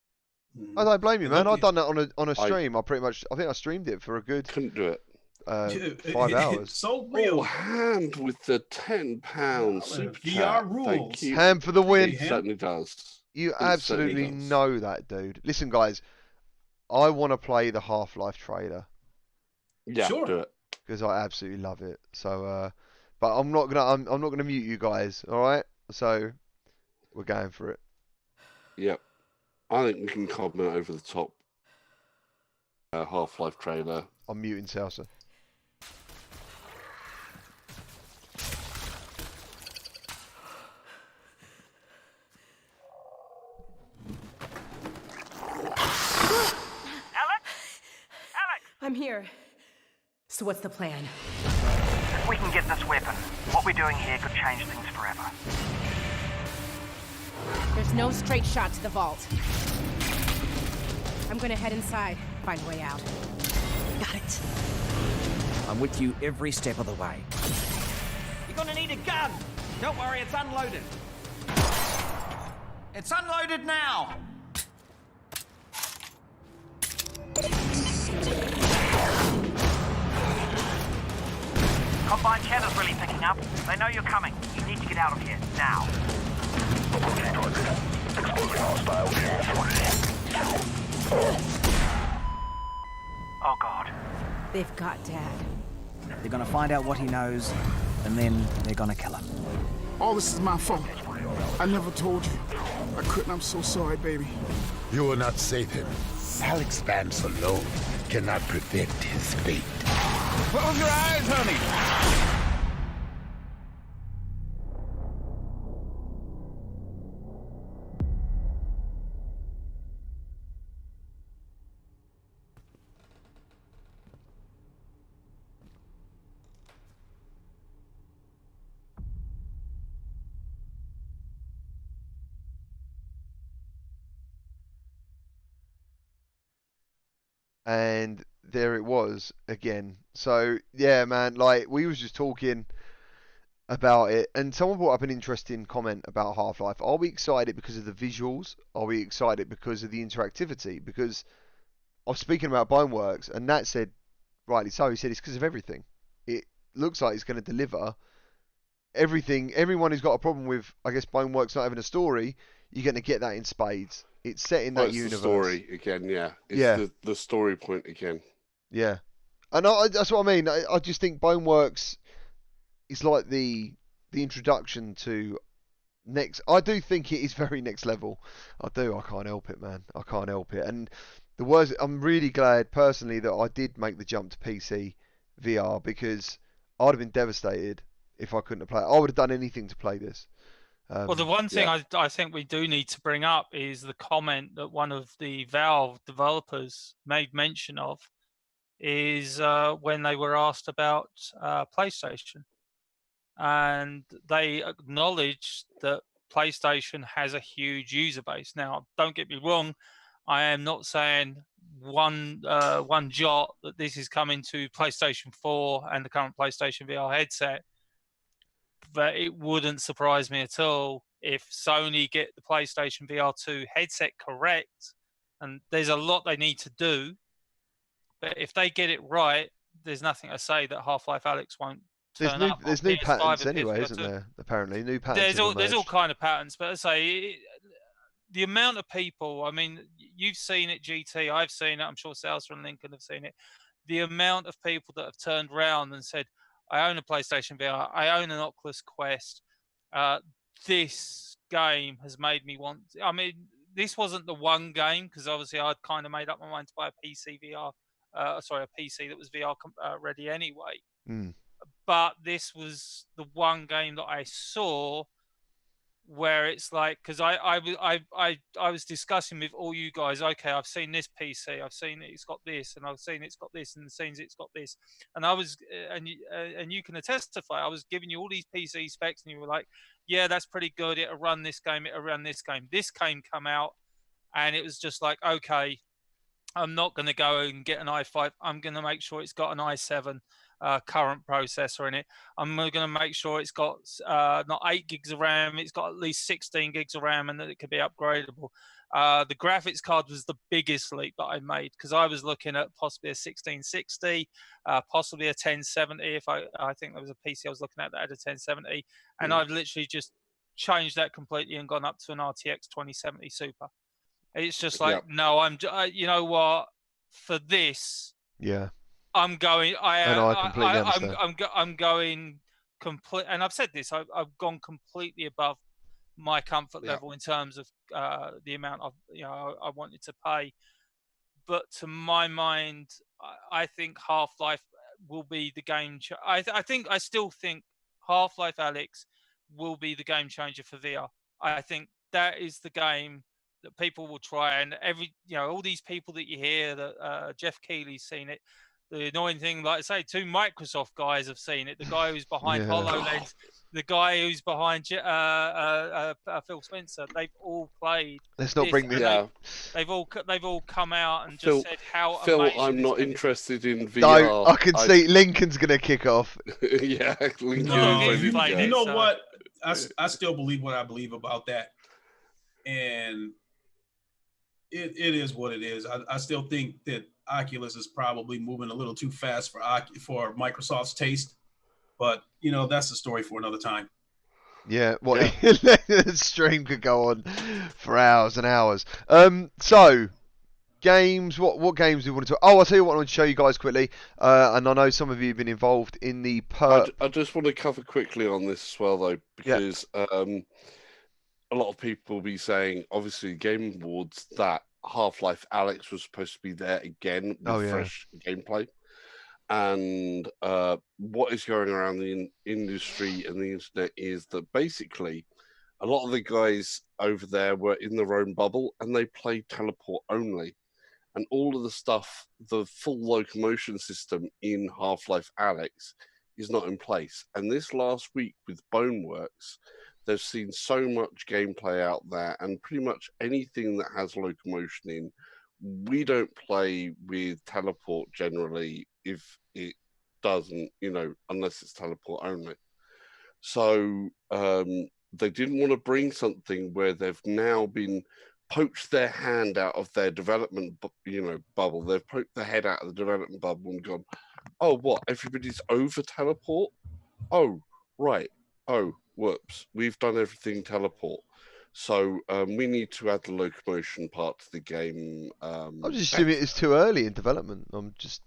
I don't blame you, man. I've done that on a stream. I think I streamed it for a good... Couldn't do it. 5 hours. So real. Oh, Hand with the £10 super chat. Rules. Ham for the win. It certainly does. You absolutely know that, dude. Listen, guys, I want to play the Half-Life trailer. Yeah, do it. Because I absolutely love it. So, but I'm not gonna mute you guys. All right. So, we're going for it. Yep. I think we can comment over the top. Half-Life trailer. I'm muting Salsa. I'm here. So what's the plan? If we can get this weapon, what we're doing here could change things forever. There's no straight shot to the vault. I'm gonna head inside, find a way out. Got it. I'm with you every step of the way. You're gonna need a gun! Don't worry, it's unloaded. It's unloaded now! Combine cheddar's really picking up. They know you're coming. You need to get out of here, now. Oh, God. They've got Dad. They're gonna find out what he knows, and then they're gonna kill him. All this is my fault. I never told you. I couldn't. I'm so sorry, baby. You will not save him. Alyx Vance alone cannot prevent his fate. Close your eyes, honey. And there it was again. So yeah, man, like we was just talking about it, and someone brought up an interesting comment about Half-Life. Are we excited because of the visuals? Are we excited because of the interactivity? Because I was speaking about Boneworks, and Nat said, rightly so, he said it's because of everything. It looks like it's going to deliver everything. Everyone who's got a problem with, I guess, Boneworks not having a story, you're going to get that in spades. It's set in that universe. The story again, yeah. It's yeah. The story point again. Yeah. And that's what I mean. I just think Boneworks is like the introduction to next. I do think it is very next level. I do. I can't help it, man. I can't help it. And I'm really glad personally that I did make the jump to PC VR, because I'd have been devastated if I couldn't have played. I would have done anything to play this. Well, the one thing I think we do need to bring up is the comment that one of the Valve developers made mention of is when they were asked about PlayStation. And they acknowledged that PlayStation has a huge user base. Now, don't get me wrong, I am not saying one jot that this is coming to PlayStation 4 and the current PlayStation VR headset. But it wouldn't surprise me at all if Sony get the PlayStation VR 2 headset correct, and there's a lot they need to do, but if they get it right, there's nothing to say that Half-Life Alyx won't turn up. There's new patents anyway, isn't there? Apparently, new patents. There's all kind of patents, but I say the amount of people. I mean, you've seen it, GT. I've seen it. I'm sure Salsa and Lincoln have seen it. The amount of people that have turned around and said, I own a PlayStation VR. I own an Oculus Quest. This game has made me want. I mean, this wasn't the one game, because obviously I'd kind of made up my mind to buy a PC VR. A PC that was VR ready anyway. But this was the one game that I saw where it's like, because I was discussing with all you guys, okay, I've seen this PC, I've seen it's got this, and I've seen it's got this, and the scenes it's got this, and I was, and you can testify, I was giving you all these PC specs, and you were like, yeah, that's pretty good, it'll run this game, it'll run this game. This game come out, and it was just like, okay, I'm not going to go and get an i5, I'm going to make sure it's got an i7 current processor in it. I'm going to make sure it's got not 8 gigs of RAM, it's got at least 16 gigs of RAM, and that it can be upgradable. The graphics card was the biggest leap that I made, because I was looking at possibly a 1660, possibly a 1070. If I think there was a PC I was looking at that had a 1070, and I've literally just changed that completely and gone up to an RTX 2070 Super. It's just like, no, you know what? For this, yeah, I'm going. I completely understand. I'm going complete. And I've said this. I've gone completely above my comfort level in terms of the amount of I wanted to pay. But to my mind, I think Half-Life will be the game. I still think Half-Life Alyx will be the game changer for VR. I think that is the game that people will try, and all these people that you hear that Jeff Keighley's seen it. The annoying thing, like I say, 2 Microsoft guys have seen it. The guy who's behind HoloLens, the guy who's behind Phil Spencer. They've all played. Let's not bring this up. They've all come out and just said how Phil, amazing I'm not interested in VR. No, I can see Lincoln's going to kick off. Yeah, Lincoln. You know what? I still believe what I believe about that. and it is what it is. I still think that Oculus is probably moving a little too fast for Microsoft's taste, but that's a story for another time. Yeah, the stream could go on for hours and hours. So games, what games do you want to talk? Oh, I'll tell you what I want to show you guys quickly. And I know some of you have been involved in the I just want to cover quickly on this as well, though, because a lot of people will be saying, obviously, Game Awards, that Half-Life Alyx was supposed to be there again with fresh gameplay. And what is going around the industry and the internet is that basically a lot of the guys over there were in their own bubble and they played teleport only. And all of the stuff, the full locomotion system in Half-Life Alyx is not in place. And this last week with Boneworks, they've seen so much gameplay out there, and pretty much anything that has locomotion in, we don't play with teleport generally if it doesn't, unless it's teleport only. So they didn't want to bring something where they've now been poached their hand out of their development, bubble. They've poked their head out of the development bubble and gone, oh, what? Everybody's over teleport? Oh, right. Oh, whoops. We've done everything teleport. So we need to add the locomotion part to the game. I'm just assuming it's too early in development. I'm just,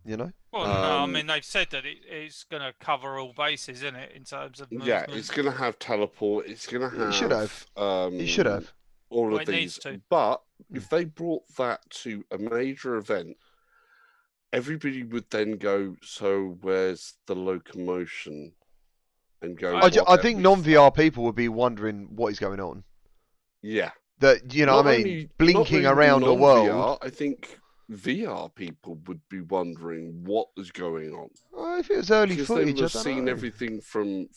Well, no, I mean, they've said that it's going to cover all bases, isn't it, in terms of movement? Yeah, it's going to have teleport. It's going to have... It should have. It should have. All of these. But if they brought that to a major event, everybody would then go, so where's the locomotion? And go. I think non-VR people would be wondering what is going on. Yeah. That what I mean, blinking around the world. I think VR people would be wondering what is going on. Well, if it was early because footage, they would have I don't seen know. everything from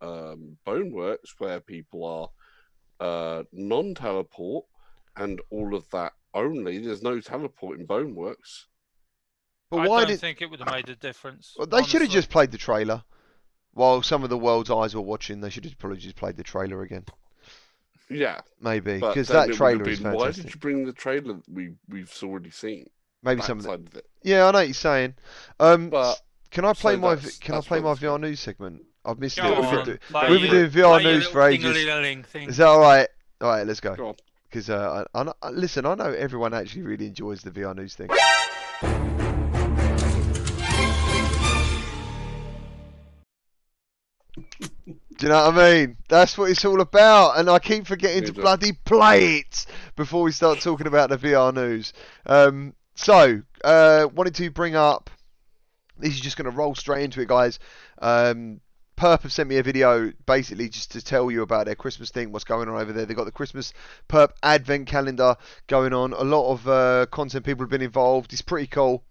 Boneworks, where people are non-teleport and all of that only. There's no teleport in Boneworks. But I why don't think it would have made a difference. Well, they should have just played the trailer. While some of the world's eyes were watching, they should have probably just played the trailer again. Yeah, maybe because that trailer is fantastic. Why did you bring the trailer that we've already seen? Maybe some of it. Yeah, I know what you're saying. But can I play my VR news segment? I've missed it. We've been doing VR news for ages. Is that all right? All right, let's go. Because listen, I know everyone actually really enjoys the VR news thing. Do you know what I mean? That's what it's all about, and I keep forgetting to bloody play it before we start talking about the VR news. Wanted to bring up, this is just going to roll straight into it, guys. Perp have sent me a video basically just to tell you about their Christmas thing, what's going on over there. They've got the Christmas Perp Advent Calendar going on. A lot of content people have been involved. It's pretty cool.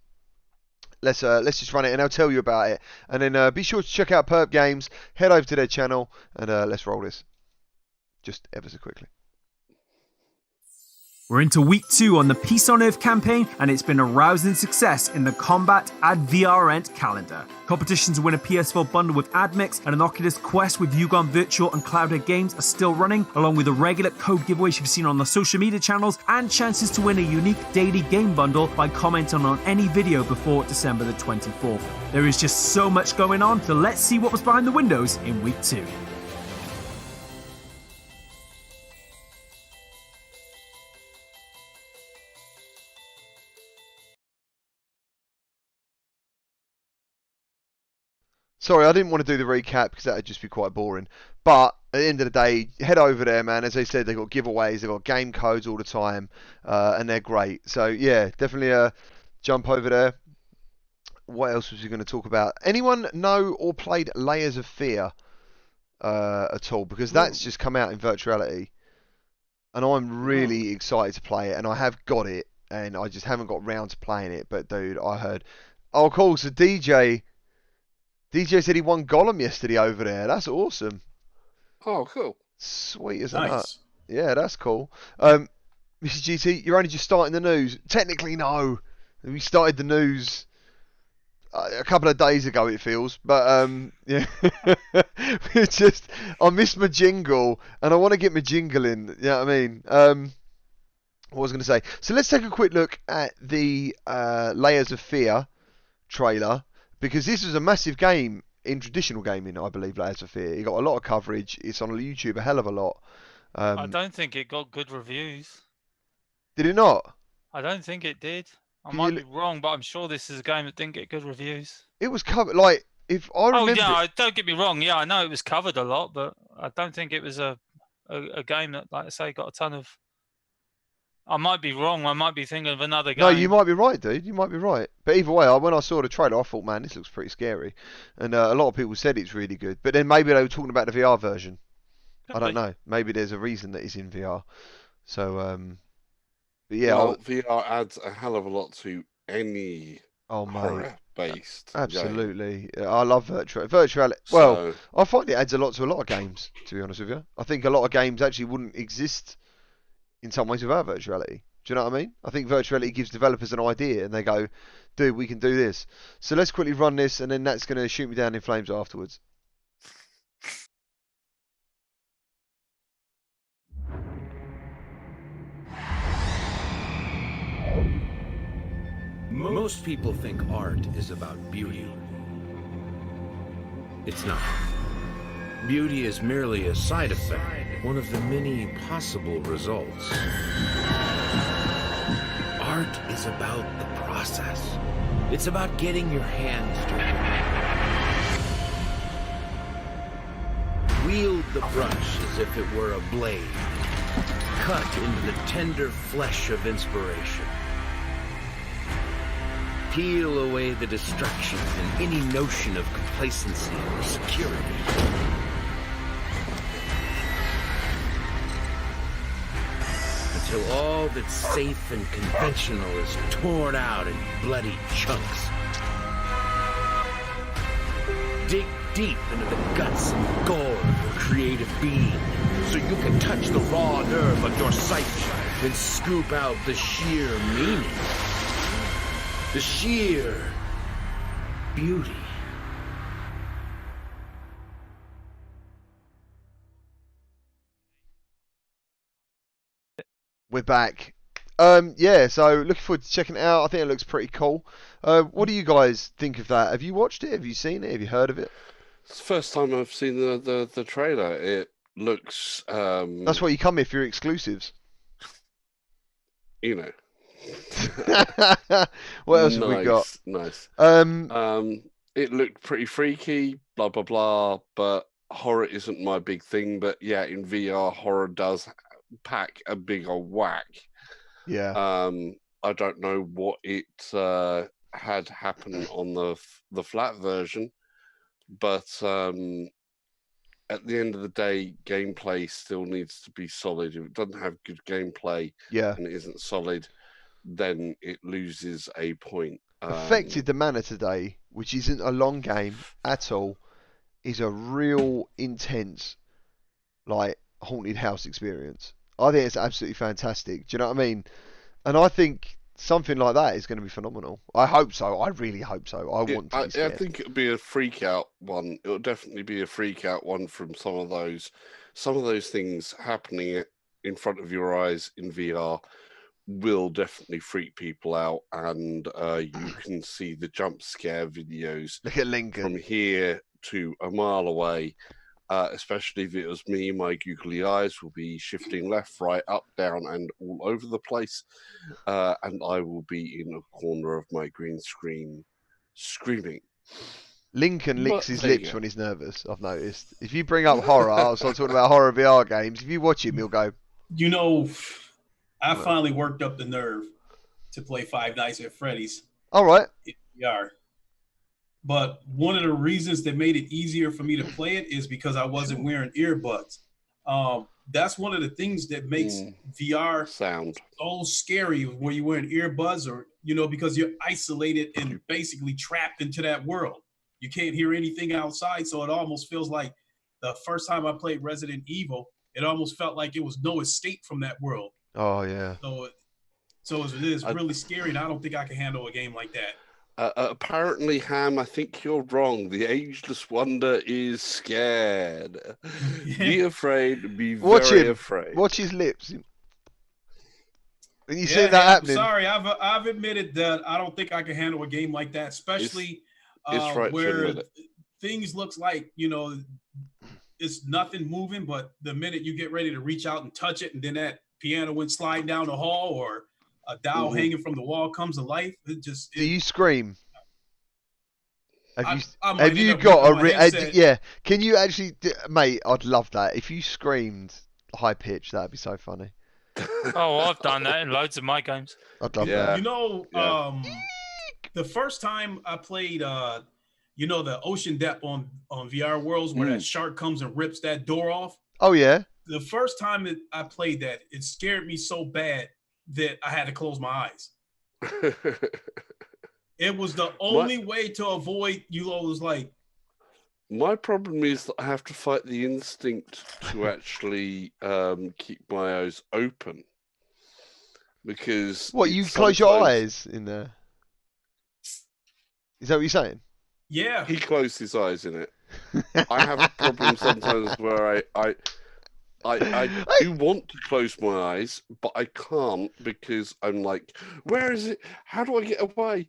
Let's just run it and I'll tell you about it. And then be sure to check out Perp Games. Head over to their channel and let's roll this. Just ever so quickly. We're into week 2 on the Peace on Earth campaign, and it's been a rousing success in the Combat Ad VRent calendar. Competitions to win a PS4 bundle with AdMix and an Oculus Quest with Ugon Virtual and Cloudhead Games are still running, along with the regular code giveaways you've seen on the social media channels, and chances to win a unique daily game bundle by commenting on any video before December the 24th. There is just so much going on, so let's see what was behind the windows in week 2. Sorry, I didn't want to do the recap because that would just be quite boring. But at the end of the day, head over there, man. As I said, they've got giveaways, they've got game codes all the time, and they're great. So yeah, definitely jump over there. What else was we going to talk about? Anyone know or played Layers of Fear at all? Because that's just come out in virtuality, and I'm really excited to play it. And I have got it, and I just haven't got round to playing it. But dude, I heard, oh cool, so DJ said he won Gollum yesterday over there. That's awesome. Oh, cool. Sweet as that. Yeah, that's cool. Mr. GT, you're only just starting the news. Technically, no. We started the news a couple of days ago it feels, but yeah, it's just I miss my jingle and I want to get my jingle in. You know what I mean? What was I going to say? So let's take a quick look at the Layers of Fear trailer, because this was a massive game in traditional gaming, I believe. Layers of Fear. It got a lot of coverage. It's on YouTube a hell of a lot. I don't think it got good reviews. Did it not? I don't think it did. I might be wrong, but I'm sure this is a game that didn't get good reviews. It was covered, like, if I remember. Oh yeah, don't get me wrong. Yeah, I know it was covered a lot, but I don't think it was a game that, like I say, got a ton of. I might be wrong. I might be thinking of another game. No, you might be right, dude. You might be right. But either way, when I saw the trailer, I thought, man, this looks pretty scary. And a lot of people said it's really good. But then maybe they were talking about the VR version. I don't know. Maybe there's a reason that it's in VR. So, but yeah. Well, VR adds a hell of a lot to any horror-based Absolutely. Game. I love virtuality. Well, I find it adds a lot to a lot of games, to be honest with you. I think a lot of games actually wouldn't exist in some ways without virtuality. Do you know what I mean? I think virtuality gives developers an idea and they go, dude, we can do this. So let's quickly run this, and then that's going to shoot me down in flames afterwards. Most people think art is about beauty. It's not. Beauty is merely a side effect, one of the many possible results. Art is about the process. It's about getting your hands dirty. Wield the brush as if it were a blade. Cut into the tender flesh of inspiration. Peel away the distractions and any notion of complacency or security. Until all that's safe and conventional is torn out in bloody chunks. Dig deep into the guts and gore of your creative being so you can touch the raw nerve of your psyche and scoop out the sheer meaning. The sheer beauty. We're back. Yeah, so looking forward to checking it out. I think it looks pretty cool. What do you guys think of that? Have you watched it? Have you seen it? Have you heard of it? It's the first time I've seen the trailer. It looks... That's why you come here for your exclusives. You know. What else have we got? Nice. It looked pretty freaky, blah blah blah, but horror isn't my big thing. But yeah, in VR, horror does pack a big old whack. Yeah. I don't know what it had happened on the flat version, but at the end of the day, gameplay still needs to be solid. If it doesn't have good gameplay, and it isn't solid, then it loses a point. Affected the Manor today, which isn't a long game at all, is a real intense, like, haunted house experience. I think it's absolutely fantastic. Do you know what I mean? And I think something like that is going to be phenomenal. I hope so. I really hope so. I want to be scared. I think it'll be a freak out one. It'll definitely be a freak out one from some of those things happening in front of your eyes in VR. Will definitely freak people out, and you can see the jump scare videos. Look at Lincoln from here to a mile away. Especially if it was me, my googly eyes will be shifting left, right, up, down, and all over the place, and I will be in a corner of my green screen, screaming. Lincoln licks his lips when he's nervous. I've noticed. If you bring up horror, I was talking about horror VR games. If you watch him, he'll go. You know. I finally worked up the nerve to play Five Nights at Freddy's. All right. In VR. But one of the reasons that made it easier for me to play it is because I wasn't wearing earbuds. That's one of the things that makes VR sound so scary when you're wearing earbuds, or because you're isolated and basically trapped into that world. You can't hear anything outside, so it almost feels like the first time I played Resident Evil, it almost felt like it was no escape from that world. Oh yeah. So it's really scary, and I don't think I can handle a game like that. Apparently, Ham, I think you're wrong. The ageless wonder is scared. Be afraid, be Watch very him. afraid. Watch his lips. When you see Yeah, that I'm happening, sorry. I've admitted that I don't think I can handle a game like that, especially It's right to where admit it. things looks like, you know, it's nothing moving, but the minute you get ready to reach out and touch it, and then that piano went sliding down the hall, or a dowel hanging from the wall comes to life, do you scream? I Have might you end up got a ripping my headset. yeah? Can you actually, mate? I'd love that if you screamed high pitch. That'd be so funny. Oh, I've done that in loads of my games. I'd love that. You know, the first time I played, you know, the Ocean Depth on VR Worlds, where that shark comes and rips that door off. Oh yeah. The first time that I played that, it scared me so bad that I had to close my eyes. It was the only way to avoid, you know, it was like. My problem is that I have to fight the instinct to actually keep my eyes open. Because what, you close your eyes in there? Is that what you're saying? Yeah. He closed his eyes in it. I have a problem sometimes where I do want to close my eyes, but I can't because I'm like, where is it? How do I get away?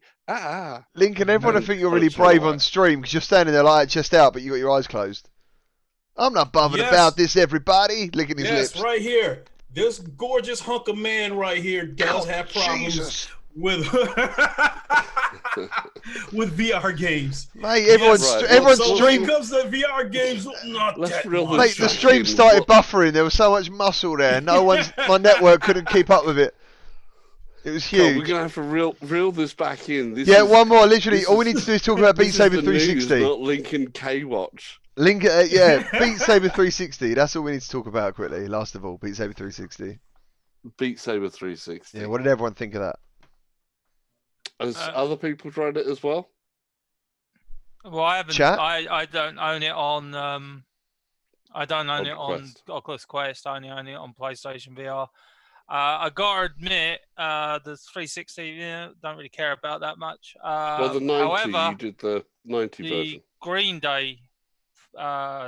Lincoln, everyone will think you're really brave on stream because you're standing there like chest out, but you got your eyes closed. I'm not bothered about this, everybody. Licking his lips. Yes, right here. This gorgeous hunk of man right here does have problems with with VR games. Mate, everyone so stream. when it comes to VR games, not that much. Mate, the stream started buffering. There was so much muscle there. My network couldn't keep up with it. It was huge. We're gonna have to reel this back in. One more. Literally, all we need to do is talk about Beat Saber 360. Not Lincoln K Watch. Beat Saber 360. That's all we need to talk about quickly. Last of all, Beat Saber 360. Beat Saber 360. Yeah, what did everyone think of that? Has other people tried it as well? Well, I haven't. Chat? I don't own it on. I don't own it on Oculus Quest. I only own it on PlayStation VR. I gotta admit, the 360, don't really care about that much. Well, the 90, however, you did the 90 version. The Green Day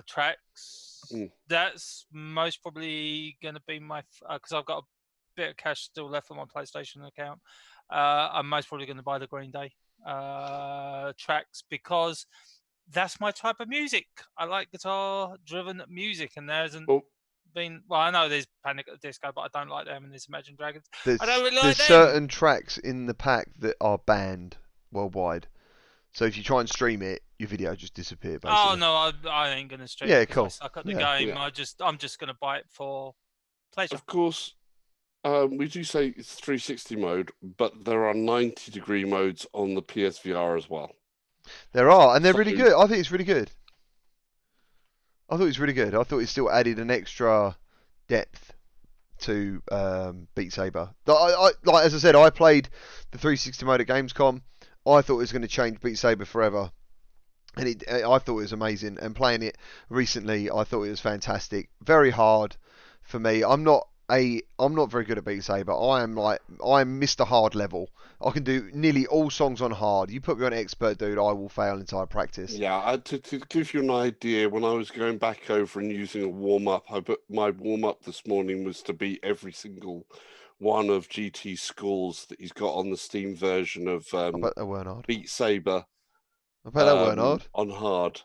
tracks, that's most probably going to be my, because I've got a bit of cash still left on my PlayStation account. I'm most probably going to buy the Green Day tracks because that's my type of music. I like guitar-driven music, and there hasn't been. Well, I know there's Panic at the Disco, but I don't like them, and there's Imagine Dragons. I don't really like them. There's certain tracks in the pack that are banned worldwide. So if you try and stream it, your video just disappears. Basically. Oh no, I ain't gonna stream. Yeah, it cool. I suck at the game. Yeah. I'm just gonna buy it for pleasure. Of course. We do say it's 360 mode, but there are 90-degree modes on the PSVR as well. There are, and they're really good. I think it's really good. I thought it still added an extra depth to Beat Saber. Like as I said, I played the 360 mode at Gamescom. I thought it was going to change Beat Saber forever. And I thought it was amazing. And playing it recently, I thought it was fantastic. Very hard for me. I'm not very good at Beat Saber. I'm Mr. Hard level. I can do nearly all songs on hard. You put me on expert, dude, I will fail entire practice. Yeah, to give you an idea, when I was going back over and using a warm-up, my warm-up this morning was to beat every single one of GT's scores that he's got on the Steam version of I bet they weren't hard. Beat Saber. I bet they weren't hard. On hard.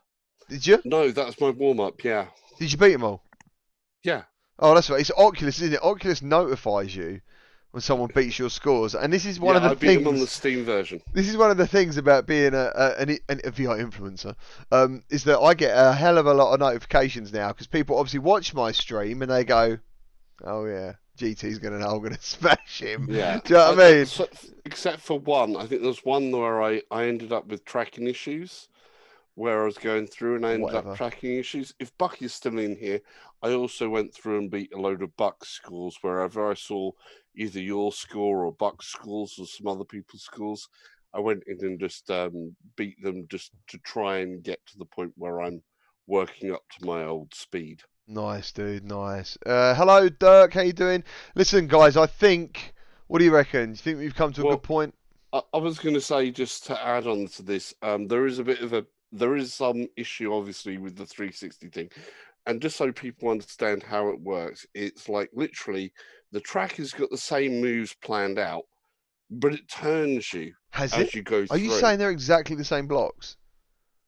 Did you? No, that's my warm-up, yeah. Did you beat them all? Yeah. Oh, that's right. It's Oculus, isn't it? Oculus notifies you when someone beats your scores, and this is one of the things. I beat them on the Steam version. This is one of the things about being a VR influencer, is that I get a hell of a lot of notifications now because people obviously watch my stream and they go, "Oh yeah, GT's I'm gonna smash him." Yeah. Do you know what I mean? Except for one, I think there's one where I ended up with tracking issues. Where I was going through and I ended up tracking issues. If Buck is still in here, I also went through and beat a load of Buck's scores wherever I saw either your score or Buck's scores or some other people's scores. I went in and just beat them just to try and get to the point where I'm working up to my old speed. Nice, dude. Nice. Hello, Dirk. How you doing? Listen, guys, I think... What do you reckon? Do you think we've come to a good point? I was going to say, just to add on to this, there is some issue obviously with the 360 thing, and just so people understand how it works, it's like literally the track has got the same moves planned out, but it turns you as you go through. Are you saying they're exactly the same blocks?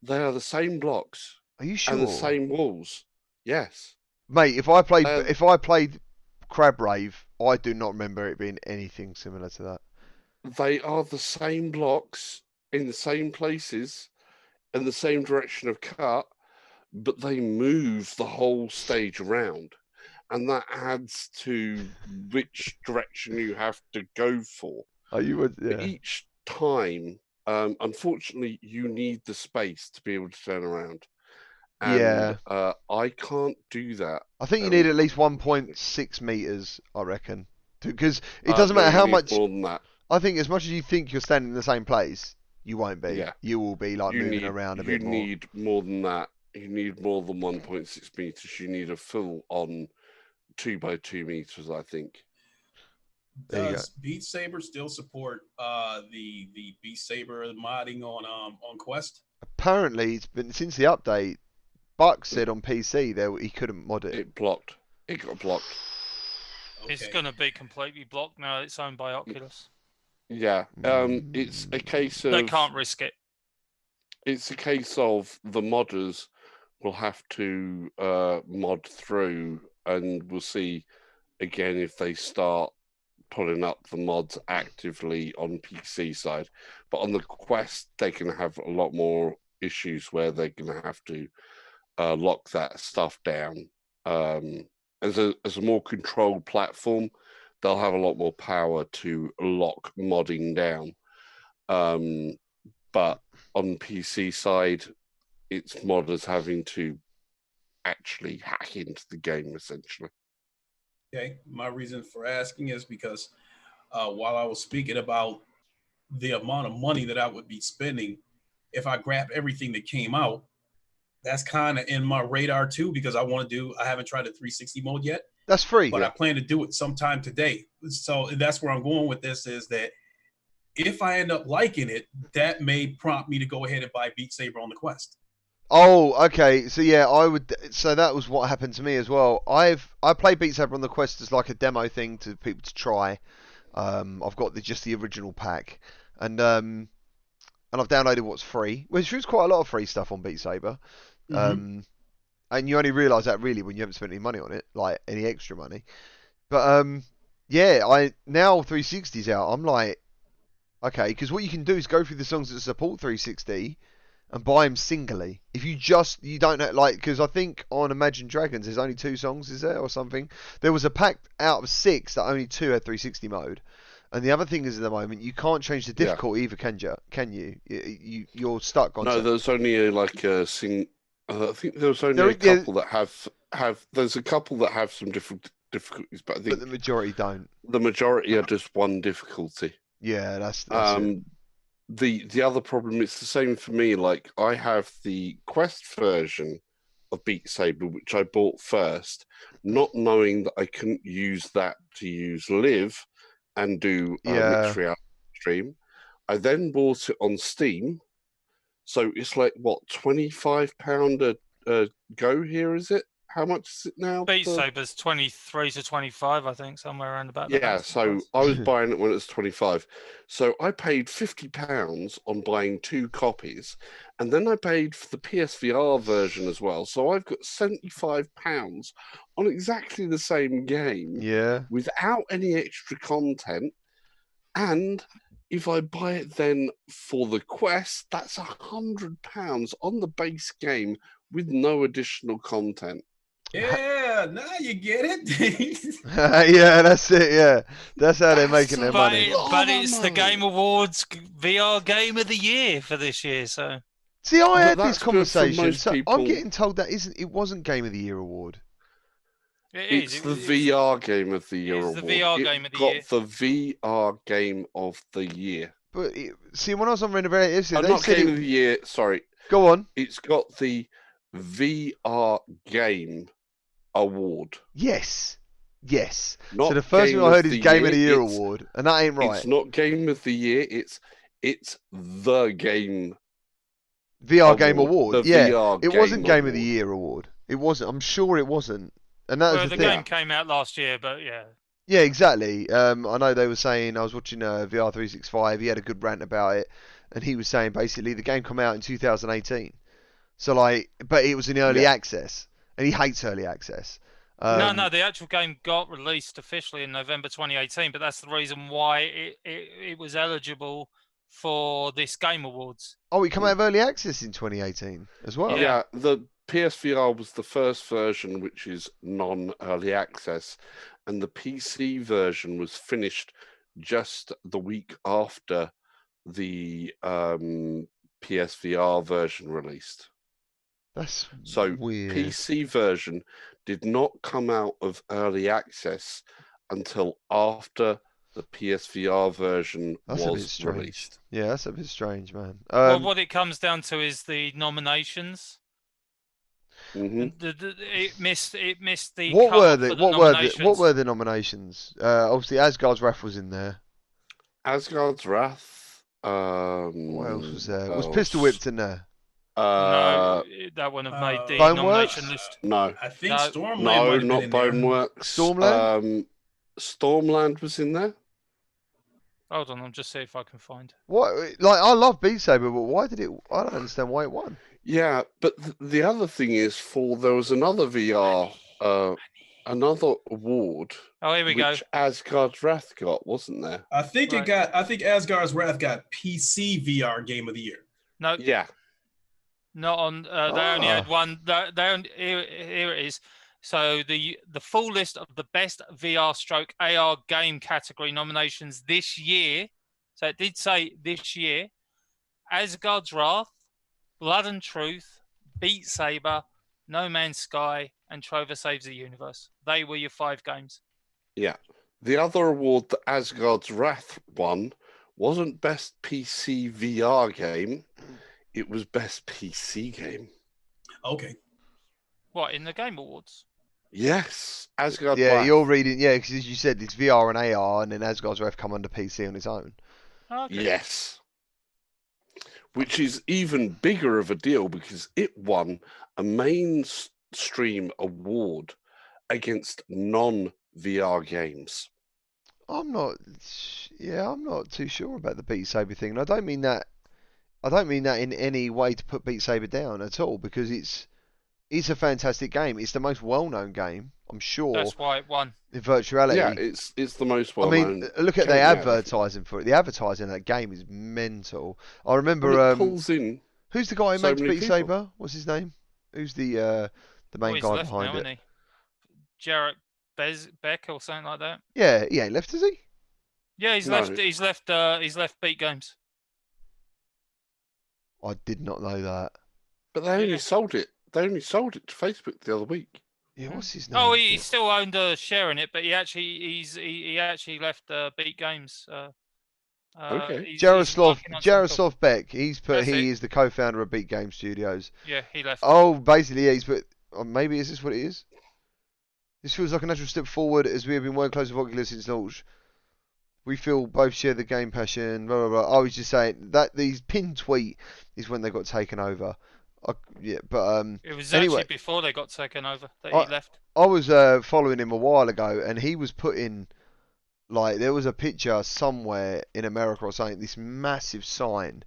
They are the same blocks. Are you sure? And the same walls. Yes. Mate, if I played Crab Rave, I do not remember it being anything similar to that. They are the same blocks in the same places in the same direction of cut, but they move the whole stage around. And that adds to which direction you have to go for. Each time, unfortunately, you need the space to be able to turn around. And, I can't do that. I think you need at least 1.6 meters, I reckon, because it doesn't matter how much. More than that. I think as much as you think you're standing in the same place, you won't be. Yeah. You will be like moving around a bit more. You need more than that. You need more than 1.6 meters. You need a full on 2x2 meters, I think. Does Beat Saber still support the Beat Saber modding on Quest? Apparently, it's been since the update. Buck said on PC that he couldn't mod it. It blocked. It got blocked. Okay. It's going to be completely blocked now. It's owned by Oculus. Yeah. It's a case of they can't risk it. It's a case of the modders will have to mod through, and we'll see again if they start pulling up the mods actively on PC side. But on the Quest, they can have a lot more issues where they're going to have to lock that stuff down. As a more controlled platform, they'll have a lot more power to lock modding down. But on PC side, it's modders having to actually hack into the game, essentially. Okay, my reason for asking is because while I was speaking about the amount of money that I would be spending if I grab everything that came out, that's kind of in my radar too, because I haven't tried the 360 mode yet. That's free. But I plan to do it sometime today. So that's where I'm going with this, is that if I end up liking it, that may prompt me to go ahead and buy Beat Saber on the Quest. Oh, okay. So yeah, I would. So that was what happened to me as well. I played Beat Saber on the Quest as like a demo thing to people to try. I've got just the original pack, and I've downloaded what's free, which is quite a lot of free stuff on Beat Saber. And you only realise that really when you haven't spent any money on it, like any extra money. But yeah, now 360's out. I'm like, okay, because what you can do is go through the songs that support 360 and buy them singly. If you don't know, like, because I think on Imagine Dragons there's only 2 songs, is there, or something? There was a pack out of 6 that only 2 had 360 mode. And the other thing is, at the moment, you can't change the difficulty either, can you? You're stuck on. No, there's only I think there's only a couple that have. There's a couple that have some different difficulties, but I think the majority don't. The majority are just one difficulty. Yeah, that's it. The other problem, it's the same for me. Like, I have the Quest version of Beat Saber, which I bought first, not knowing that I couldn't use that to use Live and do a mixed reality stream. I then bought it on Steam. So it's like, what, £25 a go here, is it? How much is it now? Beat Saber's 23 to 25, I think, somewhere around about. Yeah, so I was buying it when it was 25. So I paid £50 on buying 2 copies, and then I paid for the PSVR version as well. So I've got £75 on exactly the same game, without any extra content. And if I buy it then for the Quest, that's £100 on the base game with no additional content. Yeah, now you get it. Yeah, that's it. Yeah, that's how they're making their money. But it's the Game Awards VR Game of the Year for this year. So see, I had this conversation. So I'm getting told that it wasn't Game of the Year award. It's the VR Game of the Year award. The VR Game of the Year. Got the VR Game of the Year. But see, when I was on Renovated, not Game of the Year. Sorry. Go on. It's got the VR Game Award. Yes. Yes. Not So the first Game thing I of heard is the Game of the Year it's- award, and that ain't right. It's not Game of the Year. It's the game. VR Game Award. The Yeah, VR it wasn't Game of the Award. Year award. It wasn't. I'm sure it wasn't. And that was Well, the the thing. game came out last year, but yeah. Yeah, exactly. I know they were saying, I was watching VR 365. He had a good rant about it, and he was saying basically the game came out in 2018. So like, but it was in early access, and he hates early access. No, the actual game got released officially in November 2018, but that's the reason why it was eligible for this Game Awards. Oh, it came out of early access in 2018 as well. Yeah, the PSVR was the first version, which is non-early access, and the PC version was finished just the week after the PSVR version released. That's so weird. PC version did not come out of early access until after the PSVR version was released. Yeah, that's a bit strange, man. Well, what it comes down to is the nominations. It missed the. What were the nominations. the nominations? Obviously, Asgard's Wrath was in there. Asgard's Wrath. What else was there? Was Pistol Whipped in there? No, that wouldn't have made the Boneworks? nomination list. No. I think Stormland. No, not Boneworks. Stormland? Stormland was in there. Hold on, I'll just see if I can find. What? Like, I love Beat Saber, but why did it? I don't understand why it won. Yeah, but the other thing is, there was another VR, another award. Oh, here we go. Which Asgard's Wrath got, wasn't there? I think I think Asgard's Wrath got PC VR Game of the Year. No. Yeah. Not on. They only had one. Here it is. So the full list of the best VR/AR game category nominations this year. So it did say this year: Asgard's Wrath, Blood and Truth, Beat Saber, No Man's Sky, and Trover Saves the Universe. They were your 5 games. Yeah. The other award that Asgard's Wrath won wasn't best PC VR game. It was best PC game. Okay. What, in the Game Awards? Yes, Asgard's Yeah, Wrath. you're reading. Yeah, because as you said, it's VR and AR, and then Asgard's Wrath come under PC on its own. Okay. Yes. Which is even bigger of a deal because it won a mainstream award against non-VR games. I'm not too sure about the Beat Saber thing. And I don't mean that in any way to put Beat Saber down at all, because it's a fantastic game. It's the most well-known game, I'm sure. That's why it won. In virtuality. Yeah, it's the most well-known. I mean, look at the advertising for it. The advertising in that game is mental. I remember. It pulls in. Who's the guy who so makes many Beat people. Saber? What's his name? Who's the main He's guy left behind now, it? isn't he? Jarrett Beck or something like that. Yeah, he ain't left, is he? Yeah, he's No. left. He's left Beat Games. I did not know that. But they only sold it. They only sold it to Facebook the other week. Yeah, what's his name? Oh, he still owned a share in it, but he actually left Beat Games. Okay. Jaroslav Beck. He's put. That's He it. is the co-founder of Beat Game Studios. Yeah, he left. Oh, basically, yeah, he's put. Maybe is this what it is? This feels like a natural step forward as we have been working close with Oculus since launch. We feel both share the game passion. Blah blah blah. I was just saying that the pinned tweet is when they got taken over. Yeah, but It was anyway, actually before they got taken over that I- he left. I was following him a while ago, and he was putting, like, there was a picture somewhere in America or something, this massive sign,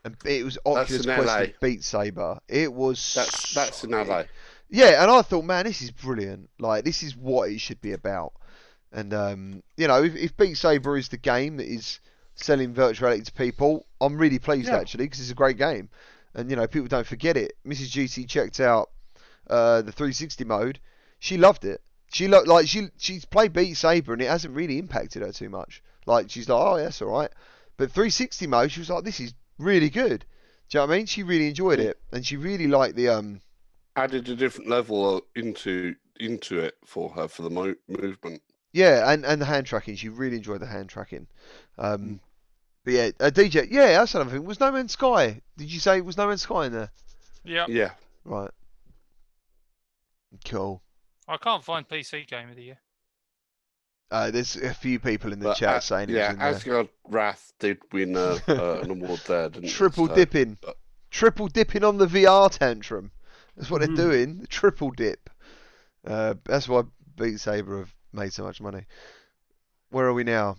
and it was Oculus in Quest LA. with Beat Saber. It was That's in LA. yeah, and I thought, man, this is brilliant. Like, this is what it should be about. And you know, if Beat Saber is the game that is selling virtuality to people, I'm really pleased actually, because it's a great game. And you know, people don't forget it. Mrs. GT checked out the 360 mode. She loved it. She's played Beat Saber and it hasn't really impacted her too much. Like, she's like, oh, yeah, that's all right. But 360 mode, she was like, this is really good. Do you know what I mean? She really enjoyed it, and she really liked the Added a different level into it for her for the movement. yeah, and the hand tracking. She really enjoyed the hand tracking. But yeah, DJ, yeah, that's another thing. Was No Man's Sky? Did you say was No Man's Sky in there? Yeah. Yeah. Right. Cool. I can't find PC Game of the Year. There's a few people in the But, chat saying it was in there. Asgard Wrath did win an award there, didn't Triple it? So, dipping. Triple dipping on the VR tantrum. That's what they're doing. Triple dip. That's why Beat Saber have made so much money. Where are we now?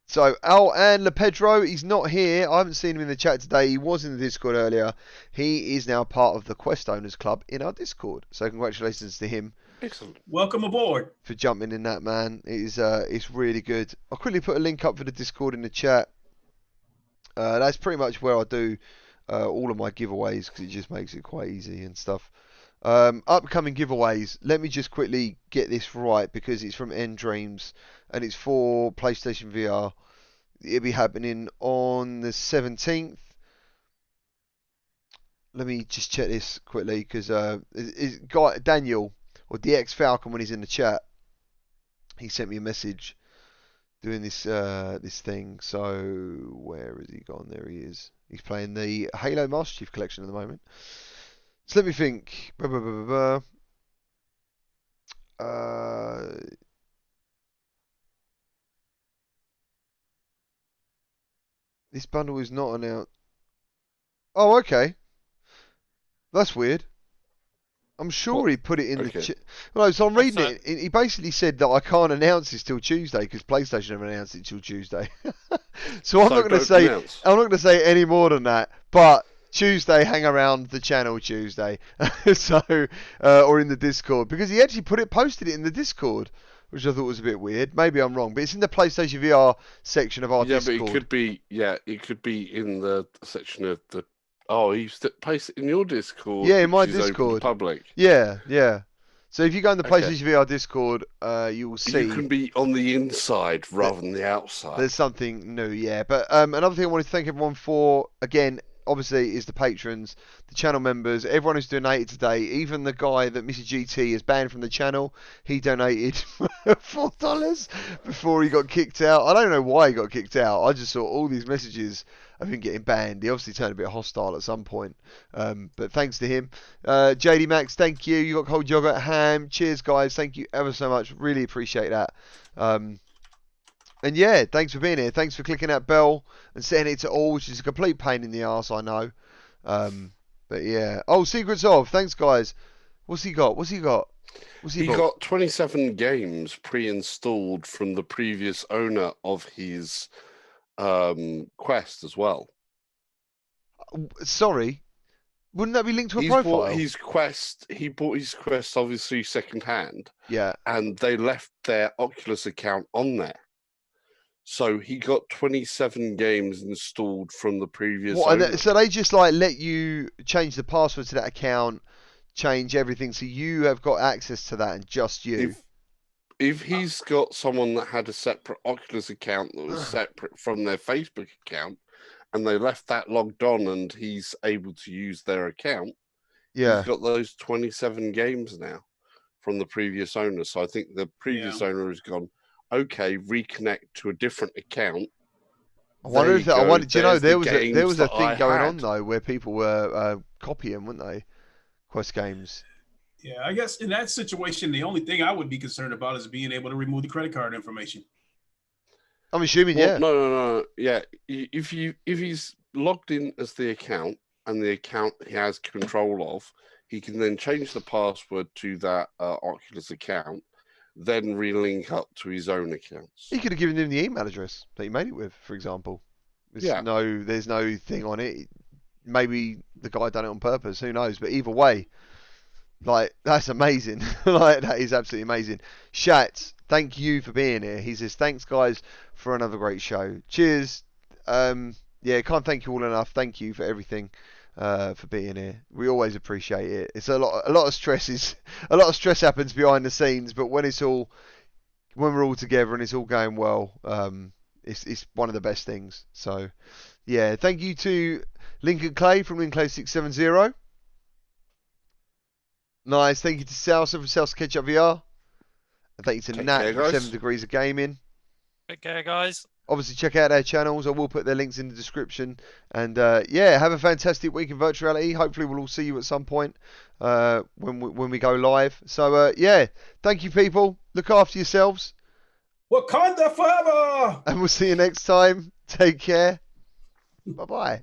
So, and LePedro, he's not here. I haven't seen him in the chat today. He was in the Discord earlier. He is now part of the Quest Owners Club in our Discord. So, congratulations to him. Excellent. Welcome aboard. For jumping in that, man. It's really good. I'll quickly put a link up for the Discord in the chat. That's pretty much where I do all of my giveaways because it just makes it quite easy and stuff. Upcoming giveaways. Let me just quickly get this right because it's from End Dreams and it's for PlayStation VR. It'll be happening on the 17th. Let me just check this quickly because guy Daniel or DX Falcon, when he's in the chat, he sent me a message doing this this thing. So where has he gone? There he is. He's playing the Halo Master Chief Collection at the moment. So let me think. This bundle is not announced. Oh, okay. That's weird. I'm sure he put it in the chat. Well, so I'm reading it. He basically said that I can't announce this till Tuesday because PlayStation haven't announced it till Tuesday. So I'm not going to say. I'm not going to say any more than that. But Tuesday, hang around the channel Tuesday. So or in the Discord because he actually posted it in the Discord, which I thought was a bit weird. Maybe I'm wrong, but it's in the PlayStation VR section of our Discord. Yeah, but it could be. Yeah, it could be in the section of the. Oh, you posted in your Discord. Yeah, in my Discord. Public. Yeah, yeah. So if you go in the PlayStation VR Discord, you will see. You can be on the inside rather than the outside. There's something new, yeah. But another thing I wanted to thank everyone for, again, obviously, is the patrons, the channel members, everyone who's donated today. Even the guy that Mr. GT has banned from the channel, he donated $4 before he got kicked out. I don't know why he got kicked out. I just saw all these messages of him getting banned. He obviously turned a bit hostile at some point. But thanks to him. JD Max, thank you. You got cold yogurt, ham. Cheers, guys. Thank you ever so much. Really appreciate that. And yeah, thanks for being here. Thanks for clicking that bell and setting it to all, which is a complete pain in the arse, I know. But yeah. Oh, Secrets of. Thanks, guys. What's he got? What's he got? He got 27 games pre-installed from the previous owner of his Quest as well. Sorry, wouldn't that be linked to a profile? He bought his Quest obviously second hand. Yeah. And they left their Oculus account on there. So he got 27 games installed from the previous owner. So they just like let you change the password to that account, change everything, so you have got access to that and just you. If he's got someone that had a separate Oculus account that was separate from their Facebook account, and they left that logged on, and he's able to use their account, he's got those 27 games now from the previous owner. So I think the previous owner has gone, okay, reconnect to a different account. I wonder if that. Do you know there was a thing going on though where people were copying, weren't they? Quest games. Yeah, I guess in that situation, the only thing I would be concerned about is being able to remove the credit card information. I'm assuming, No. Yeah, if he's logged in as the account and the account he has control of, he can then change the password to that Oculus account, then relink up to his own accounts. He could have given him the email address that he made it with, for example. There's no thing on it. Maybe the guy done it on purpose. Who knows? But either way. Like, that's amazing. Like, that is absolutely amazing. Shats, thank you for being here. He says, thanks, guys, for another great show. Cheers. Can't thank you all enough. Thank you for everything, for being here. We always appreciate it. It's a lot of stress happens behind the scenes, but when we're all together and it's all going well, it's one of the best things. So, yeah, thank you to Lincoln Clay from Lincoln Clay 670. Nice. Thank you to Salsa from Salsa Ketchup VR. And thank you to Nat from 7 Degrees of Gaming. Take care, guys. Obviously, check out their channels. I will put their links in the description. And have a fantastic week in virtual reality. Hopefully, we'll all see you at some point when we go live. So, thank you, people. Look after yourselves. Wakanda forever! And we'll see you next time. Take care. Bye-bye.